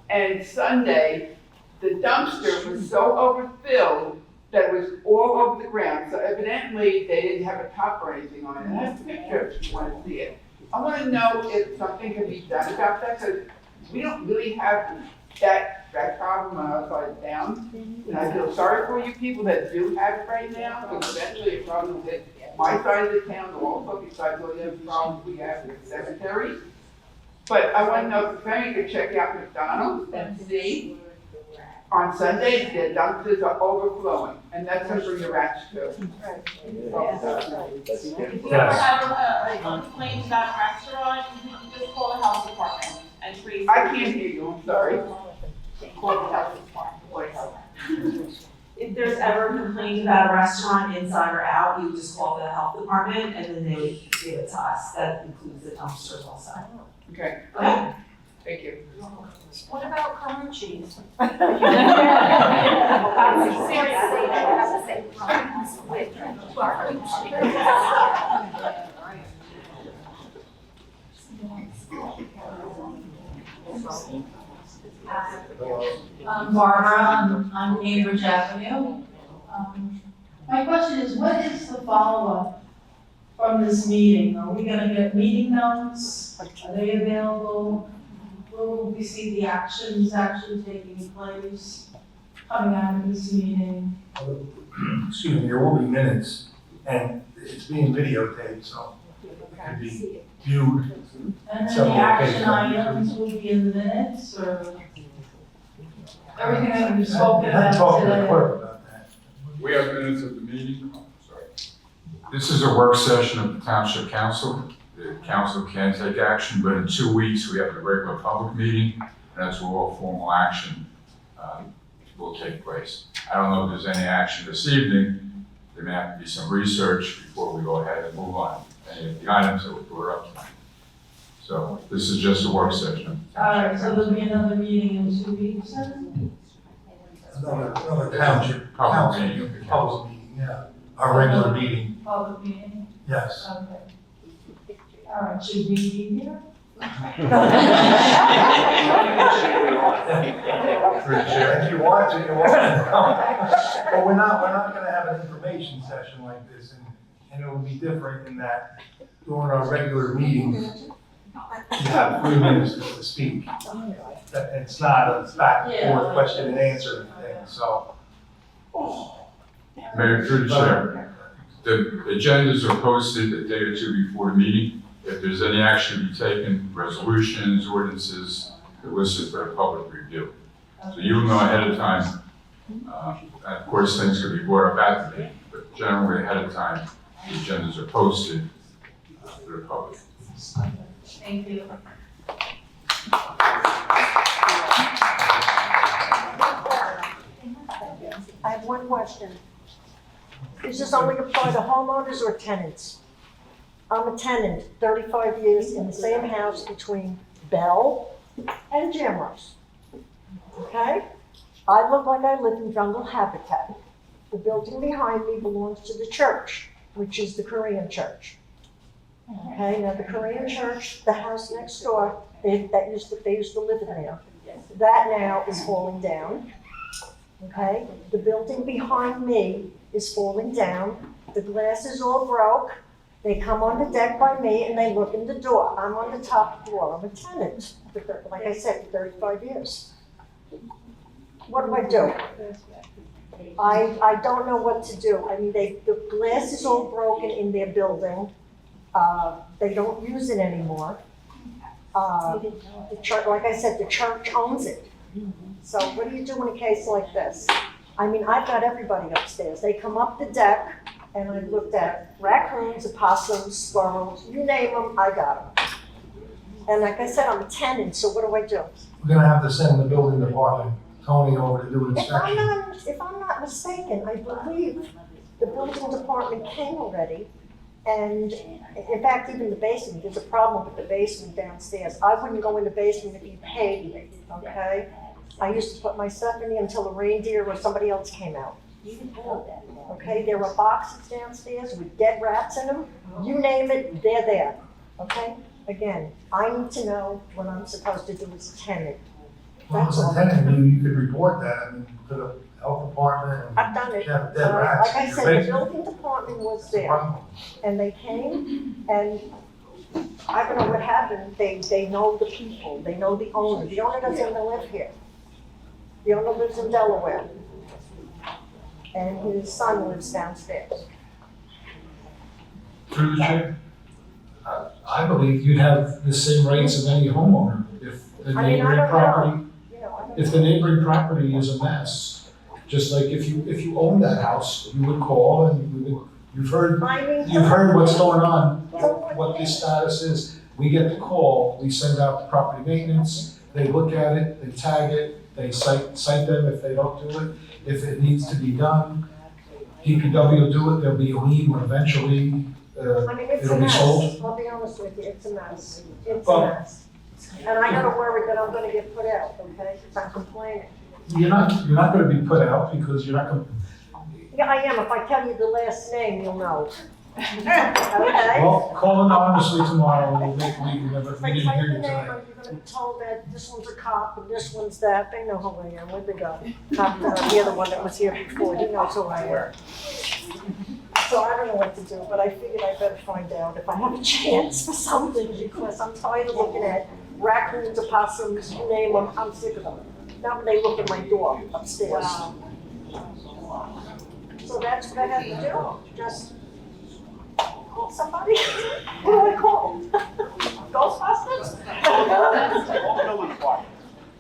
And Sunday, the dumpster was so overfilled that it was all over the ground. So evidently, they didn't have a top or anything on it. And I have a picture if you want to see it. I want to know if something can be done about that, because we don't really have that problem on our side of town. And I feel sorry for you people that do have it right now, because eventually a problem with my side of the town also, besides all the other problems we have with cemeteries. But I want to know if Franny could check out McDonald's and see on Sundays their dumpsters are overflowing, and that's going to bring the rats too. If you ever have a complaint about a restaurant, you can just call the health department and Tracy. I can't hear you, I'm sorry. Call the health department. If there's ever a complaint about a restaurant inside or out, you just call the health department and then they would give it to us. That includes the dumpsters also. Okay. Okay? Thank you. What about current cheese? Barbara, on Cambridge Avenue. My question is, what is the follow-up from this meeting? Are we gonna get meeting notes? Are they available? Will we see the actions actually taking place coming out of this meeting? Excuse me, there will be minutes, and it's being videotaped, so it could be viewed. And then the several action occasions. items will be in the minutes, or everything that we've spoken I had about to talk to the today? clerk about that. We have minutes of the meeting. Oh, sorry. This is a work session of the Township Council. The council can take action, but in 2 weeks, we have a regular public meeting, and that's where all formal action will take place. I don't know if there's any action this evening. There may have to be some research before we go ahead and move on any of the items that were brought up tonight. So this is just a work session. All right, so there'll be another meeting in 2 weeks then? Another township Public council, meeting. public meeting, yeah, our regular meeting, Public meeting? yes. Okay. All right, should we be here? If you want to, you're welcome to come. But we're not gonna have an information session like this, and it will be different in that during our regular meetings, you have 3 minutes to speak. It's not a back and forth question and answer thing, so. Mayor, through the chair, the agendas are posted a day or two before the meeting. If there's any action to be taken, resolutions, ordinances, they're listed for the public review. So you'll know ahead of time. And of course, things could be brought up at the meeting, but generally ahead of time, the agendas are posted for the public. Thank you. I have one question. Does this only apply to homeowners or tenants? I'm a tenant, 35 years in the same house between Bell and Jamrose. Okay? I look like I live in jungle habitat. The building behind me belongs to the church, which is the Korean church. Okay, now the Korean church, the house next door, they used to live in there. That now is falling down. Okay, the building behind me is falling down. The glass is all broke. They come on the deck by me and they look in the door. I'm on the top floor. I'm a tenant, like I said, 35 years. What do I do? I don't know what to do. I mean, the glass is all broken in their building. They don't use it anymore. The church, like I said, the church owns it. So what do you do in a case like this? I mean, I've got everybody upstairs. They come up the deck, and I've looked at raccoons, opossums, squirrels, you name them, I got them. And like I said, I'm a tenant, so what do I do? We're gonna have to send the building department, Tony, over to do an If I'm inspection. not mistaken, I believe the building department came already. And in fact, even the basement, there's a problem with the basement downstairs. I wouldn't go in the basement if you paid me, okay? I used to put my stuff in there until a reindeer or somebody else came out. Okay, there are boxes downstairs with dead rats in them. You name it, they're there, okay? Again, I need to know what I'm supposed to do as a tenant. Well, as a tenant, you could report that, I mean, to the health department. And I've done it. have dead rats. Like I said, the building department was there, and they came, and I don't know what happened. They know the people, they know the owner. The owner doesn't even live here. The owner lives in Delaware, and his son lives downstairs. Through the chair, I believe you'd have the same rights of any homeowner if the I mean, I neighboring don't property, know. You know, I don't if the neighboring property is a mess. Just like if you own that house, you would call and you've heard what's going on, what the status is. We get the call, we send out the property maintenance, they look at it, they tag it, they cite them if they don't do it. If it needs to be done, DPW will do it, there'll be a lien when eventually I mean, it's a it'll be mess. sold. I'll be honest with you, it's a mess. It's Well- a mess. And I gotta worry that I'm gonna get put out, okay, because I'm complaining. You're not gonna be put out because you're not gonna, Yeah, I am. If I tell you the last name, you'll know. Okay? well, call anonymously tomorrow, we'll make a legal, If we I didn't tell hear you you the name, tonight. you're gonna be told that this one's a cop and this one's that. They know who I am. Where'd they go? The other one that was here before, he knows who I am. So I don't know what to do, but I figured I better find out if I have a chance for something, because I'm tired of looking at raccoons, opossums, you name them, I'm sick of them. Not when they look at my door upstairs. So that's what I have to do, just call somebody. What do I call? Ghostbusters? Call the building department.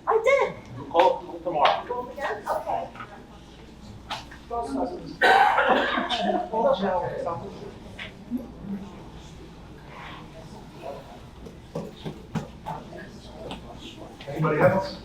I did. Call tomorrow. Call again? Okay. Ghostbusters. Anybody else?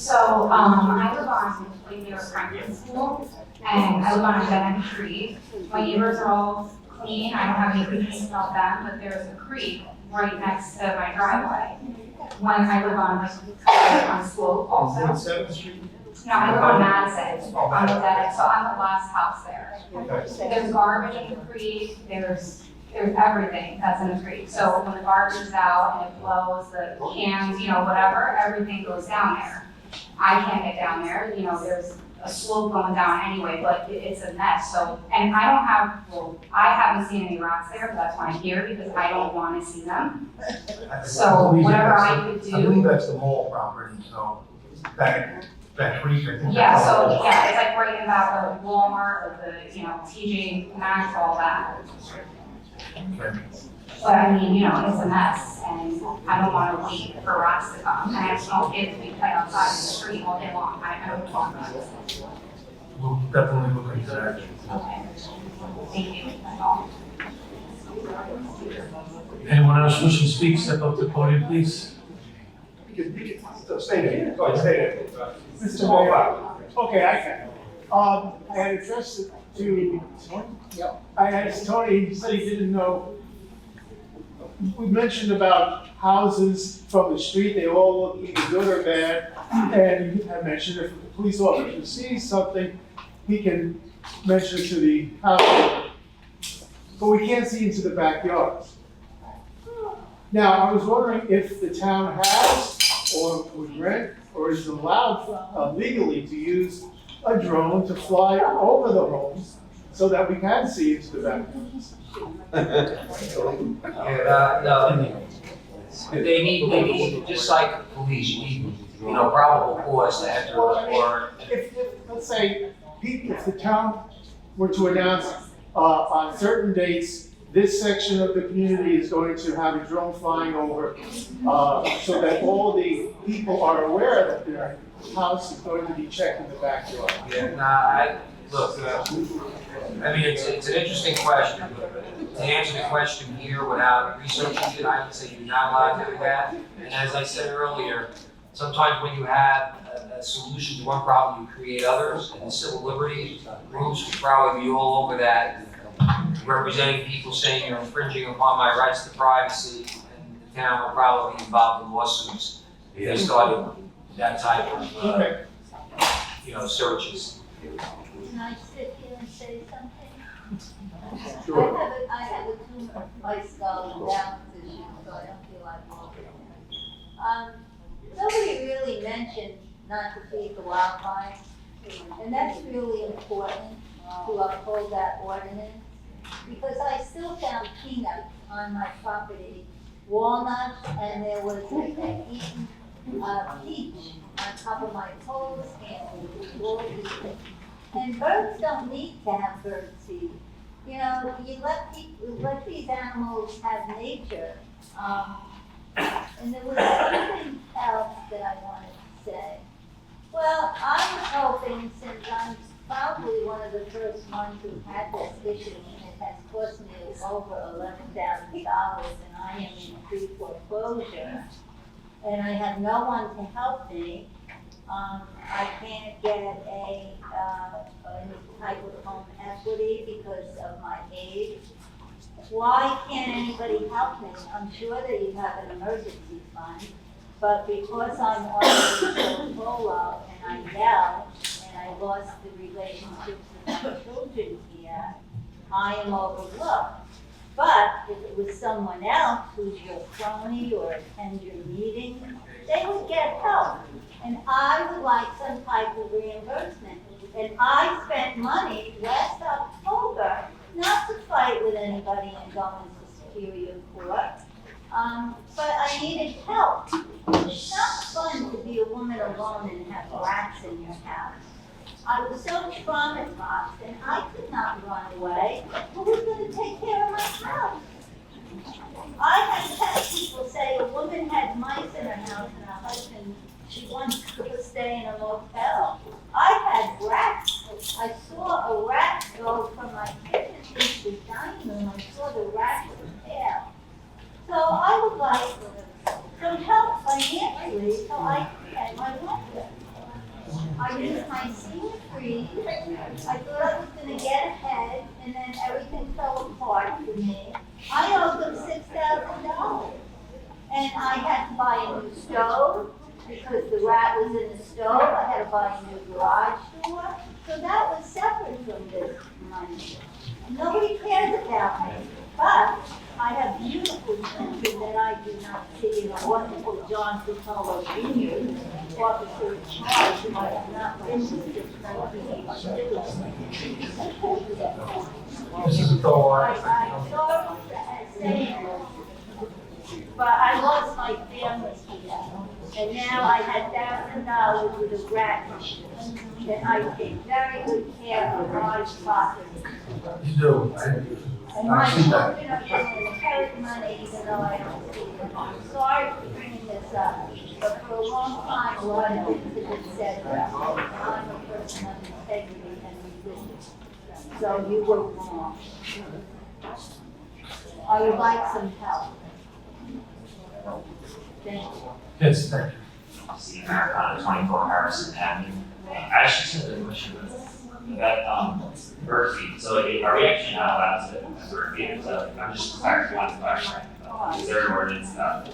So, I live on near Franklin School, and I live on a dead end street. My neighbors are all clean, I don't have any complaints about them, but there's a creek right next to my driveway. When I live on the slope also. On 7th Street? No, I live on Madison, on the dead end, so I'm the last house there. There's garbage in the creek, there's everything that's in the creek. So when the garbage is out and it flows, the cans, whatever, everything goes down there. I can't get down there, there's a slope going down anyway, but it's a mess, so, and I haven't seen any rats there, but that's why I'm here, because I don't wanna see them. So whatever I could do. I believe that's the mall property, so that creek, I think. Yeah, so, it's like right in back of Walmart, or the, TJ Maxx, all that. But I mean, it's a mess, and I don't wanna wait for rats to come, and I have small kids, we play outside in the street all day long, I don't want rats. We'll definitely look into that. Okay. Thank you, that's all. Anyone else wishing to speak, step up to the podium, please. You can stay there. Go ahead, stay there. Mr. Mayor. Okay, I can. I had addressed it to Tony. Yep. I asked Tony, he said he didn't know. We mentioned about houses from the street, they all look either good or bad. And you had mentioned if the police officer sees something, he can mention it to the house. But we can't see into the backyards. Now, I was wondering if the town has, or would rent, or is allowed legally to use a drone to fly over the homes so that we can see into the backyards. They need, just like police, you need, probable cause to enter or. If, let's say, if the town were to announce on certain dates, this section of the community is going to have a drone flying over, so that all the people are aware that their house is going to be checked in the backyard. Yeah, it's an interesting question, but to answer the question here without researching it, I would say you're not allowed to do that. And as I said earlier, sometimes when you have a solution to one problem, you create others, and the civil liberties groups would probably be all over that, representing people saying you're infringing upon my rights to privacy, and the town would probably be involved in lawsuits if they started that type of, searches. Can I sit here and say something? Sure. I have a tumor, lifestyle and balance issue, so I don't feel like walking. Nobody really mentioned not to feed the wildlife, and that's really important to uphold that ordinance, because I still found peanuts on my property, walnuts, and there was an eaten peach on top of my poles, and and birds don't need to have bird seed. You let these animals have nature. And there was something else that I wanted to say. Well, I was hoping, since I'm probably one of the first ones who had this issue, and it has cost me over $11,000, and I am in pre-foreclosure, and I have no one to help me. I can't get any type of home equity because of my age. Why can't anybody help me? I'm sure that you have an emergency fund, but because I'm already so solo and I yell and I lost the relationships with my children here, I am overlooked. But if it was someone else who's your crony or attend your meeting, they would get help. And I would like some type of reimbursement. And I spent money last October not to fight with anybody and go into Superior Court, but I needed help. It's not fun to be a woman alone and have rats in your house. I was so traumatized and I could not run away. Who was going to take care of my house? I have had people say a woman had mice in her house and her husband, she wanted to stay in a motel. I had rats. I saw a rat go from my kitchen into the dining room. I saw the rat's tail. So I would like some help financially so I can get my rent. I used my senior freeze. I thought I was gonna get ahead, and then everything fell apart for me. I owed them $6,000. And I had to buy a new stove, because the rat was in the stove. I had to buy a new garage door. So that was separate from this money. Nobody cares about me, but I have beautiful children that I do not see, and a wonderful John Tutolo Jr., officer in charge, who I have not been with since 1982. Mrs. Thor. I'm sorry to say this, but I lost my family here, and now I had $1,000 with a rat machine, that I take very good care of my property. You do. And my I see that. children are going to inherit money even though I don't see it. I'm sorry for bringing this up, but for a long time, a lot of things have been said about me. I'm a person of integrity and resilience. So you were wrong. I would like some help. Thank you. Yes, thank you. Steve Americana, 24 Harrison Avenue. I just had a question about bird feed. So are we actually not allowed to have bird feed? So I'm just clarifying. Is there an ordinance about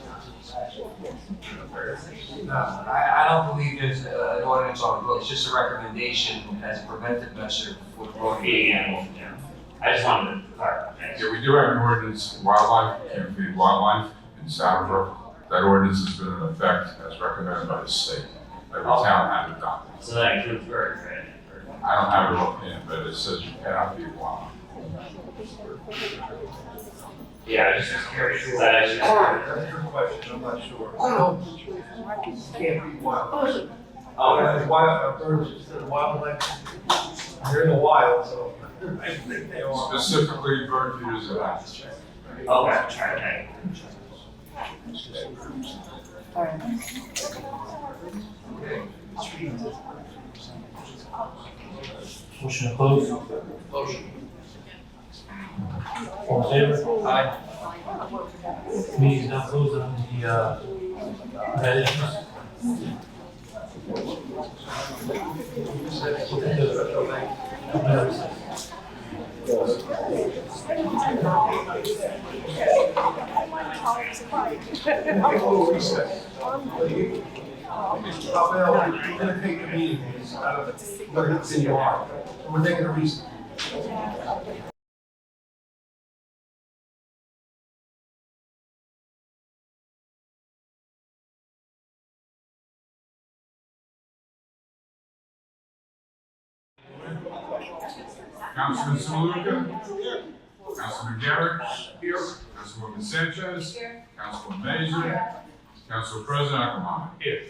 birds? No, I don't believe there's an ordinance on the book. It's just a recommendation as a preventive measure for Feeding animals in general. I just wanted to clarify. Yeah, we do have an ordinance, wildlife, can't feed wildlife in Southbrook. That ordinance has been in effect as recommended by the state. Every town has adopted. So that includes birds, right? I don't have it offhand, but it says you cannot feed wildlife. Yeah, I was just curious. Is that actually? That's a good question, I'm not sure. Can't be wild. Oh, Wild, birds, instead of wildlife, they're in the wild, so I think they are. Specifically, bird feeders are not to check. okay, okay. Motion to close. Motion. All in favor? Aye. Meeting is now closed on the, red issues. Rafael, we're gonna take the meeting, we're gonna continue on. We're taking a recess. Councilman Saluka? Councilman Garrett? Here. Councilwoman Sanchez? Here. Councilman Mazur? Council President Akamani? Here.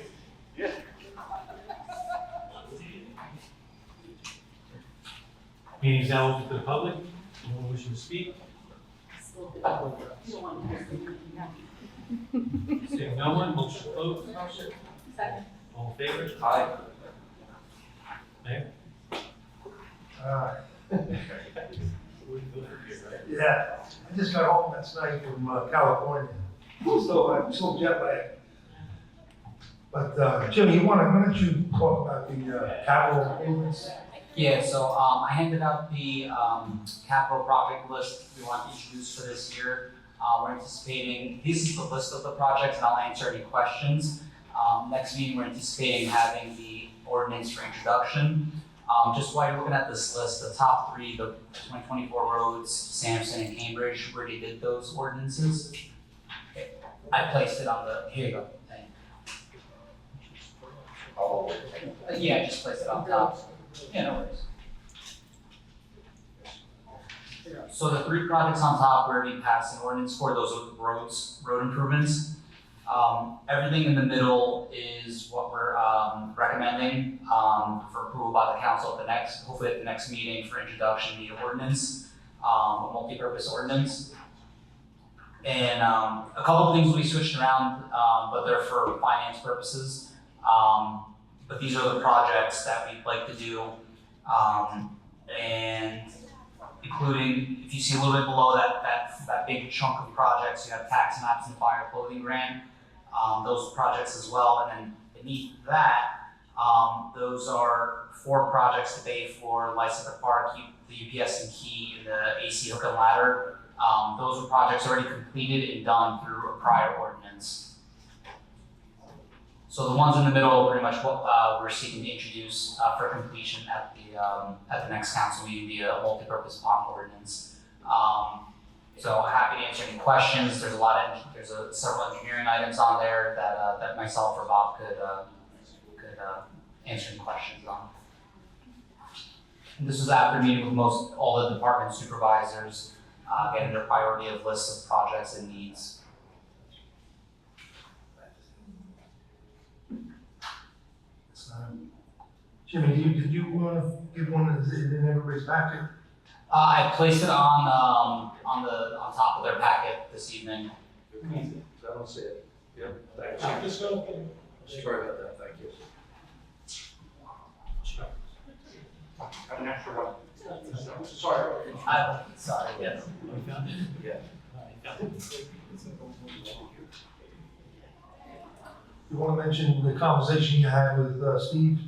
Meeting is now open to the public. Anyone wishing to speak? Seeing no one, motion to close. Second. All in favor? Aye. Mayor? Yeah, I just got home last night from California, so I'm still jet lagged. But Jimmy, why don't you talk about the capital improvements? Yeah, so I handed out the capital project list we want to introduce for this year. We're anticipating, this is the list of the projects, and I'll answer any questions. Next meeting, we're anticipating having the ordinance for introduction. Just while you're looking at this list, the top three, the 2024 roads, Sampson and Cambridge, we already did those ordinances. I placed it on the, here you go. Yeah, I just placed it on top. Yeah, no worries. So the three projects on top, we already passed an ordinance for, those are the road improvements. Everything in the middle is what we're recommending for approval by the council at the hopefully at the next meeting for introduction via ordinance, a multi-purpose ordinance. And a couple of things we switched around, but they're for finance purposes. But these are the projects that we'd like to do, and including, if you see a little bit below that big chunk of projects, you have tax maps and fire clothing grant, those projects as well. And then beneath that, Those are 4 projects to pay for Lights at the Park, the UPS and Key, and the AC hook and ladder. Those are projects already completed and done through a prior ordinance. So the ones in the middle are pretty much what we're seeking to introduce for completion at the next council meeting via a multi-purpose pond ordinance. So happy to answer any questions. There's several engineering items on there that myself or Bob could answer any questions on. And this was after meeting with all the department supervisors, getting their priority of lists of projects and needs. Jimmy, did you want to give one in everybody's packet? I placed it on top of their packet this evening. I don't see it. Yep, thank you. Sorry about that, thank you. Have an extra one. Sorry. Sorry, yes. Yeah. You want to mention the conversation you had with Steve?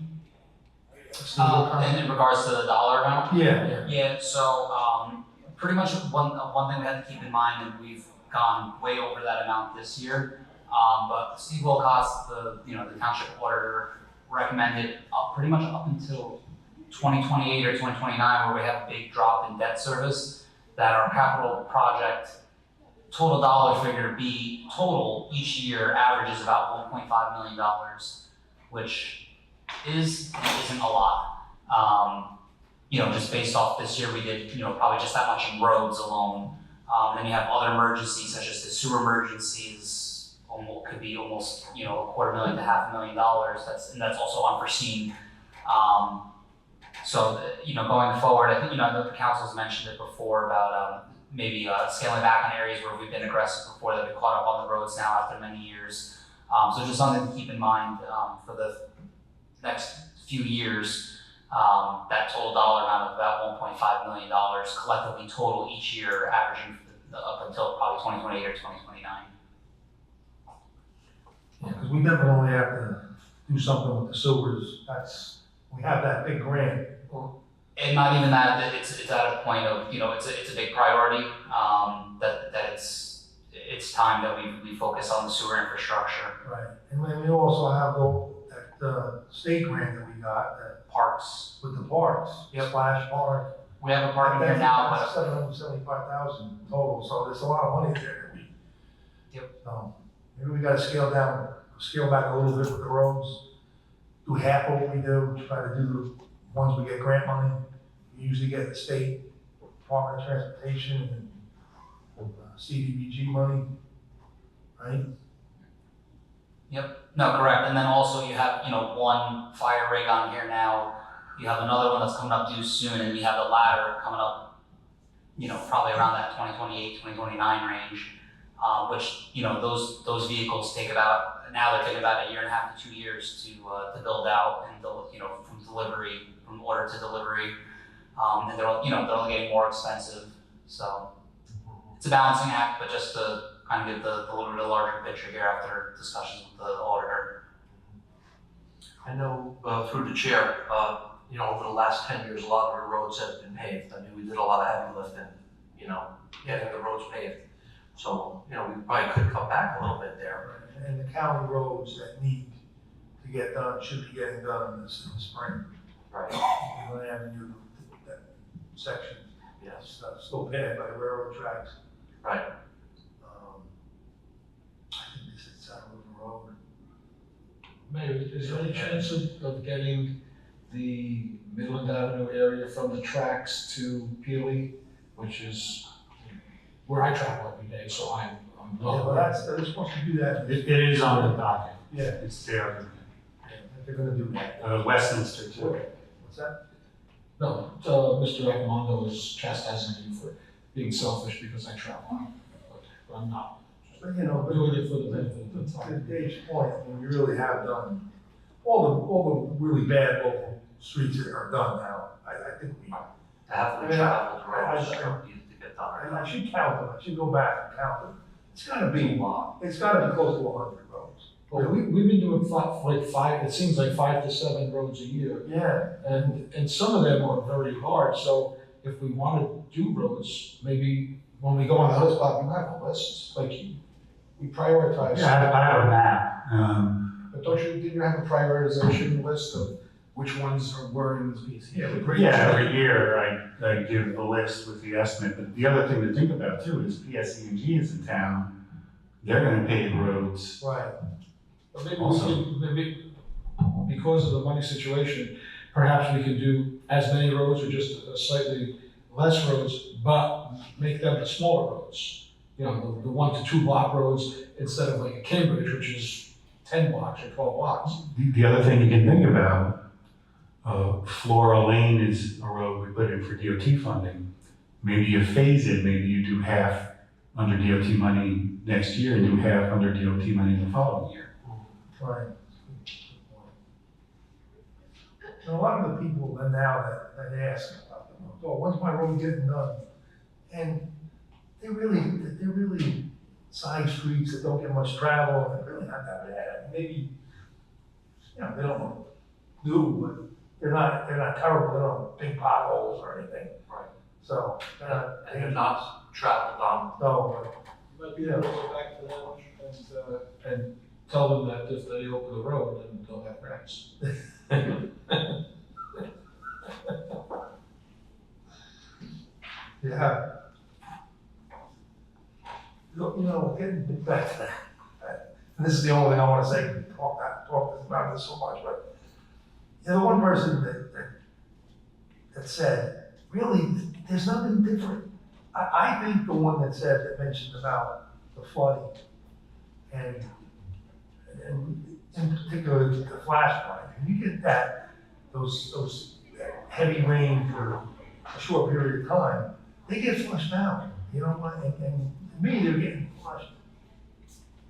In regards to the dollar amount? Yeah. Yeah, so pretty much one thing we have to keep in mind, and we've gone way over that amount this year, but Steve Wilcox, the township auditor, recommended pretty much up until 2028 or 2029, where we have a big drop in debt service, that our capital project total dollar figure be total each year averages about $1.5 million, which isn't a lot. Just based off this year, we did, probably just that much in roads alone. Then you have other emergencies, such as the sewer emergencies, could be almost, $250,000 to $500,000. That's also unforeseen. Going forward, I think, I know the council's mentioned it before about maybe scaling back on areas where we've been aggressive before that we caught up on the roads now after many years. So just something to keep in mind for the next few years. That total dollar amount of about $1.5 million collectively total each year, averaging up until probably 2028 or 2029. Yeah, because we definitely have to do something with the sewers. We have that big grant. And not even that, it's at a point of, it's a big priority, that it's time that we focus on the sewer infrastructure. Right, and then we also have that state grant that we got, that Parks. with the parks, Splash Park. We have a park in here now, That's $775,000 total, so there's a lot of money there. So maybe we gotta scale back a little bit with the roads, do half of what we do, try to do the ones we get grant money. We usually get the state Department of Transportation and CDBG money, right? Yep, no, correct, and then also you have, one fire rig on here now, you have another one that's coming up due soon, and you have the ladder coming up, probably around that 2028, 2029 range, which, those vehicles take about, now they're taking about 1.5 to 2 years to build out and, from order to delivery, and they're only getting more expensive, so it's a balancing act, but just to kind of get the little bit of larger picture here after discussions with the auditor. I know through the chair, over the last 10 years, a lot of our roads have been paved. I mean, we did a lot of heavy lifting, getting the roads paved. So, we probably could cut back a little bit there. And the county roads that need to get done should be getting done in the spring. Right. Glen Avenue, that section. Yes. Still bad by the railroad tracks. Right. I think this is South River Road. Mayor, is there any chance of getting the Midland Avenue area from the tracks to Peely, which is where I travel every day, so I'm well, they're supposed to do that. It is on the docket. Yeah. It's there. They're gonna do that. Westminster too. What's that? No, Mr. Raimondo is chastising me for being selfish because I travel, but I'm not. But doing it for the benefit of the town. To Dave's point, we really have done, all the really bad local streets that are done now, I think we. To have the traveled roads are easy to get done. I should count them, I should go back and count them. It's gotta be close to 100 roads. Well, we've been doing it seems like 5 to 7 roads a year. Yeah. And some of them are very hard, so if we want to do roads, maybe when we go on the list, Bob, you have a list, like we prioritize. Yeah, I have a map. But didn't you have a prioritization list of which ones were in the Yeah, every year I give the list with the estimate, but the other thing to think about too is PSE&G is in town, they're gonna pave roads. Right. But maybe Also. maybe because of the money situation, perhaps we could do as many roads or just slightly less roads, but make them the smaller roads. You know, the 1 to 2 block roads instead of like a Cambridge, which is 10 blocks or 12 blocks. The other thing you can think about, Flora Lane is a road we put in for DOT funding. Maybe you phase it, maybe you do half under DOT money next year and do half under DOT money the following year. Right. And a lot of the people that now that ask about them, oh, when's my road getting done? And they're really side streets that don't get much travel, and they're really not that bad. Maybe, you know, they don't look new, but they're not terrible, they don't have big potholes or anything. Right. So, And they're not traveled on. no, You might be able to go back to them and tell them that if they open the road, then they'll have grants. yeah. Look, you know, getting back to that, and this is the only thing I want to say, talk about this so much, but you know, the one person that said, really, there's nothing different. I think the one that mentioned about the flooding and in particular the flash flooding, and you get those heavy rain for a short period of time, they get flushed out, you know, and to me, they're getting flushed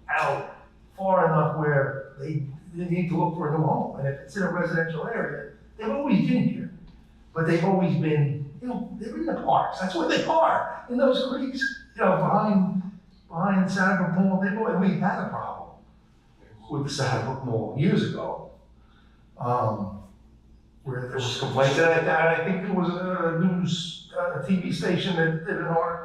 out far enough where they need to look for a new home. And if it's in a residential area, they've always been here. But they've always been, you know, they're in the parks. That's where they are, in those creeks, you know, behind Saddlebrook Mall. And we had a problem with the Saddlebrook Mall years ago. Where there was complaints, and I think there was a news, a TV station that did an article.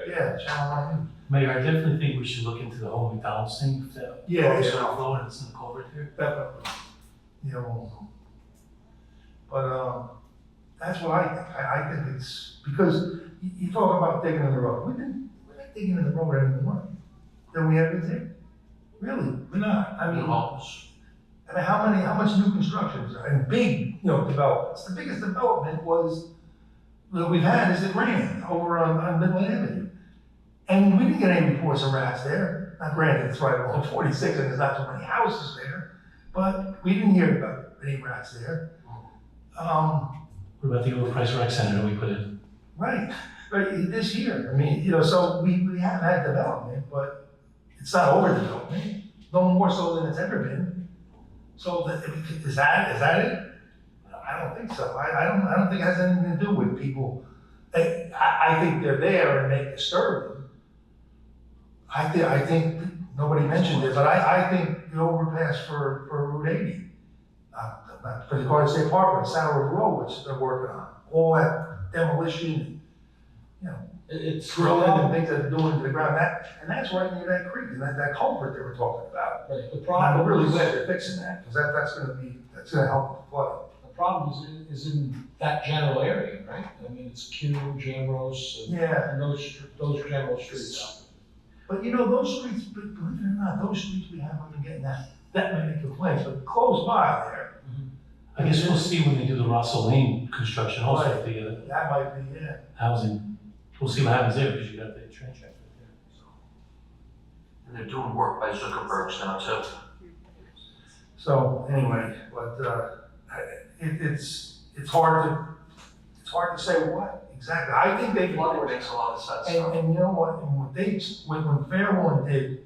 Yeah, Channel 9 News. Mayor, I definitely think we should look into the whole McDonald's thing, if that. Yeah. Flow and it's in the culvert there. Definitely. You know, but that's what I think. I think it's because you talk about digging in the road. We're not digging in the road anymore than we ever did. Really, we're not. I mean, how much new construction is there? And big, you know, developments. The biggest development that we've had is the Grand over on Midland Avenue. And we didn't get any reports of rats there. Now granted, it's right along 46 and there's not so many houses there, but we didn't hear about any rats there. What about the overpriced rec center that we put in? Right, this year. I mean, you know, so we have had development, but it's not overdevelopment, no more so than it's ever been. So is that it? I don't think so. I don't think it has anything to do with people. I think they're there and they disturb them. I think nobody mentioned it, but I think the overpass for Route 80, for the Garden State Parkway, Saddlebrook Road, which they're working on, all that demolition, you know, It's drilling and things that they're doing to the ground. And that's right near that creek and that culvert they were talking about. Right. The I'm problem really is, glad they're fixing that because that's going to help with the flooding. the problem is in that general area, right? I mean, it's Kew, Jamrose, and those general streets. But you know, those streets, believe it or not, those streets we haven't been getting that many complaints, but close by there. I guess we'll see when they do the Russell Lane construction also, Right. That might be, yeah. housing. We'll see what happens there because you got the train track right there. And they're doing work by Zuckerberg's now too. So anyway, but it's hard to say what exactly. I think they Flooding makes a lot of sense. and you know what? And when Fairlawn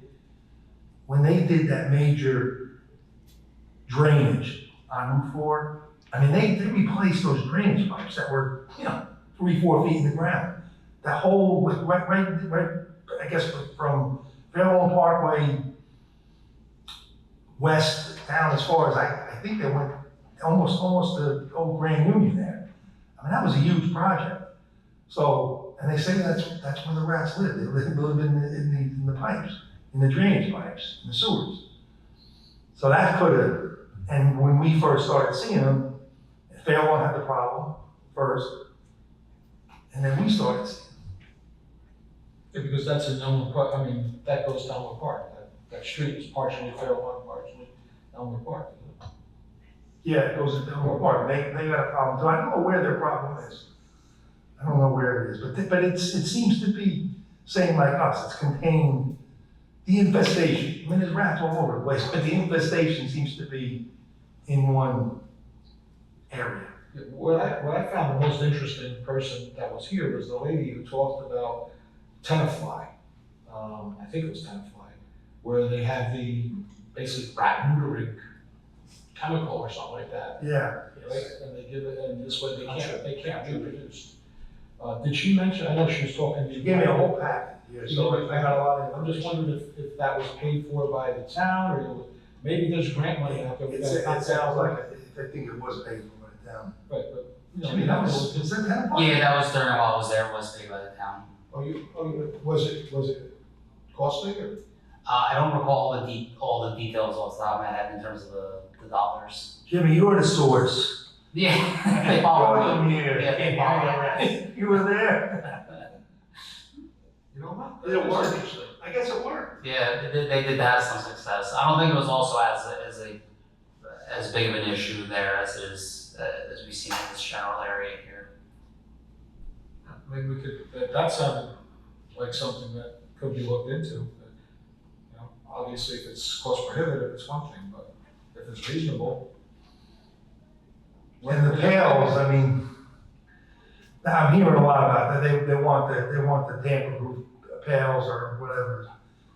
when they did that major drainage on Route 4, I mean they replaced those drainage pipes that were 3-4 feet in the ground. That whole right I guess from Fairlawn Parkway west down as far as, I think they went almost to Old Grand Union there. I mean, that was a huge project. So, and they say that's where the rats live. They live in the pipes, in the drainage pipes, in the sewers. So that could have, and when we first started seeing them, Fairlawn had the problem first, and then we started seeing them. Yeah, because that's a Elmer Park, I mean, that goes to Elmer Park. That street is partially Fairlawn, partially Elmer Park. Yeah, it goes into Elmer Park. They got a problem too. I don't know where their problem is. I don't know where it is, but it seems to be same like us. It's contained, the infestation. I mean, there's rats all over the place, but the infestation seems to be in one area. Yeah, what I found the most interesting person that was here was the lady who talked about tenafly. I think it was tenafly, where they have the basically rat neutering chemical or something like that. Yeah. Right? And they give it, and this way they can't reproduce. Did she mention, I know she was talking to you. She gave me a whole packet here, so I got a lot of. I'm just wondering if that was paid for by the town, or maybe there's grant money out there. It sounds like, I think it was paid for by the town. Right, but, you know. Jimmy, that was, is that town? Yeah, that was during while I was there, was paid by the town. Was it costly or? I don't recall all the details off the top of my head in terms of the dollars. Jimmy, you were the source. Yeah, they followed me. Yeah, they followed me. You were there. You know what? Did it work? I guess it worked. Yeah, they did have some success. I don't think it was also as big of an issue there as it is, as we see in this general area here. Maybe we could, that sounded like something that could be looked into. You know, obviously if it's cost prohibitive, it's one thing, but if it's reasonable. And the pails, I mean, I'm hearing a lot about that. They want the tamper-proof pails or whatever.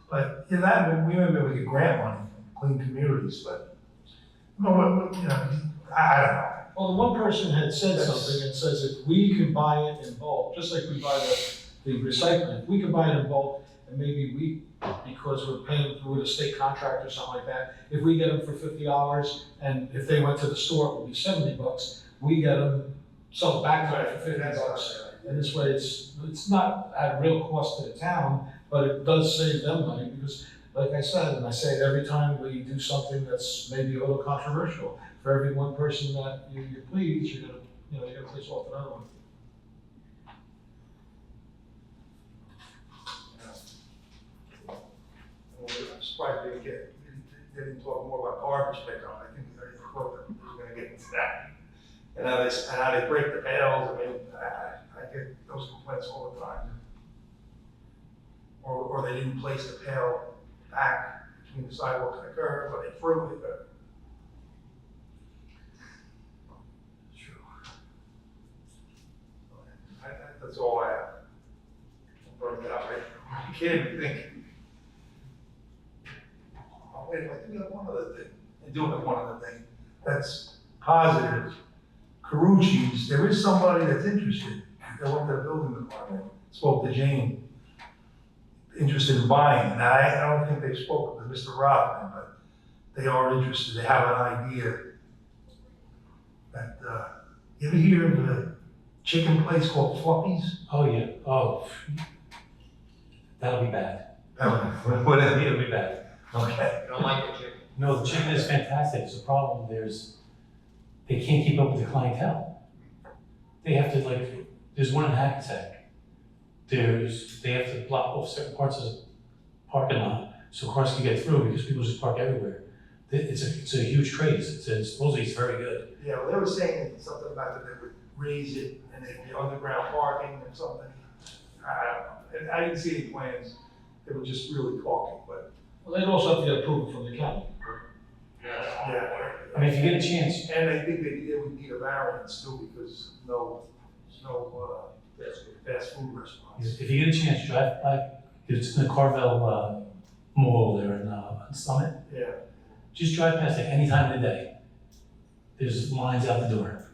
But you know, we get grant money from Clean Communities, but you know, I don't know. Well, the one person had said something and says if we can buy it in bulk, just like we buy the recycling, if we can buy it in bulk, and maybe we, because we're paying through a state contract or something like that, if we get them for $50, and if they went to the store, it would be $70, we get them sold back to them for $50. And this way, it's not at real cost to the town, but it does save them money, because like I said, and I say it every time we do something that's maybe a little controversial, for every one person that you please, you're gonna piss off another one. I'm surprised they didn't talk more about garbage pickup. I think they were going to get into that. And how they break the pails. I mean, I get those complaints all the time. Or they didn't place the pail back between the sidewalk and the curb, or they threw it. That's all I have. I'll burn it out, right? You can't even think. Oh, wait, I think we have one other thing. I do have one other thing that's positive. Carucci's, there is somebody that's interested. They went to the building department, spoke to Jane, interested in buying. And I don't think they've spoken to Mr. Rodman, but they are interested. They have an idea that, you ever hear of a chicken place called Fluffy's? Oh, yeah, oh, that'll be bad. Whatever. It'll be bad. Okay. I don't like the chicken. No, the chicken is fantastic. It's a problem. They can't keep up with the clientele. They have to there's one in Hackensack. They have to block off certain parts of the parking lot so cars can get through because people just park everywhere. It's a huge craze. Supposedly it's very good. Yeah, well, they were saying something about that they would raise it and they'd be underground parking or something. I don't know. I didn't see any plans. They were just really talking, but. Well, they'd also have to get approval from the county. Yeah. I mean, if you get a chance. And I think they would need a variance too because no fast food restaurants. If you get a chance, drive by. It's in the Carvel Mall there in Summit. Yeah. Just drive past it any time of the day. There's lines out the door.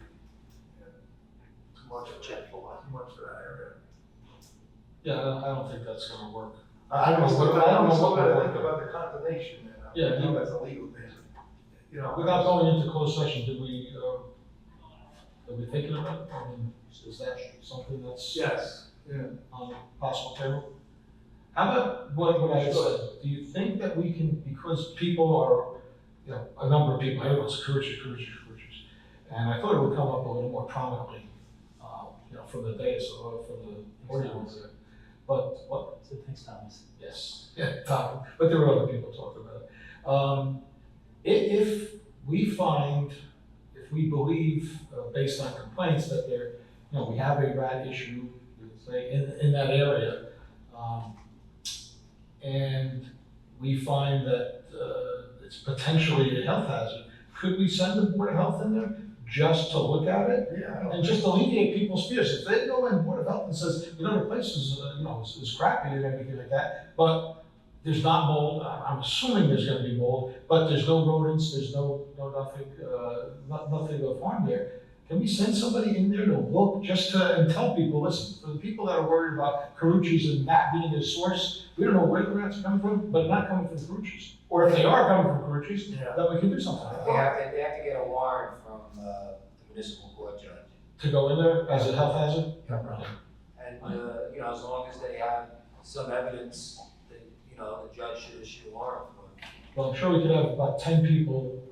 Too much for that area. Yeah, I don't think that's gonna work. I don't know what would I work. think about the condemnation. Yeah, I know that's a legal thing. you know. Without going into closed session, did we thinking about it? I mean, is that something that's? Yes, yeah. On the possible table? How about what I said? Do you think that we can, because people are, you know, a number of people, everyone's courageous. And I thought it would come up a little more prominently, you know, from the dais or from the audience there. But what? So thanks, Thomas. Yes, yeah, Tom, but there were other people talking about it. If we find, if we believe, based on complaints, that there, you know, we have a rat issue, say, in that area, and we find that it's potentially a health hazard, could we send the Board of Health in there just to look at it? Yeah. And just alleviate people's fears. If they go in Board of Health and says, you know, the place is, you know, is crappy and everything like that, but there's not mold, I'm assuming there's gonna be mold, but there's no rodents, there's nothing of harm there. Can we send somebody in there to look, just to, and tell people, listen, for the people that are worried about Carucci's and that being the source, we don't know where the rats are coming from, but they're not coming from Carucci's. Or if they are coming from Carucci's, then we can do something. They have to get a warrant from the municipal court judge. To go in there as a health hazard? Yeah, right. And, you know, as long as they have some evidence, that, you know, the judge should issue a warrant for them. Well, I'm sure we could have about 10 people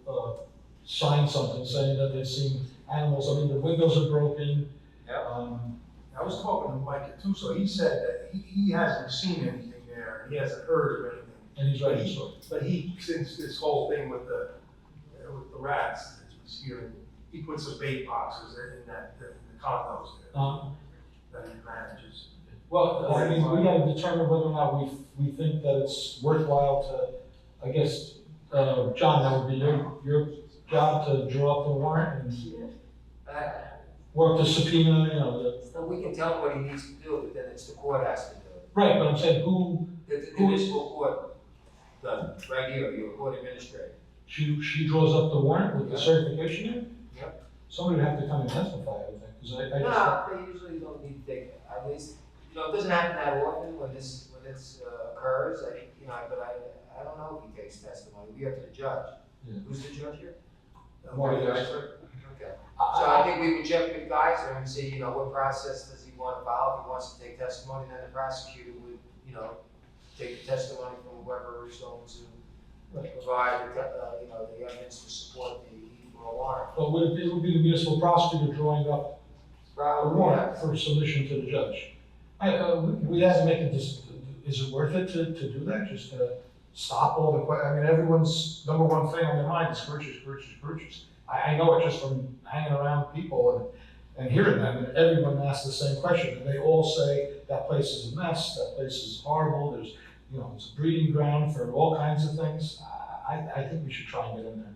sign something saying that they've seen animals. I mean, the windows are broken. Yep. I was talking to Mike too, so he said that he hasn't seen anything there, and he hasn't heard of anything. And he's ready to start. But he, since this whole thing with the rats, that was here, he put some bait boxes in the condos there that he manages. Well, I mean, we gotta determine whether or not we think that it's worthwhile to, I guess, John, that would be your job to draw up the warrant and work the subpoena, you know, So we can tell him what he needs to do, but then it's the court has to do it. right, but I'm saying who, The municipal court, right here, your court administrator. she draws up the warrant with the certification in? Yep. Somebody would have to come and testify, I would think, because I just. No, they usually don't need to take, at least, you know, it doesn't happen that often when this occurs, but I don't know if he takes testimony, we have to the judge. Yeah. Who's the judge here? Marty Geiser. Okay. So I think we would check with Geiser and see, you know, what process does he want to follow, if he wants to take testimony, then the prosecutor would, you know, take the testimony from whoever is going to provide, you know, the evidence to support the warrant. But would it would be the municipal prosecutor drawing up a Probably, warrant yeah. for submission to the judge? We have to make a decision, is it worth it to do that, just to stop all the I mean, everyone's number one thing on their mind is purchase. I know it just from hanging around people and hearing them, and everyone asks the same question, and they all say, that place is a mess, that place is horrible, there's, you know, it's a breeding ground for all kinds of things. I think we should try and get in there,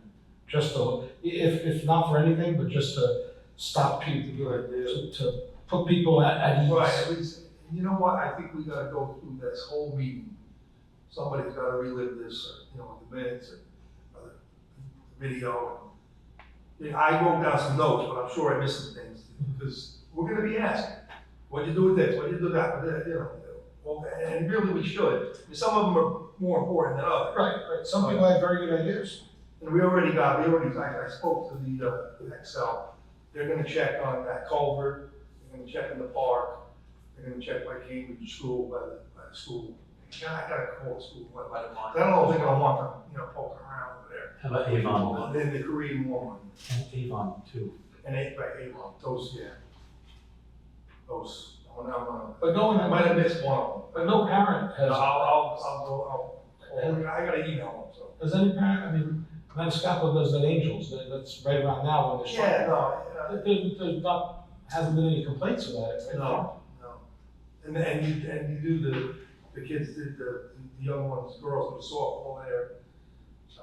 just to, if not for anything, but just to stop people, to put people at ease. Right, at least, you know what, I think we gotta go through this whole meeting. Somebody's gotta relive this, you know, the minutes or the video. I wrote down some notes, but I'm sure I missed some things, because we're gonna be asked, what'd you do with this, what'd you do with that, you know, well, and really we should. Some of them are more important than others. Right, some people have very good ideas. And I spoke to the Excel, they're gonna check on that culvert, they're gonna check in the park, they're gonna check by Cambridge School, by the school. I gotta call the school, by the I don't know if they're gonna want them, you know, poking around over there. How about Avon? And then the Korean War one. And Avon too. And Avon, those, yeah. Those, But no one, I might have missed one of them. but no parent has. I gotta email them, so. Does any parent, I mean, Maniscalco does that Angels, that's right around now when they're Yeah, starting. no, There's not, hasn't been any complaints about it, right? no. And you do the kids did the young ones, girls do softball there. So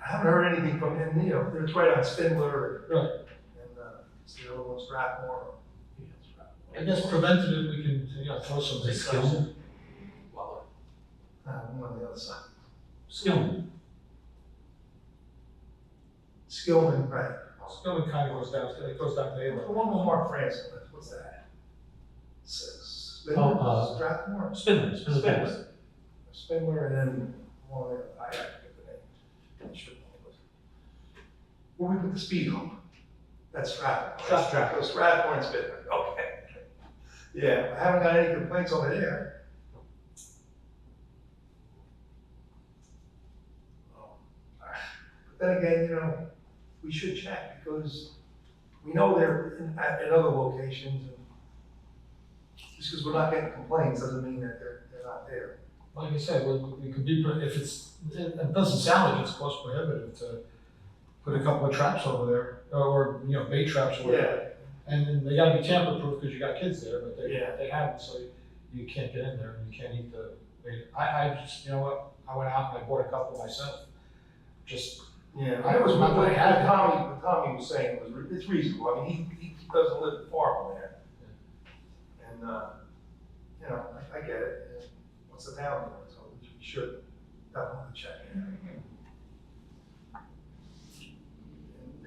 I haven't heard anything from him, you know, it's right on Spindler. Right. And it's the other one's Strathmore. I guess preventative, we can, you know, throw some. Skillman? One on the other side. Skillman. Skillman, right. Skillman kind of goes down, it goes down to The Avon. one with Mark Franson, what's that? Strathmore? Spindler. Spindler, and then one of the, I forget the name. I should know, Where we put the speed hump? That's Stratford. Stratford. So Stratford and Spittler, okay. Yeah, I haven't got any complaints over there. But then again, you know, we should check because we know they're at other locations. And just because we're not getting complaints doesn't mean that they're not there. Like I said, we could be, if it doesn't sound like it's cost prohibitive to put a couple of traps over there, or, you know, bait traps over there. And then they gotta be tamper proof because you got kids there, but they haven't, so you can't get in there and you can't eat the bait. I just, you know what, I went out and I bought a couple myself. Just, Yeah, I was what not gonna have it. Tommy was saying it's reasonable. I mean, he doesn't live far from there. And, you know, I get it. And what's the town doing? So we should definitely check it out.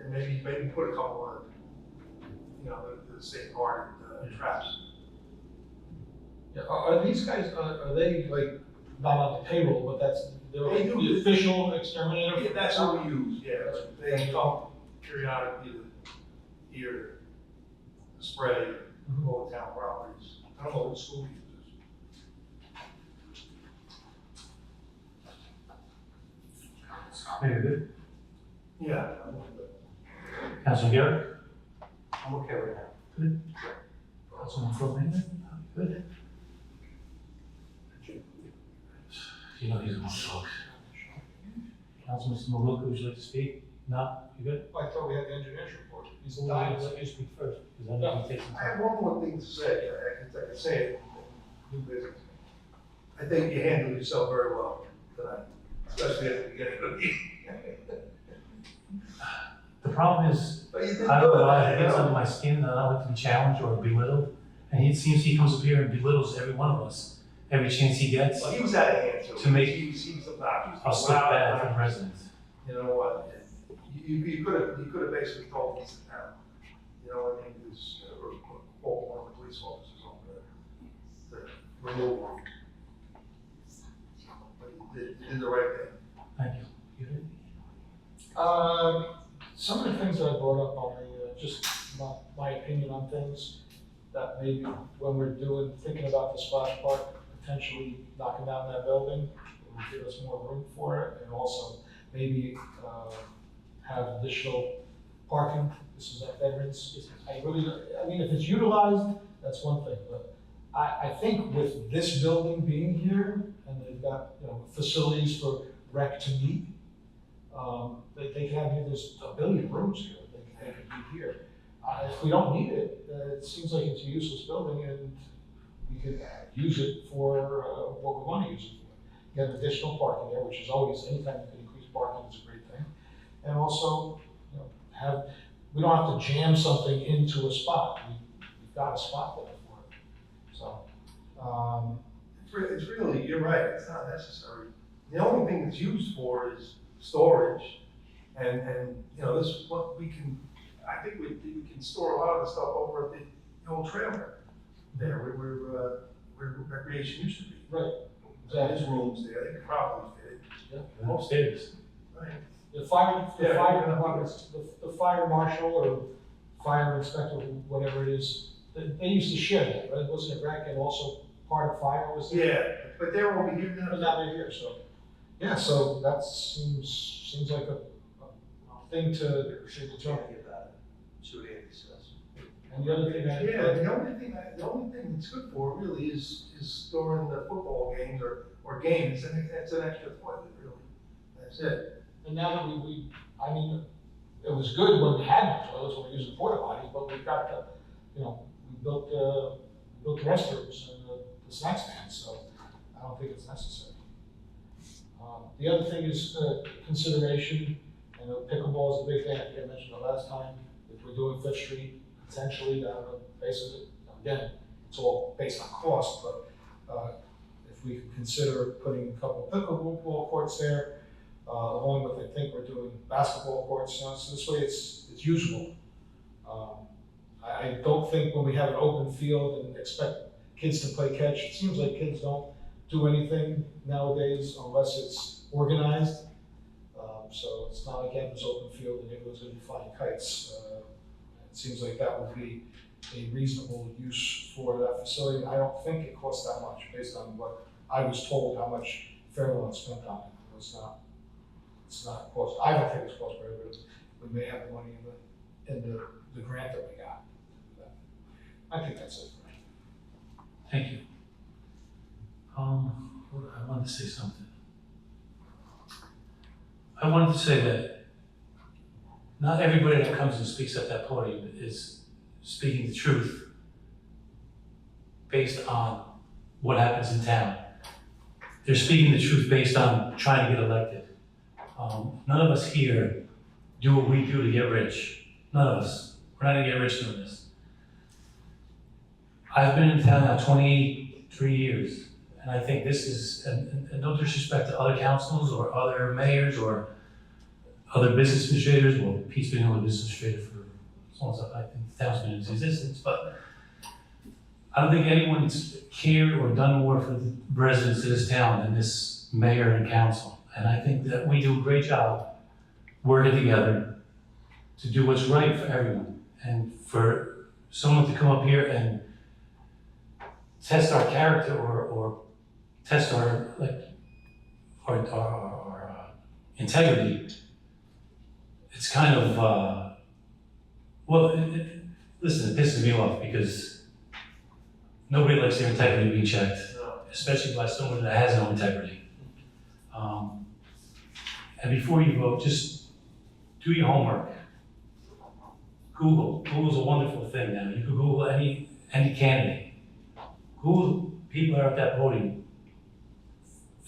And maybe put a couple of, you know, the safeguarded traps. Yeah, are these guys, are they like not on the payroll, but they're They do. the official exterminator? Yeah, that's what we use, yeah. They come periodically to here to spray all the town properties. I don't know what school uses. Very good. Yeah. Councilman Garrett? I'm okay with that. Good. Councilman Froman? Good. You know he's one folks. Councilman Maluka, would you like to speak? No? You good? I thought we had the engineer's report. He's Well, dying. I'll let you speak first, because I know you take some I have time. one more thing to say. I can say it in new business. I think you handled yourself very well tonight, especially at the beginning of the meeting. The problem is, But you did I don't know why good, it you gets know. under my skin, and I don't like to be challenged or belittled. And it seems he comes up here and belittles every one of us, every chance he gets. Well, he was out of hand too. To make he was obnoxious. us look bad for the residents. You know what? You could have basically told me sit down. You know what I mean? Because or call one of the police officers over there to remove him. But you did the right thing. Thank you. You good? Some of the things that I brought up are just my opinion on things that maybe when we're thinking about the splash park, potentially knocking down that building, it would give us more room for it, and also maybe have additional parking. This is at veterans. I mean, if it's utilized, that's one thing, but I think with this building being here, and they've got, you know, facilities for rec to meet, they can have, there's a billion rooms here, they could be here. If we don't need it, it seems like it's a useless building and we could use it for what we want to use it for. You have additional parking there, which is always, anytime you can increase parking is a great thing. And also, you know, we don't have to jam something into a spot. We've got a spot there for it. So, It's really, you're right, it's not necessary. The only thing it's used for is storage. And you know, this is what we can, I think we can store a lot of the stuff over at the old trailer there, where recreation used to be. right. There's rooms there, they could probably fit. Yeah. Upstairs. Right. The fire Yeah. departments, the fire marshal or fire inspector, whatever it is, they used to share that, right? Wasn't it rec and also part of fire was there? Yeah, but they're over here now. But now they're here, so, yeah, so that seems like a thing to determine. See what Andy says. And the other thing Yeah, the only thing it's good for really is storing the football games or games, and it's an extra toilet, really. That's it. And now that I mean, it was good when we had no toilets, when we were using porta potties, but we've got we built the restrooms and the snack stands, so I don't think it's necessary. The other thing is consideration, and pickleball is a big thing, I think I mentioned the last time. If we're doing Fifth Street, potentially down the base of it, again, it's all based on cost, but if we could consider putting a couple pickleball courts there, along with, I think we're doing basketball courts, so this way it's usable. I don't think when we have an open field and expect kids to play catch, it seems like kids don't do anything nowadays unless it's organized. So it's not like it was open field and everyone's gonna be flying kites. It seems like that would be a reasonable use for that facility. I don't think it costs that much, based on what I was told how much Fairlawn spent on it. It's not cost, I don't think it's cost prohibitive. We may have the money in the grant that we got. I think that's it for me. Thank you. I wanted to say something. I wanted to say that not everybody that comes and speaks at that podium is speaking the truth based on what happens in town. They're speaking the truth based on trying to get elected. None of us here do what we do to get rich. None of us. We're not gonna get rich doing this. I've been in town now 23 years, and I think this is, and no disrespect to other councils or other mayors or other business administrators, well, Pete's been the only business administrator for as long as I think the town's been in existence, but I don't think anyone's cared or done more for the residents of this town than this mayor and council. And I think that we do a great job working together to do what's right for everyone. And for someone to come up here and test our character or test our integrity, it's kind of, listen, it pisses me off because nobody likes their integrity being checked, especially by someone that has no integrity. And before you vote, just do your homework. Google's a wonderful thing now. You can Google any candidate. Google people that are at that podium,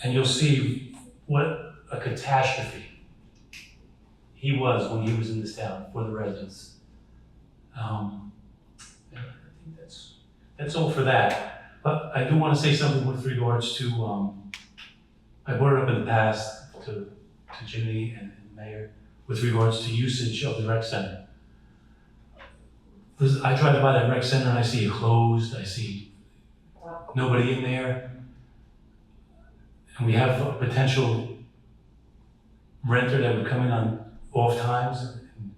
and you'll see what a catastrophe he was when he was in this town for the residents. And I think that's all for that. But I do want to say something with regards to, I brought it up in the past to Jimmy and the mayor with regards to usage of the rec center. I drive by that rec center and I see it closed, I see nobody in there. And we have a potential renter that would come in on off times and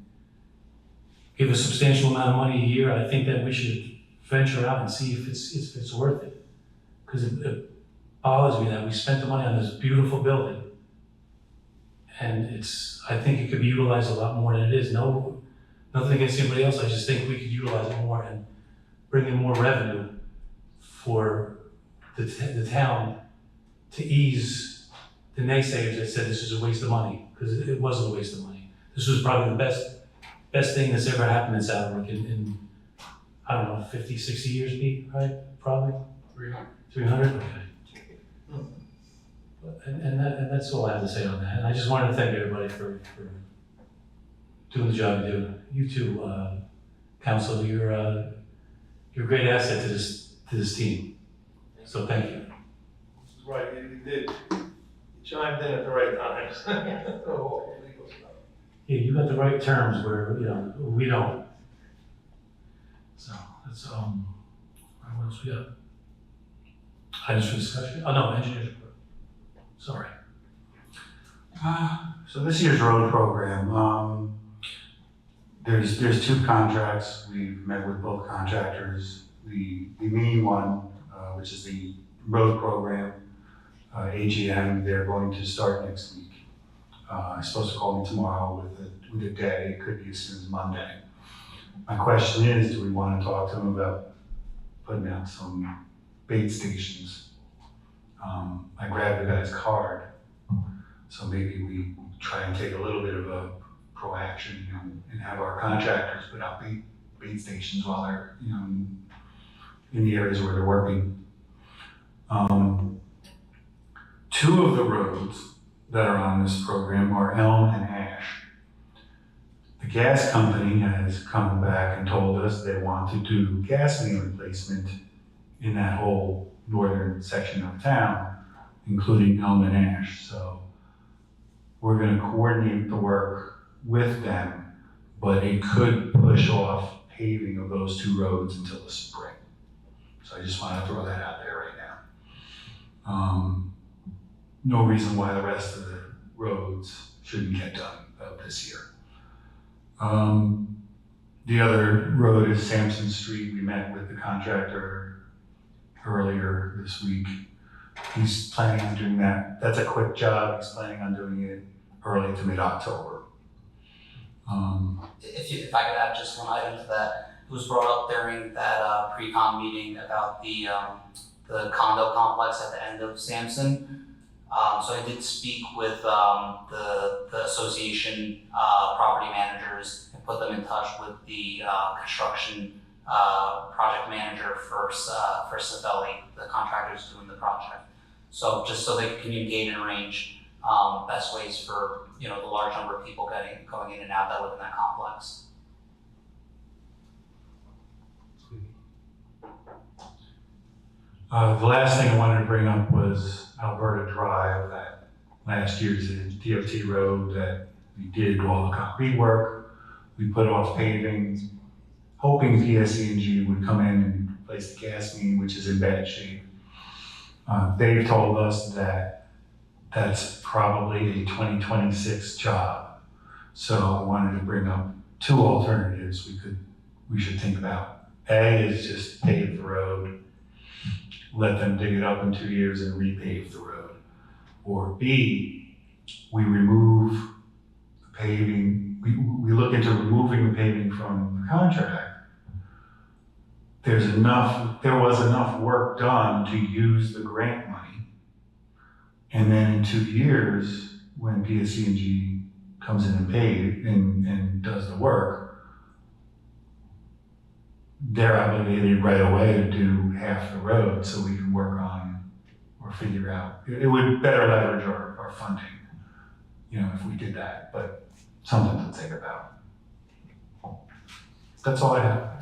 give a substantial amount of money a year. I think that we should venture out and see if it's worth it. Because it bothers me that we spent the money on this beautiful building. And I think it could be utilized a lot more than it is. No, nothing against anybody else, I just think we could utilize it more and bring in more revenue for the town to ease the naysayers that said this is a waste of money, because it wasn't a waste of money. This was probably the best thing that's ever happened in Southwark in I don't know, 50, 60 years, Pete, right? Probably? 300. 300? Okay. And that's all I have to say on that. And I just wanted to thank everybody for doing the job you do. You too, Council, you're a great asset to this team. So thank you. Right, you did. You chimed in at the right times. Yeah, you got the right terms where, we don't. So that's, what else we got? Items for discussion? Oh, no, engineers report. Sorry. So this year's road program, there's two contracts. We've met with both contractors. The main one, which is the road program, AGM, they're going to start next week. I'm supposed to call me tomorrow with a day. It could be as soon as Monday. My question is, do we want to talk to them about putting out some bait stations? I grabbed the guy's card, so maybe we try and take a little bit of a proaction, and have our contractors put out bait stations while they're, in the areas where they're working. Two of the roads that are on this program are Elm and Ash. The gas company has come back and told us they want to do gas main replacement in that whole northern section of town, including Elm and Ash. So we're going to coordinate the work with them, but it could push off paving of those two roads until the spring. So I just want to throw that out there right now. No reason why the rest of the roads shouldn't get done this year. The other road is Sampson Street. We met with the contractor earlier this week. He's planning on doing that. That's a quick job. He's planning on doing it early to mid-October. If I could add just one item to that, it was brought up during that pre-con meeting about the condo complex at the end of Sampson. So I did speak with the association property managers and put them in touch with the construction project manager for Savelli, the contractors doing the project. So just so they can communicate and arrange best ways for the large number of people going in and out that live in that complex. The last thing I wanted to bring up was Alberta Drive, that last year's DOT road that we did all the concrete work. We put off paving, hoping PSE&G would come in and replace the gas main, which is in bad shape. They've told us that that's probably a 2026 job. So I wanted to bring up two alternatives we should think about. A is just pave the road, let them dig it up in 2 years and repave the road. Or B, we remove the paving, we look into removing the paving from the contract. There was enough work done to use the grant money. And then in 2 years, when PSE&G comes in and does the work, they're obligated right away to do half the road so we can work on or figure out. It would better leverage our funding, if we did that, but something to think about. That's all I have.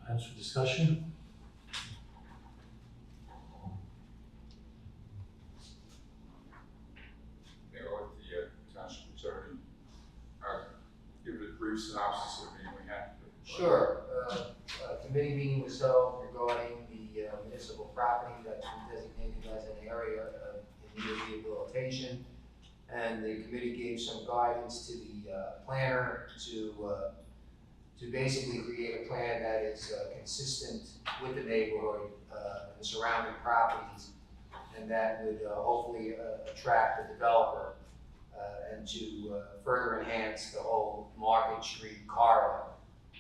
Items for discussion? With the township attorney, give it a brief synopsis of the meeting we had. Sure. A committee meeting was held regarding the municipal property that's been designated as an area in need of rehabilitation. And the committee gave some guidance to the planner to basically create a plan that is consistent with the neighborhood and the surrounding properties, and that would hopefully attract the developer and to further enhance the whole Market Street corridor.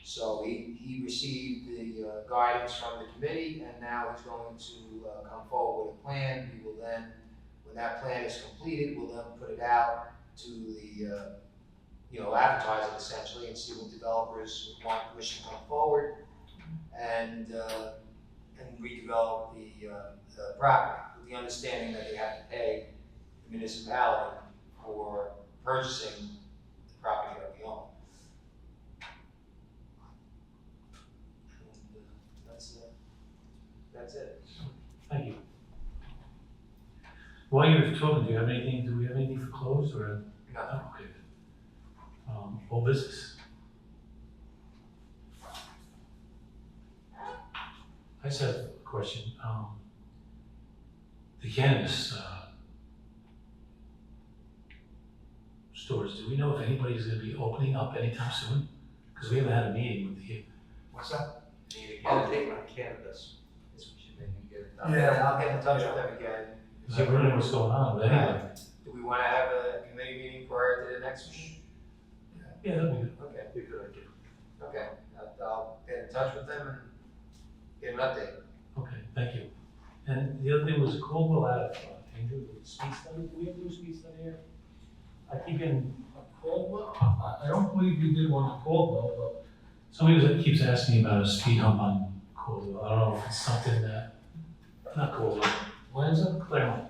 So he received the guidance from the committee, and now he's going to come forward with a plan. We will then, when that plan is completed, we'll then put it out to the advertise it essentially and see what developers wish to come forward and redevelop the property with the understanding that they have to pay the municipality for purchasing the property that we own. And that's it. Thank you. While you're talking, do we have anything for closed or? No. Okay. Full business. I just have a question. The cannabis stores, do we know if anybody's gonna be opening up anytime soon? Because we haven't had a meeting with the. What's that? Need a candidate on cannabis. Guess we should maybe get it done. Yeah. I'll get in touch with them again. Is there really what's going on, but anyway. Do we want to have a committee meeting prior to the next meeting? Yeah, that'd be good. Okay. Be a good idea. Okay, I'll get in touch with them and get an update. Okay, thank you. And the other thing was Caldwell Ave, Andrew, the speed study, do we have to do a speed study here? I keep getting, Caldwell? I don't believe we did one on Caldwell, but somebody keeps asking me about a speed hump on Caldwell. I don't know if it's something that, not Caldwell, where is it? Claremont.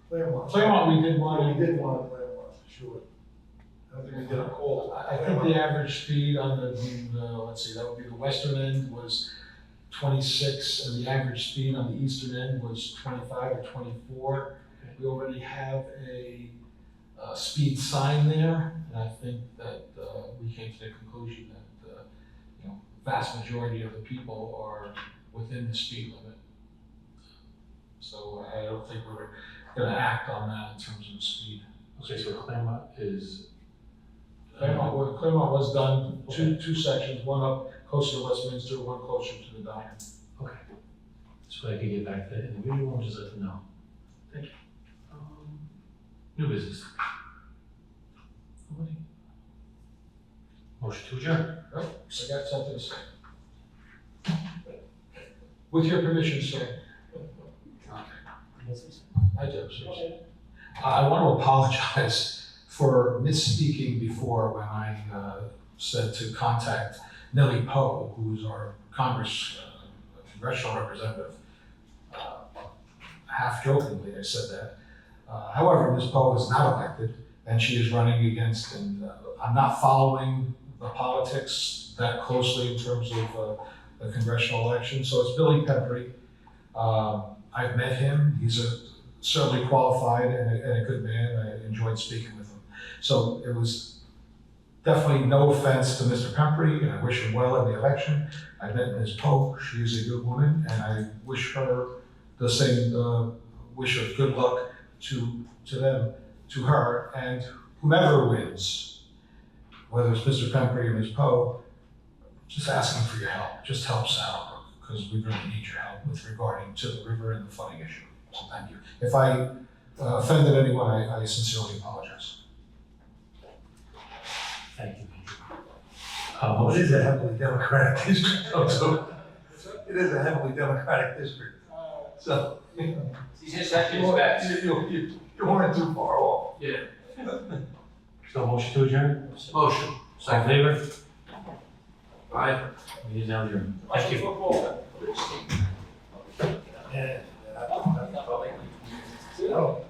Claremont, we did one. We did one in Claremont, for sure. I don't think we did a call. I think the average speed on the, let's see, that would be the western end was 26, and the average speed on the eastern end was 25 or 24. We already have a speed sign there, and I think that we came to the conclusion that vast majority of the people are within the speed limit. So I don't think gonna act on that in terms of speed. Okay, so Claremont is, Claremont was done, two sections, one up closer to Westminster, one closer to the diner. okay. So I could get back to the individual and just let them know. Thank you. New business. Nobody? Motion to adjourn. Oh, I got something to say. With your permission, sir. I do, sir. I want to apologize for misspeaking before when I said to contact Nellie Poe, who is our congressional representative. Half jokingly, I said that. However, Ms. Poe is not elected, and she is running against, and I'm not following the politics that closely in terms of the congressional election, so it's Billy Pembrey. I've met him, he's certainly qualified and a good man, I enjoyed speaking with him. So it was definitely no offense to Mr. Pembrey, and I wish him well in the election. I met Ms. Poe, she is a good woman, and I wish her the same wish of good luck to them, to her, and whomever wins, whether it's Mr. Pembrey or Ms. Poe, just asking for your help, just help Saddlebrook, because we really need your help with regarding to the river and the flooding issue. So thank you. If I offended anyone, I sincerely apologize. Thank you. It is a heavily Democratic district, so it is a heavily Democratic district. So, you weren't too far off. Yeah. So motion to adjourn? Motion. All in favor? Aye. Meeting is now adjourned. Thank you. Yeah. Oh.